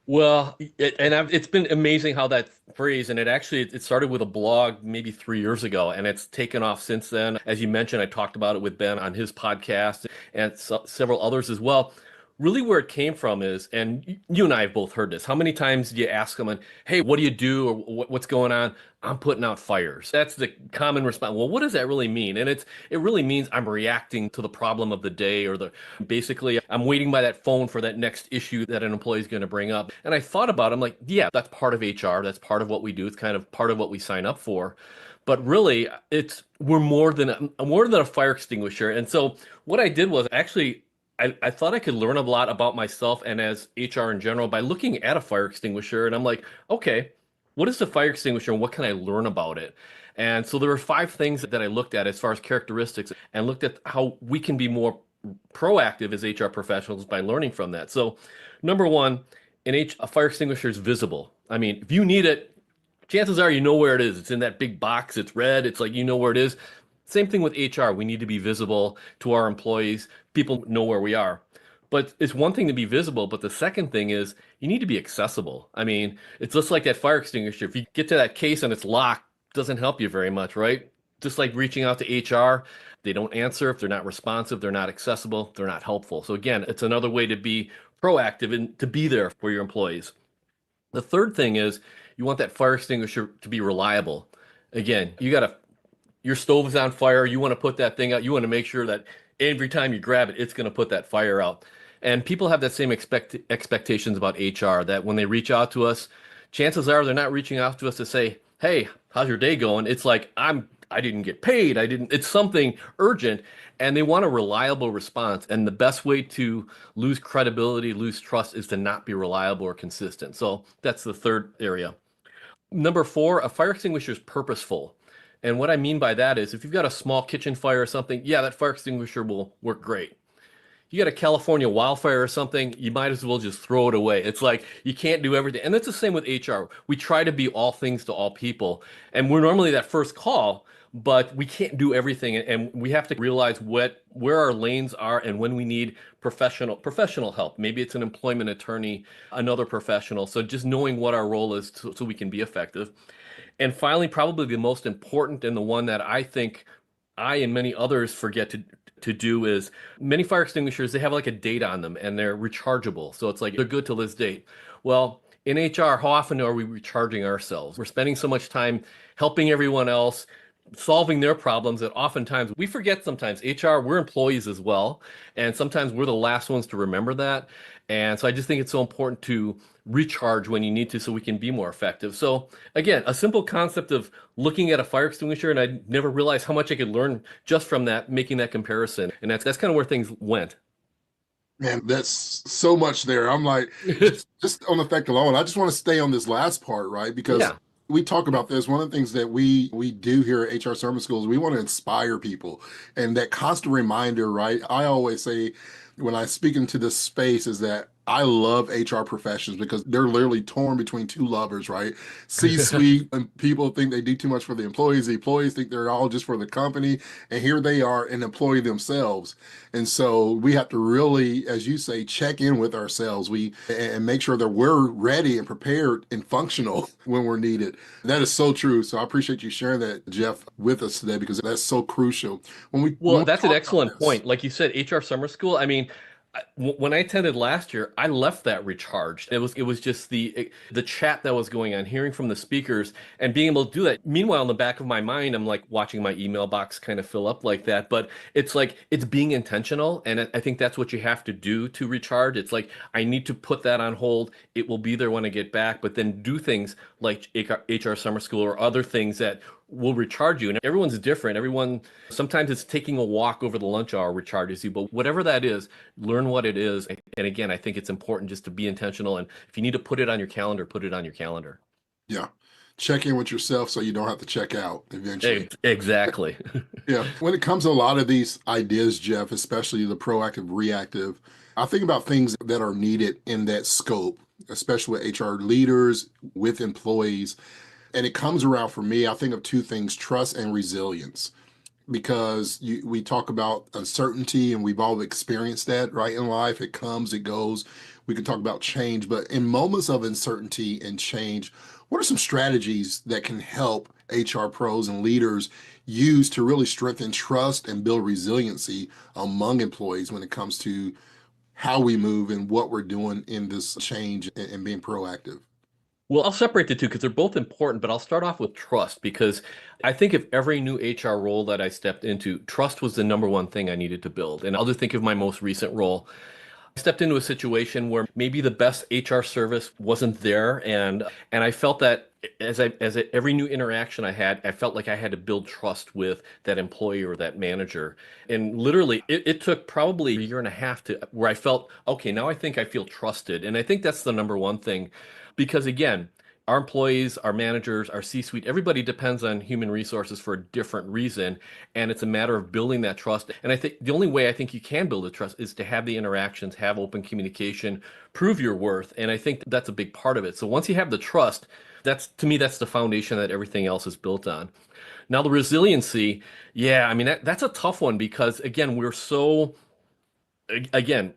Well, it's been amazing how that phrase, and it started with a blog maybe 3 years ago, and it's taken off since then. As you mentioned, I talked about it with Ben on his podcast and several others as well. Really where it came from is, and you and I have both heard this, how many times do you ask someone, hey, what do you do, or what's going on? I'm putting out fires. That's the common response. Well, what does that really mean? And it really means I'm reacting to the problem of the day, or basically I'm waiting by that phone for that next issue that an employee is going to bring up. And I thought about it, I'm like, yeah, that's part of HR. That's part of what we do. It's kind of part of what we sign up for. But really, we're more than a fire extinguisher. And so what I did was actually, I thought I could learn a lot about myself and as HR in general by looking at a fire extinguisher. And I'm like, okay, what is the fire extinguisher and what can I learn about it? And so there were 5 things that I looked at as far as characteristics, and looked at how we can be more proactive as HR professionals by learning from that. So number 1, a fire extinguisher is visible. I mean, if you need it, chances are you know where it is. It's in that big box. It's red. It's like you know where it is. Same thing with HR. We need to be visible to our employees. People know where we are. But it's one thing to be visible, but the second thing is you need to be accessible. I mean, it's just like that fire extinguisher. If you get to that case and it's locked, it doesn't help you very much, right? Just like reaching out to HR, they don't answer. If they're not responsive, they're not accessible, they're not helpful. So again, it's another way to be proactive and to be there for your employees. The third thing is you want that fire extinguisher to be reliable. Again, your stove is on fire. You want to put that thing out. You want to make sure that every time you grab it, it's going to put that fire out. And people have that same expectations about HR, that when they reach out to us, chances are they're not reaching out to us to say, hey, how's your day going? It's like, I'm I didn't get paid. It's something urgent, and they want a reliable response. And the best way to lose credibility, lose trust is to not be reliable or consistent. So that's the third area. Number four, a fire extinguisher is purposeful. And what I mean by that is if you've got a small kitchen fire or something, yeah, that fire extinguisher will work great. You got a California wildfire or something, you might as well just throw it away. It's like you can't do everything. And that's the same with HR. We try to be all things to all people. And we're normally that first call, but we can't do everything. And we have to realize where our lanes are and when we need professional help. Maybe it's an employment attorney, another professional. So just knowing what our role is so we can be effective. And finally, probably the most important and the one that I think I and many others forget to do is many fire extinguishers, they have like a date on them and they're rechargeable. So it's like they're good till this date. Well, in HR, how often are we recharging ourselves? We're spending so much time helping everyone else, solving their problems that oftentimes we forget sometimes. HR, we're employees as well. And sometimes we're the last ones to remember that. And so I just think it's so important to recharge when you need to so we can be more effective. So again, a simple concept of looking at a fire extinguisher, and I never realized how much I could learn just from that, making that comparison. And that's kind of where things went. Man, that's so much there. I'm like, just on the fact alone, I just want to stay on this last part, right? Because Yeah. we talk about this. One of the things that we do here at HR Sermon Schools, we want to inspire people. And that constant reminder, right? I always say when I speak into this space is that I love HR professions because they're literally torn between two lovers, right? C-suite and people think they do too much for the employees think they're all just for the company. And here they are, an employee themselves. And so we have to really, as you say, check in with ourselves. And make sure that we're ready and prepared and functional when we're needed. That is so true. So I appreciate you sharing that, Jeff, with us today because that's so crucial. Well, that's an talk about excellent this. point. Like you said, HR summer school. I mean, when I attended last year, I left that recharged. It was just the chat that was going on, hearing from the speakers and being able to do that. Meanwhile, in the back of my mind, I'm like watching my email box kind of fill up like that. But it's like it's being intentional, and I think that's what you have to do to recharge. It's like I need to put that on hold. It will be there when I get back, but then do things like HR summer school or other things that will recharge you. And everyone's different. Sometimes it's taking a walk over the lunch hour recharges you, but whatever that is, learn what it is. And again, I think it's important just to be intentional. And if you need to put it on your calendar, put it on your calendar. Yeah. Check in with yourself so you don't have to check out eventually. Exactly. Yeah. When it comes to a lot of these ideas, Jeff, especially the proactive, reactive, I think about things that are needed in that scope, especially with HR leaders, with employees. And it comes around for me, I think of two things, trust and resilience. Because we talk about uncertainty and we've all experienced that, right? In life, it comes, it goes. We can talk about change, but in moments of uncertainty and change, what are some strategies that can help HR pros and leaders use to really strengthen trust and build resiliency among employees when it comes to how we move and what we're doing in this change and being proactive? Well, I'll separate the two because they're both important, but I'll start off with trust because I think of every new HR role that I stepped into, trust was the number one thing I needed to build. And I'll just think of my most recent role. I stepped into a situation where maybe the best HR service wasn't there, and I felt that every new interaction I had, I felt like I had to build trust with that employee or that manager. And literally, it took probably a year and a half to where I felt, okay, now I think I feel trusted. And I think that's the number one thing. Because again, our employees, our managers, our C-suite, everybody depends on human resources for a different reason. And it's a matter of building that trust. And I think the only way I think you can build a trust is to have the interactions, have open communication, prove your worth. And I think that's a big part of it. So once you have the trust, to me, that's the foundation that everything else is built on. Now, the resiliency, yeah, I mean, that's a tough one because again,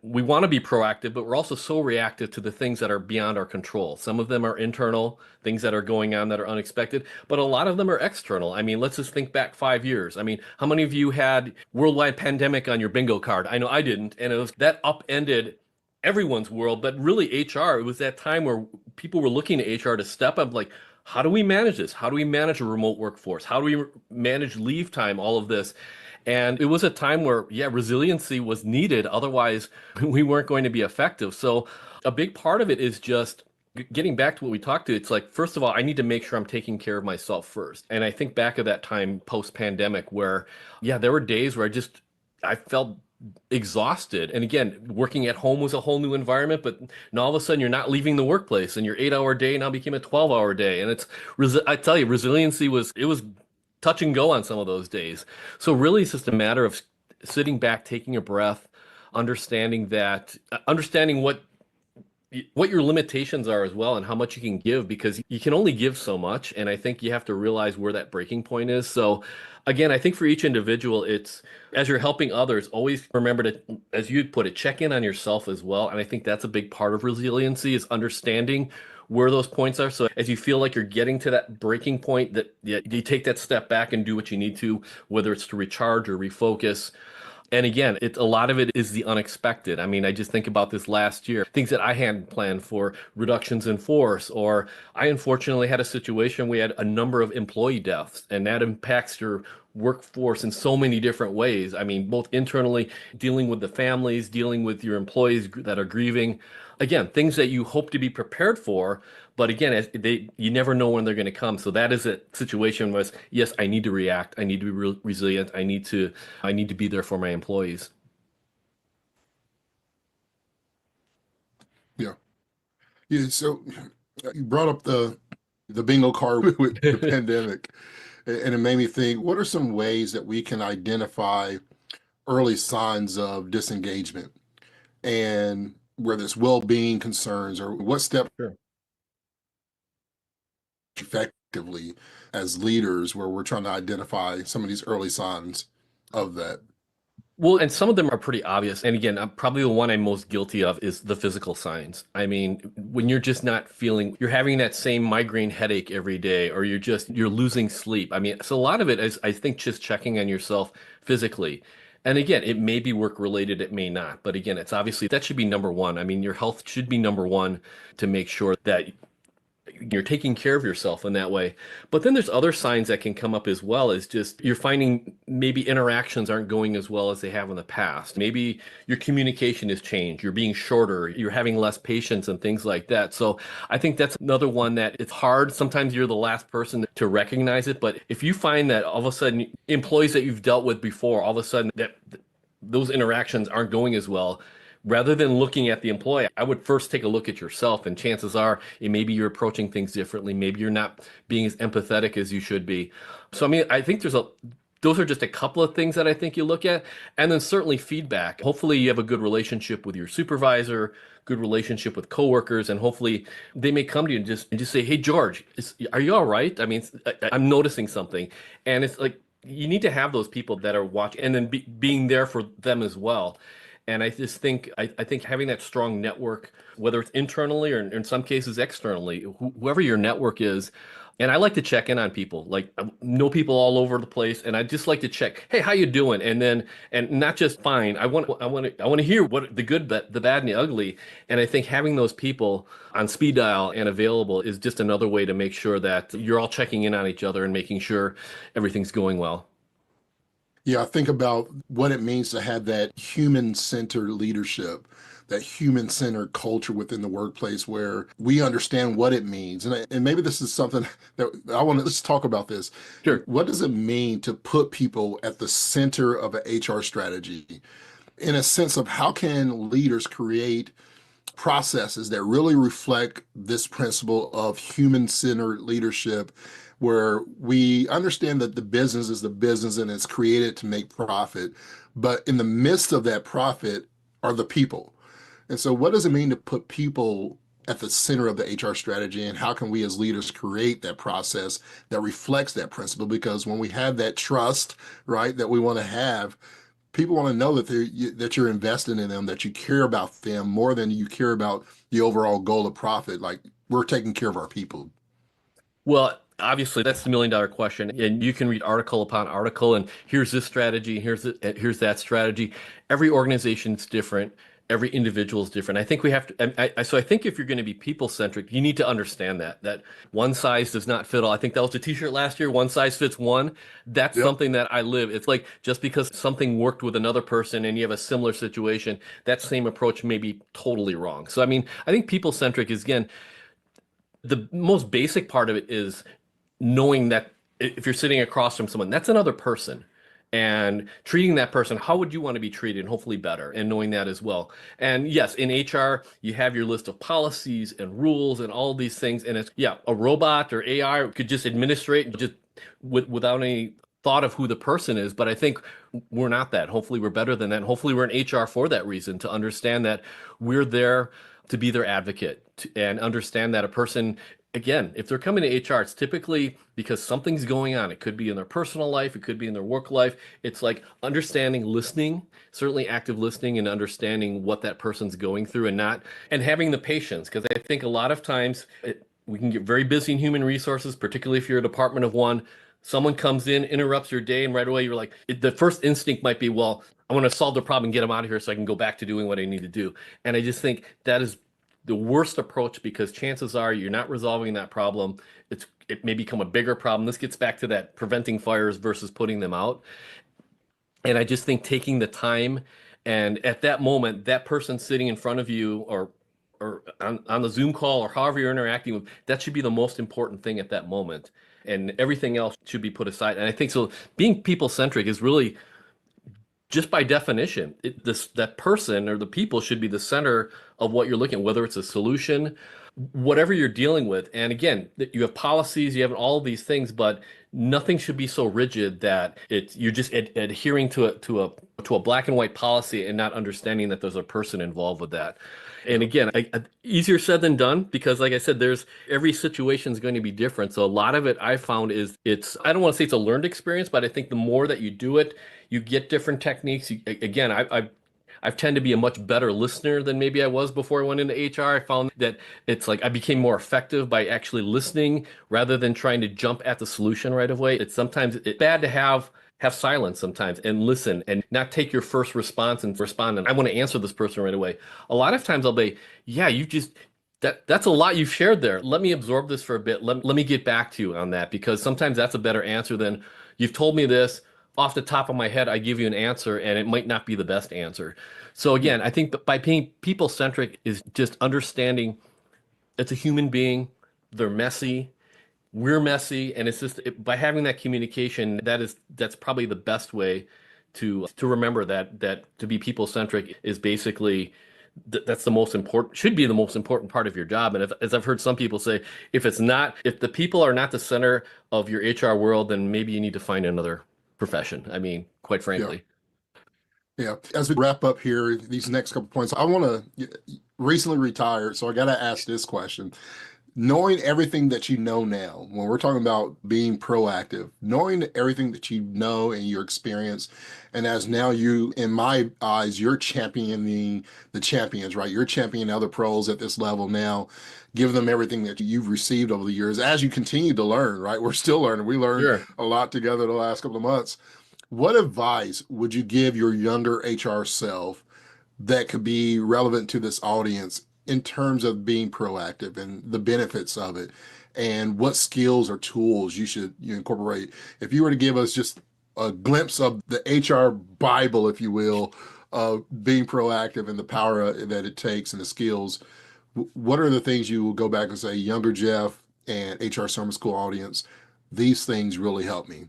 we want to be proactive, but we're also so reactive to the things that are beyond our control. Some of them are internal, things that are going on that are unexpected, but a lot of them are external. I mean, let's just think back 5 years. I mean, how many of you had worldwide pandemic on your bingo card? I know I didn't, and that upended everyone's world, but really HR, it was that time where people were looking to HR to step up like, how do we manage this? How do we manage a remote workforce? How do we manage leave time? All of this. And it was a time where, yeah, resiliency was needed. Otherwise, we weren't going to be effective. So a big part of it is just getting back to what we talked to, it's like, first of all, I need to make sure I'm taking care of myself first. And I think back of that time post-pandemic where, yeah, there were days where I felt exhausted. And again, working at home was a whole new environment, but now all of a sudden you're not leaving the workplace and your 8-hour day now became a 12-hour day. And I tell you, resiliency was touch and go on some of those days. So really it's just a matter of sitting back, taking a breath, understanding what your limitations are as well and how much you can give, because you can only give so much. And I think you have to realize where that breaking point is. So again, I think for each individual, it's as you're helping others, always remember to, as you put it, check in on yourself as well. And I think that's a big part of resiliency, is understanding where those points are. So as you feel like you're getting to that breaking point, that you take that step back and do what you need to, whether it's to recharge or refocus. And again, a lot of it is the unexpected. I mean, I just think about this last year, things that I hadn't planned for, reductions in force, or I unfortunately had a situation, we had a number of employee deaths, and that impacts your workforce in so many different ways. I mean, both internally, dealing with the families, dealing with your employees that are grieving. Again, things that you hope to be prepared for, but again, you never know when they're going to come. So that is a situation where, yes, I need to react. I need to be resilient. I need to be there for my employees. Yeah. Yeah. So you brought up the bingo card with the pandemic, and it made me think, what are some ways that we can identify early signs of disengagement, and whether it's well-being concerns, or what steps Sure. effectively as leaders where we're trying to identify some of these early signs of that? Well, and some of them are pretty obvious. And again, probably the one I'm most guilty of is the physical signs. I mean, when you're just not feeling, you're having that same migraine headache every day, or you're losing sleep. I mean, so a lot of it is, I think, just checking on yourself physically. And again, it may be work related, it may not. But again, it's obviously that should be number one. I mean, your health should be number one, to make sure that you're taking care of yourself in that way. But then there's other signs that can come up as well, as just you're finding maybe interactions aren't going as well as they have in the past. Maybe your communication has changed. You're being shorter. You're having less patience and things like that. So I think that's another one that it's hard. Sometimes you're the last person to recognize it. But if you find that all of a sudden employees that you've dealt with before, all of a sudden that those interactions aren't going as well, rather than looking at the employee, I would first take a look at yourself, and chances are maybe you're approaching things differently. Maybe you're not being as empathetic as you should be. So, I mean, I think those are just a couple of things that I think you look at. And then certainly feedback. Hopefully you have a good relationship with your supervisor, good relationship with coworkers, and hopefully they may come to you and just say, "Hey, George, are you all right? I mean, I'm noticing something." And it's like, you need to have those people that are watching, and then being there for them as well. And I just think I think having that strong network, whether it's internally or in some cases externally, whoever your network is. And I like to check in on people, like I know people all over the place, and I just like to check, hey, how you doing? And not just fine. I want to hear what the good, the bad, and the ugly. And I think having those people on speed dial and available is just another way to make sure that you're all checking in on each other and making sure everything's going well. Yeah, I think about what it means to have that human-centered leadership, that human-centered culture within the workplace where we understand what it means. And maybe this is something that let's talk about this. Sure. What does it mean to put people at the center of an HR strategy, in a sense of how can leaders create processes that really reflect this principle of human-centered leadership, where we understand that the business is the business and it's created to make profit, but in the midst of that profit are the people. And so what does it mean to put people at the center of the HR strategy, and how can we as leaders create that process that reflects that principle? Because when we have that trust, right, that we want to have, people want to know that you're invested in them, that you care about them more than you care about the overall goal of profit. Like, we're taking care of our people. Well, obviously, that's the million-dollar question. And you can read article upon article, and here's this strategy, here's that strategy. Every organization's different. Every individual is different. I think we have to. So I think if you're going to be people-centric, you need to understand that one size does not fit all. I think that was a T-shirt last year. One size fits one. That's something that I live. It's like, just because something worked with another person and you have a similar situation, that same approach may be totally wrong. So I mean, I think people-centric is, again, The most basic part of it is knowing that if you're sitting across from someone, that's another person. And treating that person, how would you want to be treated, and hopefully better, and knowing that as well. And yes, in HR, you have your list of policies and rules and all these things. And it's, yeah, a robot or AI could just administrate just without any thought of who the person is. But I think we're not that. Hopefully we're better than that. And hopefully we're in HR for that reason, to understand that we're there to be their advocate and understand that a person, again, if they're coming to HR, it's typically because something's going on. It could be in their personal life, it could be in their work life. It's like understanding, listening, certainly active listening, and understanding what that person's going through, and having the patience. Because I think a lot of times we can get very busy in human resources, particularly if you're a department of one. Someone comes in, interrupts your day, and right away you're like, the first instinct might be, well, I want to solve the problem and get them out of here so I can go back to doing what I need to do. And I just think that is the worst approach, because chances are you're not resolving that problem. It may become a bigger problem. This gets back to that preventing fires versus putting them out. And I just think taking the time, and at that moment, that person sitting in front of you, or on the Zoom call, or however you're interacting with, that should be the most important thing at that moment. And everything else should be put aside. And I think so. Being people-centric is really, just by definition, that person or the people should be the center of what you're looking at, whether it's a solution, whatever you're dealing with. And again, you have policies, you have all of these things, but nothing should be so rigid that you're just adhering to a black and white policy and not understanding that there's a person involved with that. And again, easier said than done, because like I said, every situation is going to be different. So a lot of it I found is I don't want to say it's a learned experience, but I think the more that you do it, you get different techniques. Again, I've tended to be a much better listener than maybe I was before I went into HR. I found that it's like I became more effective by actually listening rather than trying to jump at the solution right away. Sometimes it's bad to have silence sometimes and listen and not take your first response and respond. And I want to answer this person right away. A lot of times I'll be, yeah, that's a lot you've shared there. Let me absorb this for a bit. Let me get back to you on that, because sometimes that's a better answer than you've told me this. Off the top of my head, I give you an answer and it might not be the best answer. So again, I think by being people-centric is just understanding it's a human being, they're messy, we're messy, and it's just by having that communication, that's probably the best way to remember that to be people-centric is basically that's should be the most important part of your job. And as I've heard some people say, if the people are not the center of your HR world, then maybe you need to find another profession. I mean, quite frankly. Yeah. As we wrap up here, these next couple points, I want to recently retired, so I got to ask this question. Knowing everything that you know now, when we're talking about being proactive, knowing everything that you know and your experience, and as now you, in my eyes, you're championing the champions, right? You're championing other pros at this level now, give them everything that you've received over the years as you continue to learn, right? We're still learning. We learned a lot together the last couple of months. What advice would you give your younger HR self that could be relevant to this audience in terms of being proactive and the benefits of it, and what skills or tools you incorporate? If you were to give us just a glimpse of the HR Bible, if you will, of being proactive and the power that it takes and the skills, what are the things you will go back and say, younger Jeff and HR Summer School audience, these things really help me?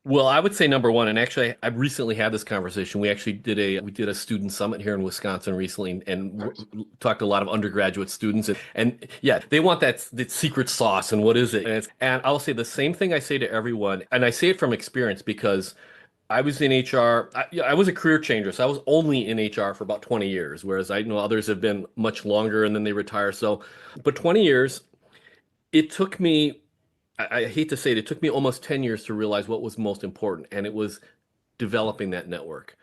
Well, I would say number one, and actually I recently had this conversation. We actually did a student summit here in Wisconsin recently, and Nice. talked to a lot of undergraduate students, and yeah, they want that secret sauce, and what is it? And I'll say the same thing I say to everyone, and I say it from experience, because I was in HR. I was a career changer, so I was only in HR for about 20 years, whereas I know others have been much longer and then they retire. So, but 20 years, it took me, I hate to say it took me almost 10 years to realize what was most important, and it was developing that network.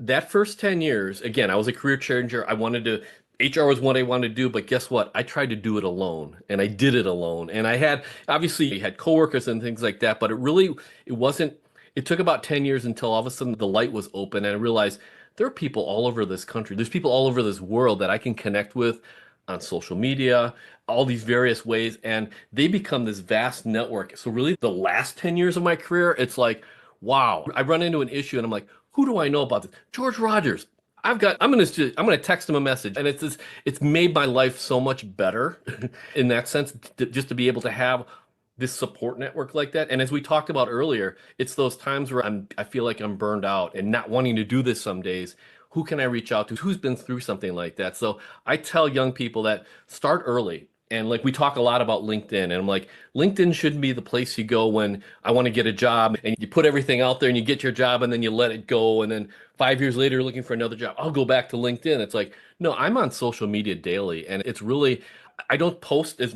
That first 10 years, again, I was a career changer. HR was what I wanted to do, but guess what? I tried to do it alone, and I did it alone. And obviously, I had coworkers and things like that, but it took about 10 years until all of a sudden the light was open, and I realized there are people all over this country. There's people all over this world that I can connect with on social media, all these various ways, and they become this vast network. So really the last 10 years of my career, it's like, wow, I run into an issue and I'm like, who do I know about this? George Rogers. I'm gonna text them a message, and it's made my life so much better in that sense, just to be able to have this support network like that. And as we talked about earlier, it's those times where I feel like I'm burned out and not wanting to do this some days. Who can I reach out to? Who's been through something like that? So I tell young people that start early. And like we talk a lot about LinkedIn, and I'm like, LinkedIn shouldn't be the place you go when I want to get a job and you put everything out there and you get your job and then you let it go. And then 5 years later, you're looking for another job. I'll go back to LinkedIn. It's like, no, I'm on social media daily. And it's really, I don't post as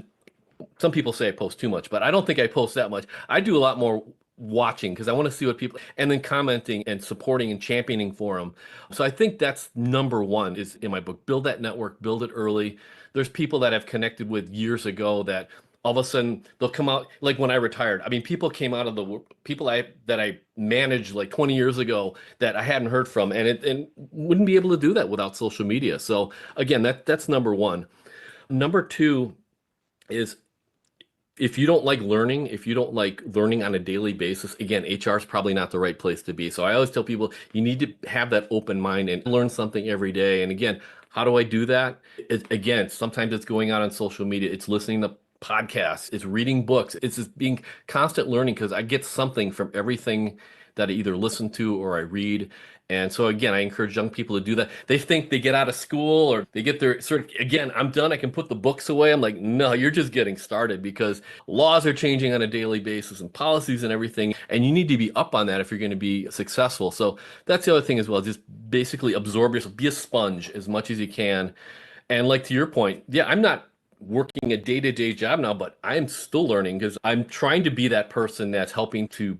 some people say I post too much, but I don't think I post that much. I do a lot more watching because I want to see what people and then commenting and supporting and championing for them. So I think that's number one is in my book, build that network, build it early. There's people that I've connected with years ago that all of a sudden they'll come out like when I retired. I mean, people came out of the people that I managed like 20 years ago that I hadn't heard from and wouldn't be able to do that without social media. So again, that's number one. Number two is if you don't like learning, if you don't like learning on a daily basis, again, HR is probably not the right place to be. So I always tell people you need to have that open mind and learn something every day. And again, how do I do that? Again, sometimes it's going out on social media, it's listening to podcasts, it's reading books, it's just being constant learning because I get something from everything that I either listen to or I read. And so again, I encourage young people to do that. They think they get out of school or they get their again, I'm done, I can put the books away. I'm like, no, you're just getting started because laws are changing on a daily basis and policies and everything. And you need to be up on that if you're going to be successful. So that's the other thing as well. Just basically absorb yourself, be a sponge as much as you can. And like to your point, yeah, I'm not working a day-to-day job now, but I'm still learning because I'm trying to be that person that's helping to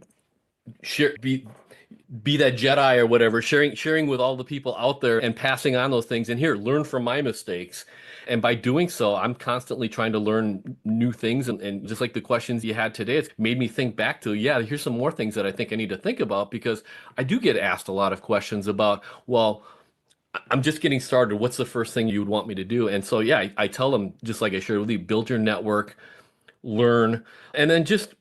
share, be that Jedi or whatever, sharing with all the people out there and passing on those things. And here, learn from my mistakes. And by doing so, I'm constantly trying to learn new things. And just like the questions you had today, it's made me think back to, yeah, here's some more things that I think I need to think about because I do get asked a lot of questions about, well, I'm just getting started. What's the first thing you would want me to do? And so, yeah, I tell them, just like I shared with you, build your network, learn, and then just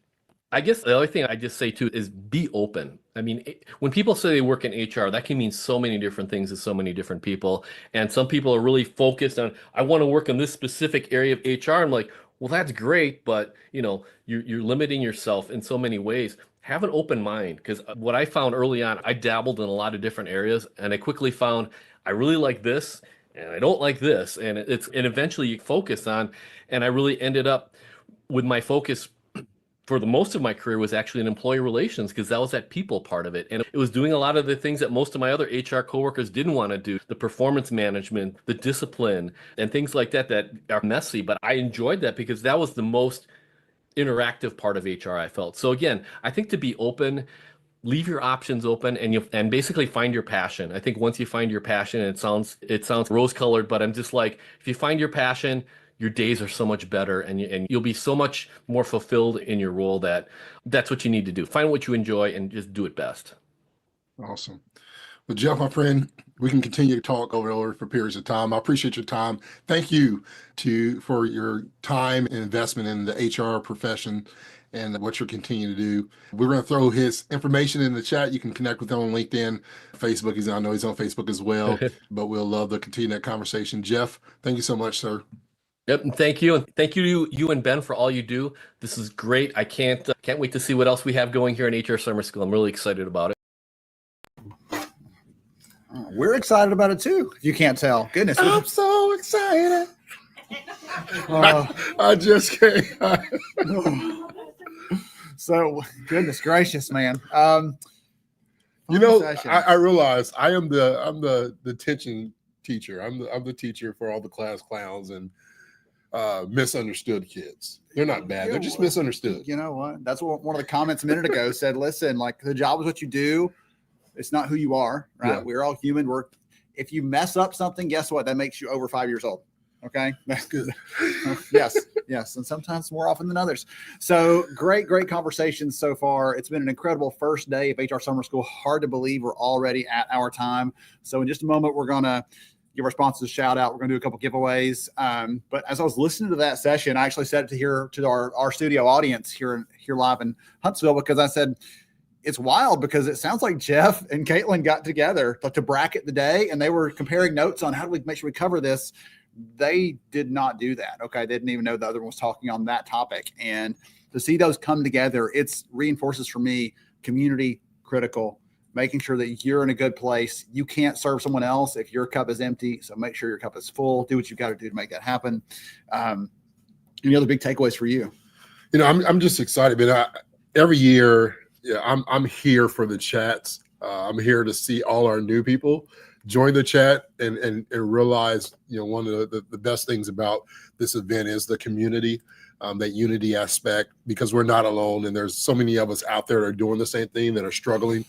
I guess the other thing I just say too is be open. I mean, when people say they work in HR, that can mean so many different things to so many different people. And some people are really focused on, I want to work in this specific area of HR. I'm like, well, that's great, but you're limiting yourself in so many ways. Have an open mind because what I found early on, I dabbled in a lot of different areas, and I quickly found I really like this and I don't like this, and and eventually you focus on, and I really ended up with my focus for the most of my career was actually in employee relations because that was that people part of it. And it was doing a lot of the things that most of my other HR coworkers didn't want to do, the performance management, the discipline, and things like that that are messy. But I enjoyed that because that was the most interactive part of HR I felt. So again, I think to be open, leave your options open and basically find your passion. I think once you find your passion, it sounds rose colored, but I'm just like, if you find your passion, your days are so much better and you'll be so much more fulfilled in your role that's what you need to do. Find what you enjoy and just do it best. Awesome. Well, Jeff, my friend, we can continue to talk over for periods of time. I appreciate your time. Thank you for your time and investment in the HR profession and what you're continuing to do. We're going to throw his information in the chat. You can connect with him on LinkedIn, Facebook. I know he's on Facebook as well, but we'll love to continue that conversation. Jeff, thank you so much, sir. Yep, and thank you, to you and Ben for all you do. This is great. I can't wait to see what else we have going here in HR Summer School. I'm really excited about it. We're excited about it too. If you can't tell, goodness, I'm so excited. I just can't. So goodness gracious, man. I realize I'm the detention teacher. I'm the teacher for all the class clowns and misunderstood kids. They're not bad. They're just misunderstood. You know what? That's what one of the comments a minute ago said. Listen, like the job is what you do. It's not who you are, right? Yeah. We're all human. If you mess up something, guess what? That makes you over 5 years old. Okay. That's good. Yes. And sometimes more often than others. So great conversations so far. It's been an incredible first day of HR Summer School. Hard to believe we're already at our time. So in just a moment, we're going to give our sponsors a shout out. We're going to do a couple giveaways. But as I was listening to that session, I actually said it to our studio audience here live in Huntsville, because I said, it's wild because it sounds like Jeff and Caitlin got together to bracket the day, and they were comparing notes on how do we make sure we cover this. They did not do that. Okay. They didn't even know the other one was talking on that topic. And to see those come together, it's reinforces for me community critical, making sure that you're in a good place. You can't serve someone else if your cup is empty. So make sure your cup is full. Do what you've got to do to make that happen. Any other big takeaways for you? You know, I'm just excited. But every year, I'm here for the chats. I'm here to see all our new people join the chat and realize, you know, one of the best things about this event is the community, that unity aspect, because we're not alone. And there's so many of us out there that are doing the same thing, that are struggling.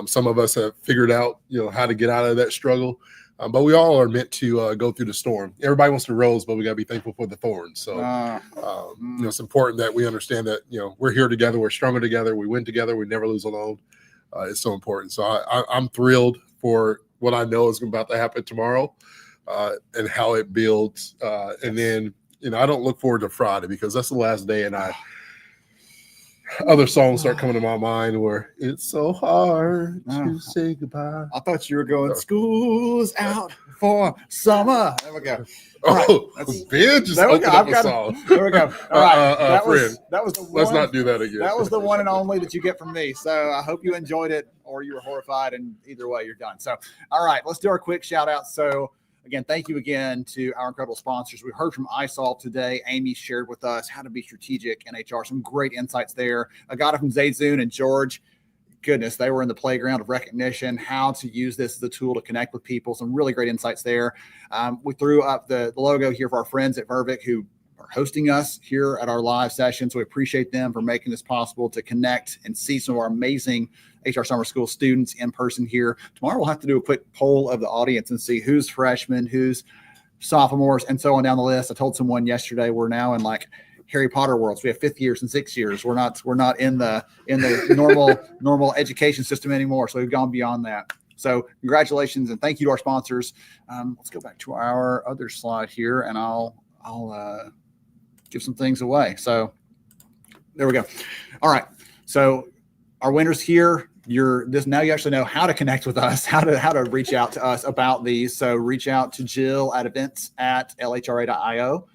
Some of us have figured out, you know, how to get out of that struggle. But we all are meant to go through the storm. Everybody wants the rose, but we got to be thankful for the thorns. So, you know, it's important that we understand that, you know, we're here together, we're stronger together, we win together, we never lose alone. It's so important. So I'm thrilled for what I know is about to happen tomorrow, and how it builds. And then, you know, I don't look forward to Friday because that's the last day, and other songs start coming to my mind where it's so hard to say goodbye. I thought you were going, school's out for summer. There we go. Oh, Ben just opened up a song. There we go. All right. That was the one. Let's not do that again. That was the one and only that you get from me. So I hope you enjoyed it, or you were horrified, and either way, you're done. So, all right, let's do our quick shout out. So again, thank you again to our incredible sponsors. We heard from iSolve today. Amy shared with us how to be strategic in HR. Some great insights there. I got it from Zayzoon and George. Goodness, they were in the playground of recognition, how to use this as a tool to connect with people. Some really great insights there. We threw up the logo here for our friends at Vervic who are hosting us here at our live session. So we appreciate them for making this possible to connect and see some of our amazing HR Summer School students in person here. Tomorrow we'll have to do a quick poll of the audience and see who's freshmen, who's sophomores, and so on down the list. I told someone yesterday we're now in like Harry Potter worlds. We have 5th years and 6th years. We're not in the normal education system anymore. So we've gone beyond that. So congratulations and thank you to our sponsors. Let's go back to our other slide here, and I'll give some things away. So there we go. All right. So our winners here. Now you actually know how to connect with us, how to reach out to us about these. So reach out to Jill at events@lhra.io.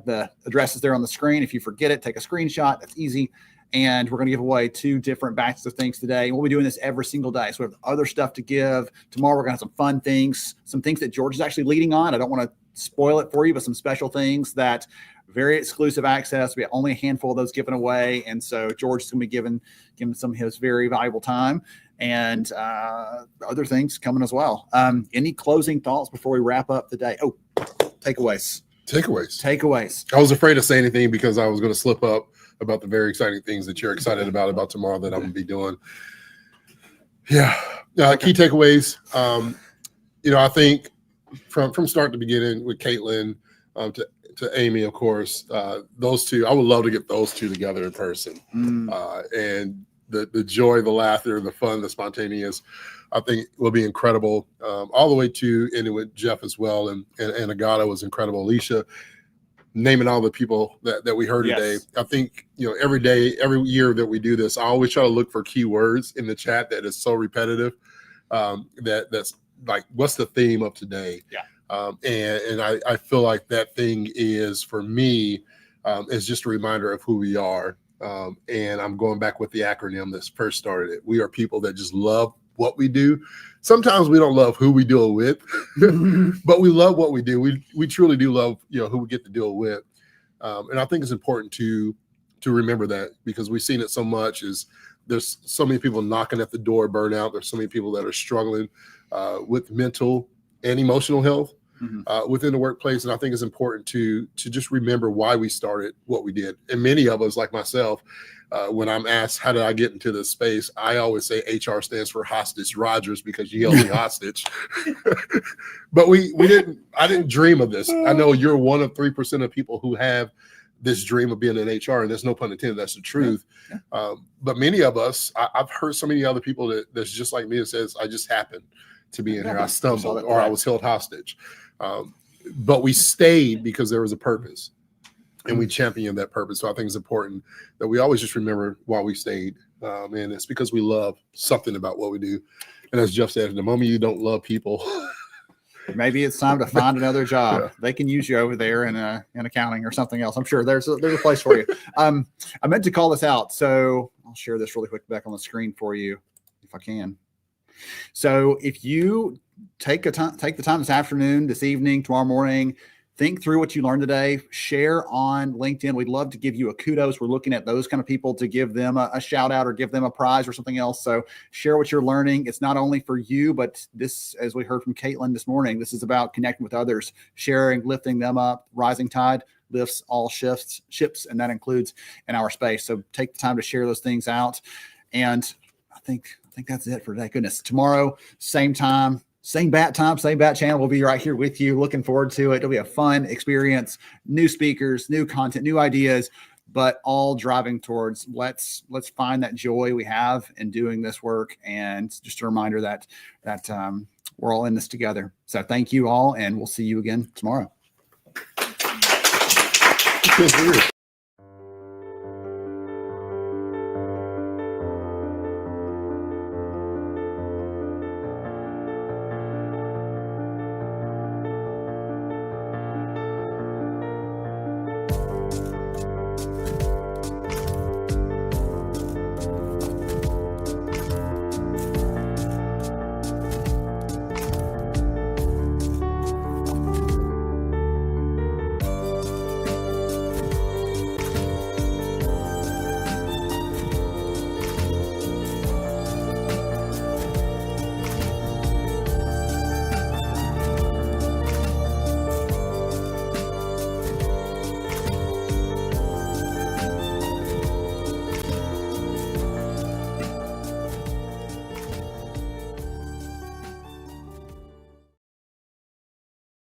The address is there on the screen. If you forget it, take a screenshot. That's easy. And we're going to give away 2 different batches of things today. We'll be doing this every single day. So we have other stuff to give. Tomorrow we're going to have some fun things, some things that George is actually leading on. I don't want to spoil it for you, but some special things that very exclusive access. We have only a handful of those given away. And so George is going to be giving some of his very valuable time, and other things coming as well. Any closing thoughts before we wrap up the day? Oh, takeaways. I was afraid to say anything because I was going to slip up about the very exciting things that you're excited about tomorrow that I'm going to be doing. Yeah. Key takeaways. You know, I think from start to beginning with Caitlin to Amy, of course, those two, I would love to get those two together in person. And the joy, the laughter, the fun, the spontaneous, I think will be incredible. All the way to ending with Jeff as well. And Agata was incredible. Alicia, naming all the people that we heard today. I think, you know, every day, every year that we do this, I always try to look for keywords in the chat that is so repetitive. That's like, what's the theme of today? Yeah. And I feel like that thing is, for me, is just a reminder of who we are. And I'm going back with the acronym that first started it. We are people that just love what we do. Sometimes we don't love who we deal with, but we love what we do. We truly do love, you know, who we get to deal with. And I think it's important to remember that, because we've seen it so much. Is there's so many people knocking at the door of burnout. There's so many people that are struggling with mental and emotional health within the workplace. And I think it's important to just remember why we started what we did. And many of us, like myself, when I'm asked, how did I get into this space? I always say HR stands for Hostage Rogers, because you held me hostage. But I didn't dream of this. I know you're one of 3% of people who have this dream of being in HR, and there's no pun intended, that's the truth. But many of us, I've heard so many other people that's just like me, that says, I just happened to be in here. I stumbled, or I was held hostage. But we stayed because there was a purpose. And we champion that purpose. So I think it's important that we always just remember why we stayed And it's because we love something about what we do. And as Jeff said, the moment you don't love people, maybe it's time to find another job. Yeah. They can use you over there in accounting or something else. I'm sure there's a place for you. I meant to call this out, so I'll share this really quick back on the screen for you if I can. So if you take the time this afternoon, this evening, tomorrow morning, think through what you learned today, share on LinkedIn. We'd love to give you a kudos. We're looking at those kind of people to give them a shout out or give them a prize or something else. So share what you're learning. It's not only for you, but this, as we heard from Caitlin this morning, this is about connecting with others, sharing, lifting them up. Rising tide lifts all ships, and that includes in our space. So take the time to share those things out. And I think that's it for today. Goodness, tomorrow, same time, same bat channel. We'll be right here with you. Looking forward to it. It'll be a fun experience, new speakers, new content, new ideas, but all driving towards let's find that joy we have in doing this work. And just a reminder that we're all in this together. So thank you all, and we'll see you again tomorrow.